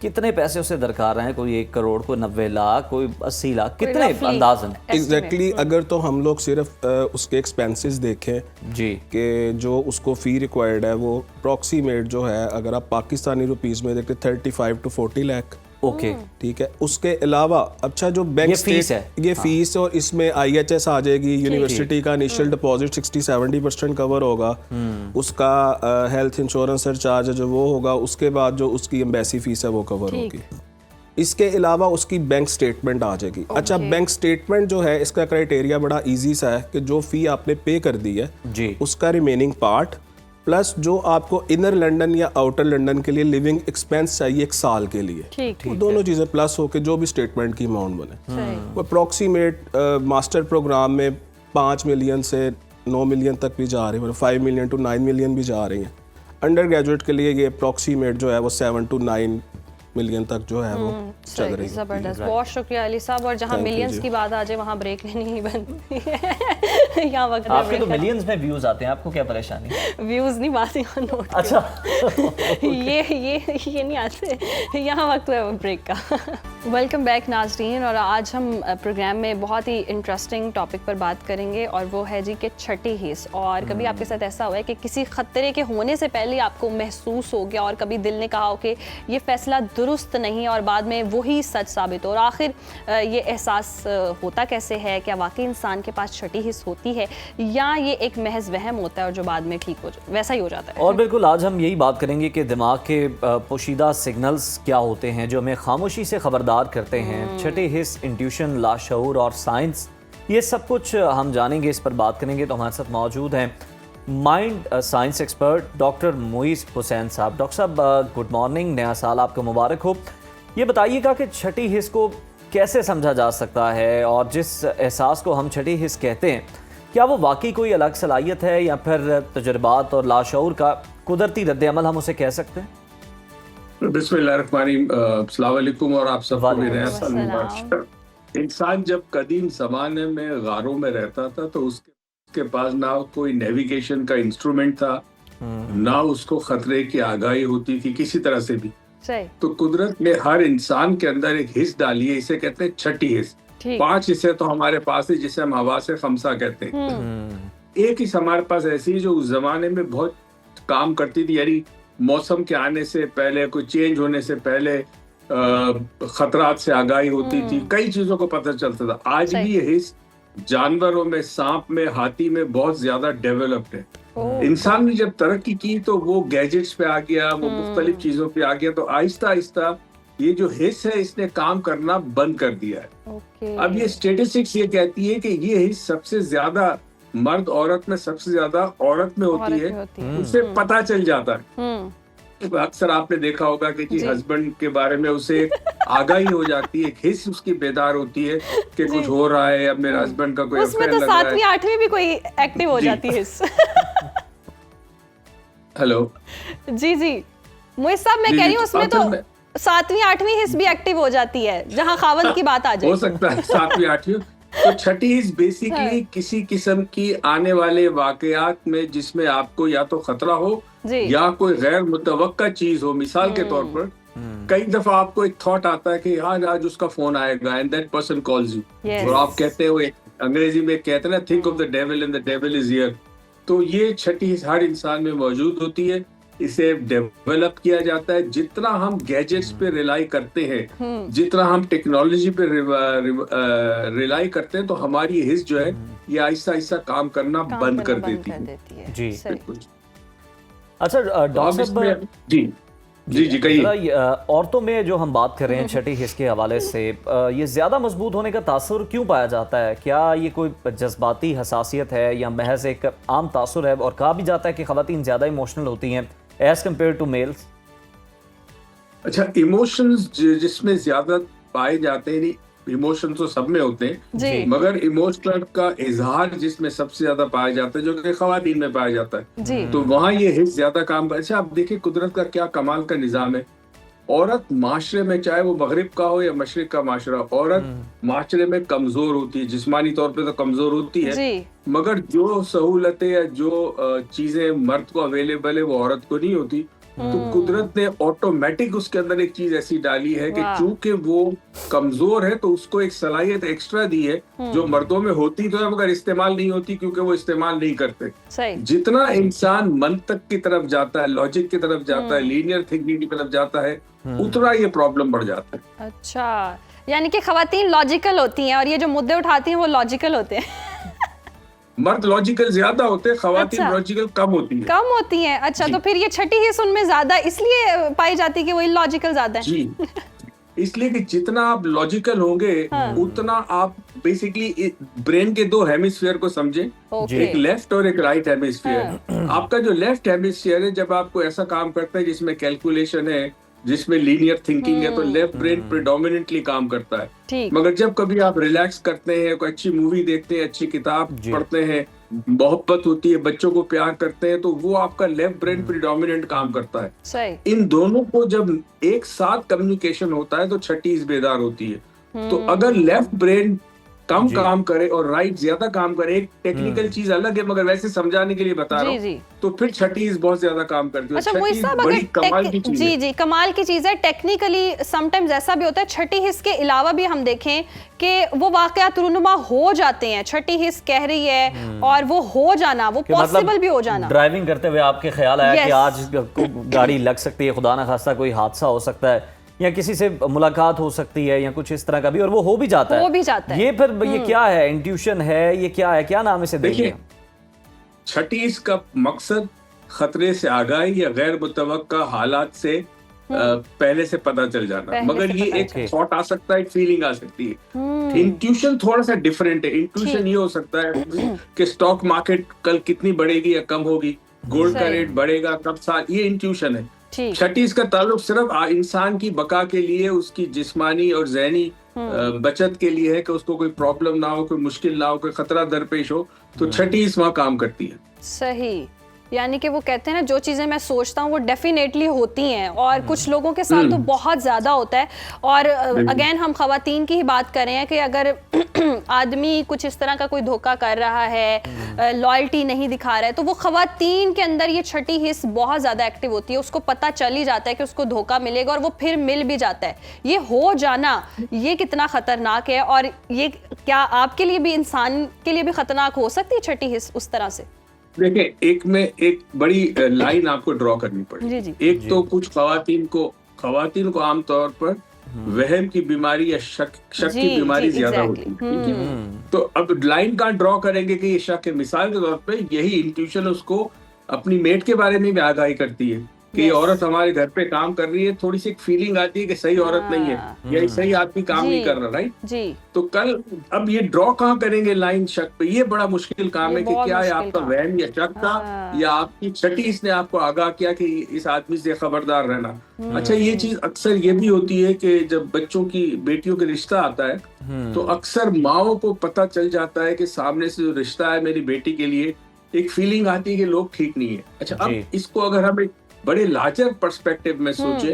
कितने पैसे उसे दरकार हैं? कोई 1 करोड़, कोई 90 लाख, कोई 80 लाख, कितने अंदाजन? एग्जैक्टली अगर तो हम लोग सिर्फ उसके एक्सपेंसेस देखें जी कि जो उसको फ़ी रिक्वायर्ड है वो अप्रॉक्सीमेट जो है, अगर आप पाकिस्तानी रुपीस में देखते 35 to 40 लाख। ओके ठीक है, उसके अलावा अच्छा जो बैंक ये फीस है, ये फीस और इसमें IHS आ जाएगी, यूनिवर्सिटी का इनिशियल डिपॉजिट 60-70% कवर होगा, उसका हेल्थ इंश्योरेंस सरचार्ज जो वो होगा, उसके बाद जो उसकी एम्बेसी फीस है वो कवर होगी। इसके अलावा उसकी बैंक स्टेटमेंट आ जाएगी। अच्छा, बैंक स्टेटमेंट जो है इसका क्राइटेरिया बड़ा इजी सा है कि जो फी आपने पे कर दी है जी उसका रिमेनिंग पार्ट प्लस जो आपको इनर लंदन या आउटर लंदन के लिए लिविंग एक्सपेंस चाहिए 1 साल के लिए, ठीक वो दोनों चीज़ें प्लस होके जो भी स्टेटमेंट की अमाउंट बने, वो अप्रॉक्सीमेट मास्टर प्रोग्राम में 5 मिलियन से 9 मिलियन तक भी जा रही है, 5 मिलियन to 9 मिलियन भी जा रही हैं। अंडर ग्रेजुएट के लिए ये अप्रॉक्सीमेट जो है वो 7 to 9 मिलियन तक जो है वो चल रही है। जबरदस्त, बहुत शुक्रिया अली साहब। और जहाँ मिलियंस की बात आ जाए वहाँ ब्रेक लेनी ही बनती है। यहाँ वक्त आपके तो मिलियंस में व्यूज आते हैं, आपको क्या परेशानी? व्यूज नहीं, बात यहाँ नोट। अच्छा ये नहीं आते। यहाँ वक्त है ब्रेक का। वेलकम बैक नाज़रीन, और आज हम प्रोग्राम में बहुत ही इंटरेस्टिंग टॉपिक पर बात करेंगे और वो है जी कि छठी हिस्स। और कभी आपके साथ ऐसा हुआ है कि किसी खतरे के होने से पहले आपको महसूस हो गया और कभी दिल ने कहा हो कि ये फैसला दुरुस्त नहीं और बाद में वही सच साबित हो, और आखिर ये एहसास होता कैसे है? क्या वाकई इंसान के पास छठी हिस्स होती है या ये एक महज वहम होता है और जो बाद में ठीक हो वैसा ही हो जाता है? और बिल्कुल आज हम यही बात करेंगे कि दिमाग के पोशीदा सिग्नल्स क्या होते हैं जो हमें खामोशी से खबरदार करते हैं। छठी हिस्स, इंट्यूशन, लाशऊर और साइंस, ये सब कुछ हम जानेंगे, इस पर बात करेंगे। तो हमारे साथ मौजूद हैं mind science expert doctor Moiz Hussain साहब। डॉक्टर साहब गुड मॉर्निंग, नया साल आपको मुबारक हो। ये बताइएगा कि छठी हिस्स को कैसे समझा जा सकता है और जिस एहसास को हम छठी हिस्स कहते हैं, क्या वो वाकई कोई अलग सलाहियत है या फिर तजुर्बात और लाशऊर का कुदरती रद्द-ए-अमल हम उसे कह सकते हैं? बिस्मिल्लाहिर्रहमानिर्रहीम, अस्सलाम वालेकुम और आप सबको भी नया साल मुबारक। इंसान जब कदीम ज़माने में गारों में रहता था तो उसके पास ना कोई नेविगेशन का इंस्ट्रूमेंट था, ना उसको खतरे की आगाही होती थी किसी तरह से भी। तो कुदरत ने हर इंसान के अंदर एक हिस्स डाली है, इसे कहते हैं छठी हिस्स। 5 हिस्से तो हमारे पास है जिसे हम हवा से खमसा कहते हैं। एक हिस्स हमारे पास ऐसी है जो उस जमाने में बहुत काम करती थी, यानी मौसम के आने से पहले, कोई चेंज होने से पहले खतरात से आगाही होती थी, कई चीजों को पता चलता था। आज भी ये हिस्स जानवरों में, सांप में, हाथी में बहुत ज्यादा डेवलप्ड है। इंसान ने जब तरक्की की तो वो गैजेट्स पे आ गया, वो मुख्तलिफ चीजों पे आ गया, तो आहिस्ता आहिस्ता ये जो हिस्स है इसने काम करना बंद कर दिया है। अब ये स्टेटिस्टिक्स ये कहती है कि ये हिस्स सबसे ज्यादा मर्द औरत में, सबसे ज्यादा औरत में होती है, उसे पता चल जाता है। अक्सर आपने देखा होगा कि जी हस्बैंड के बारे में उसे आगाही हो जाती है, एक हिस्स उसकी बेदार होती है कि कुछ हो रहा है, अब मेरे हस्बैंड का कोई उसमें तो 7वीं 8वीं भी कोई एक्टिव हो जाती है। हेलो जी जी मोइज़ साहब, मैं कह रही हूँ उसमें तो 7वीं 8वीं हिस्स भी एक्टिव हो जाती है जहाँ खावंद की बात आ जाए। हो सकता है 7वीं 8वीं। तो छठी हिस्स बेसिकली किसी किस्म की आने वाले वाकयात में जिसमें आपको या तो खतरा हो या कोई गैर मुतवक्का चीज हो। मिसाल के तौर पर कई दफा आपको एक थॉट आता है कि यार आज उसका फोन आएगा and that person calls you, और आप कहते हो, अंग्रेजी में कहते हैं ना, think of the devil and the devil is here. तो ये छठी हिस्स हर इंसान में मौजूद होती है, इसे डेवलप किया जाता है। जितना हम गैजेट्स पे रिलाई करते हैं, जितना हम टेक्नोलॉजी पे रिलाई करते हैं, तो हमारी हिस्स जो है ये आहिस्ता आहिस्ता काम करना बंद कर देती है। जी अच्छा डॉक्टर साहब, जी कहिए। औरतों में जो हम बात कर रहे हैं छठी हिस्स के हवाले से, ये ज्यादा मजबूत होने का तासुर क्यों पाया जाता है? क्या ये कोई जज्बाती हसासियत है या महज एक आम तासुर है? और कहा भी जाता है कि खवातीन ज्यादा इमोशनल होती हैं एज कम्पेयर टू मेल्स। अच्छा, इमोशंस जिसमें ज्यादा पाए जाते हैं, इमोशन तो सब में होते हैं, मगर इमोशनल का इजहार जिसमें सबसे ज्यादा पाया जाता है जो कि खवातीन में पाया जाता है, तो वहाँ ये हिस्स ज्यादा काम। अच्छा, आप देखिए कुदरत का क्या कमाल का निजाम है। औरत माशरे में, चाहे वो मगरिब का हो या मशरिक का माशरा, औरत माशरे में कमजोर होती है, जिस्मानी तौर पे तो कमजोर होती है, मगर जो सहूलतें या जो चीजें मर्द को अवेलेबल है वो औरत को नहीं होती। तो कुदरत ने ऑटोमेटिक उसके अंदर एक चीज ऐसी डाली है कि चूंकि वो कमजोर है तो उसको एक सलाहियत एक्स्ट्रा दी है जो मर्दों में होती तो है मगर इस्तेमाल नहीं होती क्योंकि वो इस्तेमाल नहीं करते। सही। जितना इंसान मंतक की तरफ जाता है, लॉजिक की तरफ जाता है, लीनियर थिंकिंग की तरफ जाता है, उतना ये प्रॉब्लम बढ़ जाता है। अच्छा, यानी कि खवातीन लॉजिकल होती हैं और ये जो मुद्दे उठाती हैं वो लॉजिकल होते हैं। मर्द लॉजिकल ज्यादा होते हैं, खवातीन अच्छा। लॉजिकल कम होती है। कम होती हैं। अच्छा, तो फिर ये छठी हिस्स उनमें ज्यादा इसलिए पाई जाती है कि वो इलॉजिकल ज्यादा है। जी, इसलिए कि जितना आप लॉजिकल होंगे उतना आप बेसिकली ब्रेन के दो हेमिस्फीयर को समझे, ओके। एक लेफ्ट और एक राइट हेमिस्फीयर। आपका जो लेफ्ट हेमिस्फीयर है जब आपको ऐसा काम करता है जिसमें कैलकुलेशन है, जिसमें लीनियर थिंकिंग है, तो लेफ्ट ब्रेन प्रेडोमिनेंटली काम करता है। ठीक। मगर जब कभी आप रिलैक्स करते हैं, कोई अच्छी मूवी देखते हैं, अच्छी किताब पढ़ते हैं, मोहब्बत होती है, बच्चों को प्यार करते हैं, तो वो आपका लेफ्ट ब्रेन प्रिडोमिनेंट काम करता है। सही। इन दोनों को जब एक साथ कम्युनिकेशन होता है तो छठी बेदार होती है। तो अगर लेफ्ट ब्रेन कम काम करे और राइट ज्यादा काम करे, एक टेक्निकल चीज अलग है मगर वैसे समझाने के लिए बता रहा हूँ, तो फिर छठी बहुत ज्यादा काम करती है। अच्छा, मोहित साहब, बड़ी कमाल की चीज है। जी, कमाल की चीज है। टेक्निकली समटाइम्स ऐसा भी होता है, छठी हिस्स के अलावा भी हम देखें कि वो वाकयात रूनुमा हो जाते हैं। छठी हिस्स कह रही है और वो हो जाना, वो पॉसिबल भी हो जाना। ड्राइविंग करते हुए आपके ख्याल आया कि आज गाड़ी लग सकती है, खुदा ना खास्ता कोई हादसा हो सकता है या किसी से मुलाकात हो सकती है या कुछ इस तरह का भी, और वो हो भी जाता है। हो भी जाता है। ये फिर ये क्या है? इंट्यूशन है? ये क्या है? क्या नाम इसे देंगे? छठी का मकसद खतरे से आगाही या गैर मुतवक्का हालात से पहले से पता चल जाना। मगर ये एक थॉट आ सकता है, एक फीलिंग आ सकती है। इंट्यूशन थोड़ा सा डिफरेंट है। इंट्यूशन ये हो सकता है कि स्टॉक मार्केट कल कितनी बढ़ेगी या कम होगी, गोल्ड का रेट बढ़ेगा कब साल, ये इंट्यूशन है। छठी इसका ताल्लुक सिर्फ इंसान की बका के लिए, उसकी जिस्मानी और ज़हनी बचत के लिए है कि उसको कोई प्रॉब्लम ना हो, कोई मुश्किल ना हो, कोई खतरा दरपेश हो, तो छठी वहाँ काम करती है। सही। यानी कि वो कहते हैं ना, जो चीज़ें मैं सोचता हूँ वो डेफिनेटली होती हैं, और कुछ लोगों के साथ तो बहुत ज़्यादा होता है। और अगेन हम खवातीन की ही बात कर रहे हैं कि अगर आदमी कुछ इस तरह का कोई धोखा कर रहा है, लॉयल्टी नहीं दिखा रहा है, तो वो खवातीन के अंदर ये छठी हिस्स बहुत ज़्यादा एक्टिव होती है। उसको पता चल ही जाता है कि उसको धोखा मिलेगा और वो फिर मिल भी जाता है। ये हो जाना, ये कितना ख़तरनाक है, और ये क्या आपके लिए भी, इंसान के लिए भी ख़तरनाक हो सकती है छठी हिस्स उस तरह से? देखिए, एक बड़ी लाइन आपको ड्रॉ करनी पड़ेगी। एक तो कुछ खवातीन को आमतौर पर वहम की बीमारी या शक की बीमारी ज्यादा होती है। तो अब लाइन कहाँ ड्रॉ करेंगे कि ये शक है? मिसाल के तौर पे यही इंट्यूशन उसको अपनी मेट के बारे में भी आगाही करती है कि ये औरत हमारे घर पे काम कर रही है, थोड़ी सी फीलिंग आती है कि सही औरत नहीं है या सही आदमी काम नहीं कर रहा, राइट जी। तो कल अब ये ड्रॉ कहाँ करेंगे लाइन शक पे? ये बड़ा मुश्किल काम है कि क्या है आपका वहम या शक था या आपकी छठी इसने आपको आगाह किया कि इस आदमी से खबरदार रहना। अच्छा, ये चीज अक्सर ये भी होती है कि जब बच्चों की बेटियों के रिश्ता आता है तो अक्सर माओ को पता चल जाता है कि सामने से जो रिश्ता है मेरी बेटी के लिए, एक फीलिंग आती है कि लोग ठीक नहीं है। अच्छा, अब इसको अगर हम एक बड़े लार्जर पर्सपेक्टिव में सोचे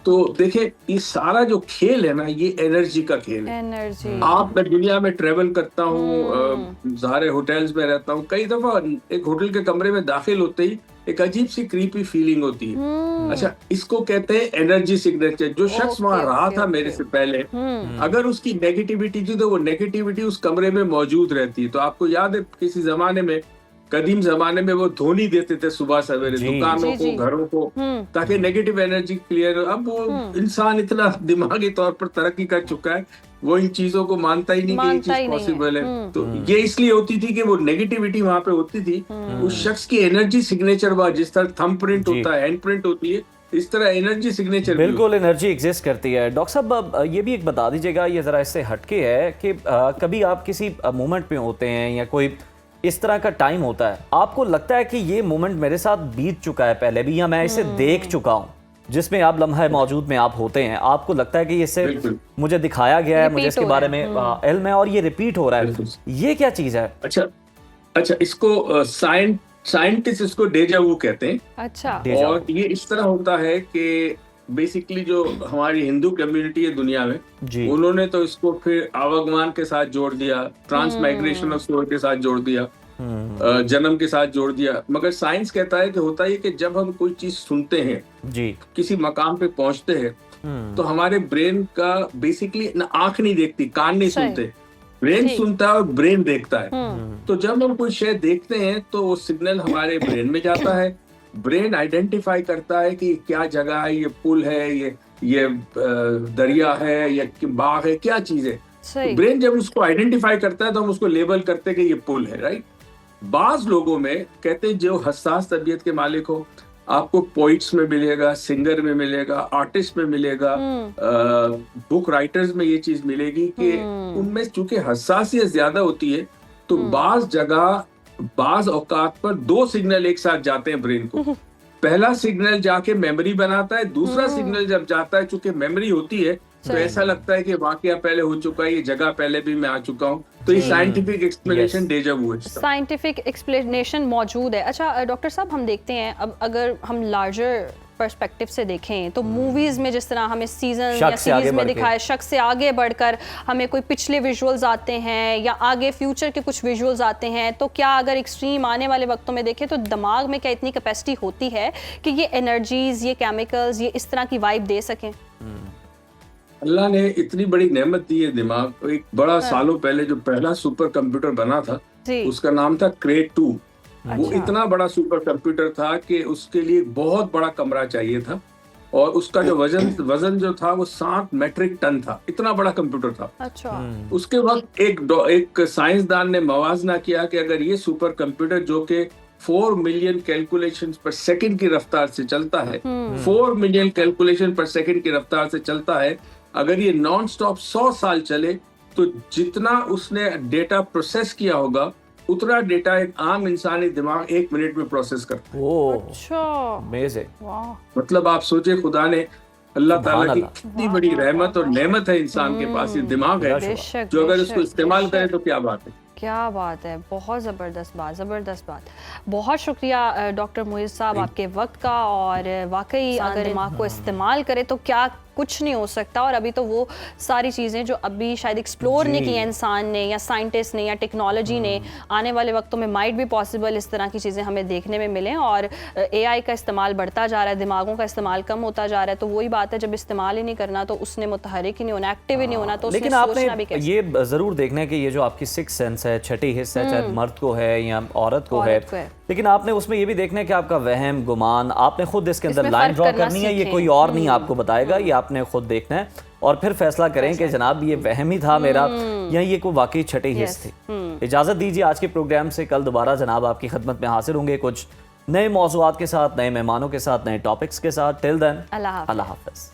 तो देखें, ये सारा जो खेल है ना, ये एनर्जी का खेल है। मैं दुनिया में ट्रेवल करता हूँ, सारे होटल्स में रहता हूँ, कई दफा एक होटल के कमरे में दाखिल होते ही एक अजीब सी क्रीपी फीलिंग होती है। अच्छा, इसको कहते हैं एनर्जी सिग्नेचर। जो शख्स वहाँ रहा था मेरे से पहले, अगर उसकी नेगेटिविटी थी तो वो नेगेटिविटी उस कमरे में मौजूद रहती है। तो आपको याद है किसी जमाने में, कदीम जमाने में वो धोनी देते थे सुबह सवेरे दुकानों को, घरों को, ताकि नेगेटिव एनर्जी क्लियर हो। अब वो इंसान इतना दिमागी तौर पर तरक्की कर चुका है, वो इन चीजों को मानता ही नहीं कि ये चीज पॉसिबल है। तो ये इसलिए होती थी कि वो नेगेटिविटी वहां पे होती थी, उस शख्स की एनर्जी सिग्नेचर हुआ, जिस तरह थंब प्रिंट होता है, हैंड प्रिंट होती है, इस तरह एनर्जी सिग्नेचर बिल्कुल एनर्जी एग्जिस्ट करती है। डॉक्टर साहब, ये भी एक बता दीजिएगा, ये जरा इससे हटके है कि कभी आप किसी मोमेंट पे होते हैं या कोई इस तरह का टाइम होता है, आपको लगता है कि ये मोमेंट मेरे साथ बीत चुका है पहले भी, या मैं इसे देख चुका हूँ, जिसमें आप लम्हा मौजूद में आप होते हैं, आपको लगता है कि इससे मुझे दिखाया गया है, मुझे इसके बारे में इल्म है और ये रिपीट हो रहा है, ये क्या चीज है? अच्छा, इसको साइंटिस्ट इसको डेजा वू कहते हैं। अच्छा, और ये इस तरह होता है कि बेसिकली जो हमारी हिंदू कम्युनिटी है दुनिया में, उन्होंने तो इसको फिर आवागमन के साथ जोड़ दिया, ट्रांस माइग्रेशन ऑफ सोल के साथ जोड़ दिया, जन्म के साथ जोड़ दिया, मगर साइंस कहता है कि होता है कि जब हम कोई चीज सुनते हैं, जी, किसी मकाम पे पहुंचते हैं, तो हमारे ब्रेन का बेसिकली आंख नहीं देखती, कान नहीं सुनते, ब्रेन सुनता है और ब्रेन देखता है। तो जब हम कोई शय देखते हैं तो वो सिग्नल हमारे ब्रेन में जाता है, ब्रेन आइडेंटिफाई करता है कि क्या जगह है, ये पुल है, ये दरिया है, या बाग है, क्या चीज है। तो ब्रेन जब उसको आइडेंटिफाई करता है तो हम उसको लेबल करते हैं कि ये पुल है, राइट। बाज लोगों में कहते हैं जो हसास तबीयत के मालिक हो, आपको पोइट्स में मिलेगा, सिंगर में मिलेगा, आर्टिस्ट में मिलेगा, बुक राइटर्स में ये चीज मिलेगी कि उनमें चूंकि हसासियत ज्यादा होती है, तो बाज जगह बाज औकात पर दो सिग्नल एक साथ जाते हैं ब्रेन को। पहला सिग्नल जाके मेमोरी बनाता है, दूसरा सिग्नल जब जाता है, चूंकि मेमोरी होती है तो ऐसा लगता है कि वाकया पहले हो चुका है, ये जगह पहले भी मैं आ चुका हूँ। तो ये साइंटिफिक एक्सप्लेनेशन डेजा वू है, साइंटिफिक एक्सप्लेनेशन मौजूद है। अच्छा डॉक्टर साहब, हम देखते हैं अब अगर हम लार्जर पर्सपेक्टिव से देखें तो मूवीज में जिस तरह हमें सीजन या सीरीज में दिखाए, शख्स से आगे बढ़कर हमें कोई पिछले विजुअल्स आते हैं या आगे फ्यूचर के कुछ विजुअल्स आते हैं, तो क्या अगर एक्सट्रीम आने वाले वक्तों में देखें तो दिमाग में क्या इतनी कैपेसिटी होती है कि ये एनर्जीज, ये केमिकल्स, ये इस तरह की वाइब दे सकें? अल्लाह ने इतनी बड़ी नेमत दी है दिमाग। एक बड़ा सालों पहले जो पहला सुपर कंप्यूटर बना था, उसका नाम था क्रे 2। वो इतना बड़ा सुपर कंप्यूटर था कि उसके लिए बहुत बड़ा कमरा चाहिए था, और उसका जो वजन जो था वो 7 मेट्रिक टन था, इतना बड़ा कंप्यूटर था। अच्छा। उसके वक्त एक साइंसदान ने मवाजना किया कि अगर ये सुपर कंप्यूटर जो कि 4 मिलियन कैलकुलेशंस पर सेकंड की रफ्तार से चलता है, 4 मिलियन कैलकुलेशन पर सेकंड की रफ्तार से चलता है, अगर ये नॉन स्टॉप 100 साल चले तो जितना उसने डेटा प्रोसेस किया होगा उतना डेटा एक आम इंसानी दिमाग 1 मिनट में प्रोसेस करता है। अच्छा, अमेजिंग। मतलब आप सोचे, खुदा ने, अल्लाह ताला की कितनी बड़ी रहमत और नेमत है इंसान के पास, ये दिमाग है जो अगर इसको इस्तेमाल करे तो क्या बात है। क्या बात है, बहुत ज़बरदस्त बात, ज़बरदस्त बात। बहुत शुक्रिया डॉक्टर मुइज़ साहब आपके वक्त का, और वाकई अगर दिमाग को इस्तेमाल करे तो क्या कुछ नहीं हो सकता। और अभी तो वो सारी चीज़ें जो अभी शायद एक्सप्लोर नहीं की है इंसान ने या साइंटिस्ट ने या टेक्नोलॉजी ने, आने वाले वक्तों में माइट भी पॉसिबल इस तरह की चीज़ें हमें देखने में मिलें। और AI का इस्तेमाल बढ़ता जा रहा है, दिमागों का इस्तेमाल कम होता जा रहा है, तो वही बात है, जब इस्तेमाल ही नहीं करना तो उसने मुतहरिक ही नहीं होना, एक्टिव ही नहीं होना, तो लेकिन आपने ये ज़रूर देखना है कि ये जो आपकी 6th सेंस है, छठी हिस्सा है, चाहे मर्द को है या औरत को है, लेकिन आपने उसमें ये भी देखना है कि आपका वहम, गुमान, आपने खुद इसके अंदर लाइन ड्रॉ करनी है, ये कोई और नहीं आपको बताएगा, ये आपने खुद देखना है और फिर फैसला करें कि जनाब ये वहम ही था मेरा या ये कोई वाकई छठी हिस्स थी। इजाज़त दीजिए, आज के प्रोग्राम से कल दोबारा जनाब आपकी खिदमत में हाजिर होंगे कुछ नए मौज़ूआत के साथ, नए मेहमानों के साथ, नए टॉपिक्स के साथ। टिल देन, अल्लाह हाफ़िज़।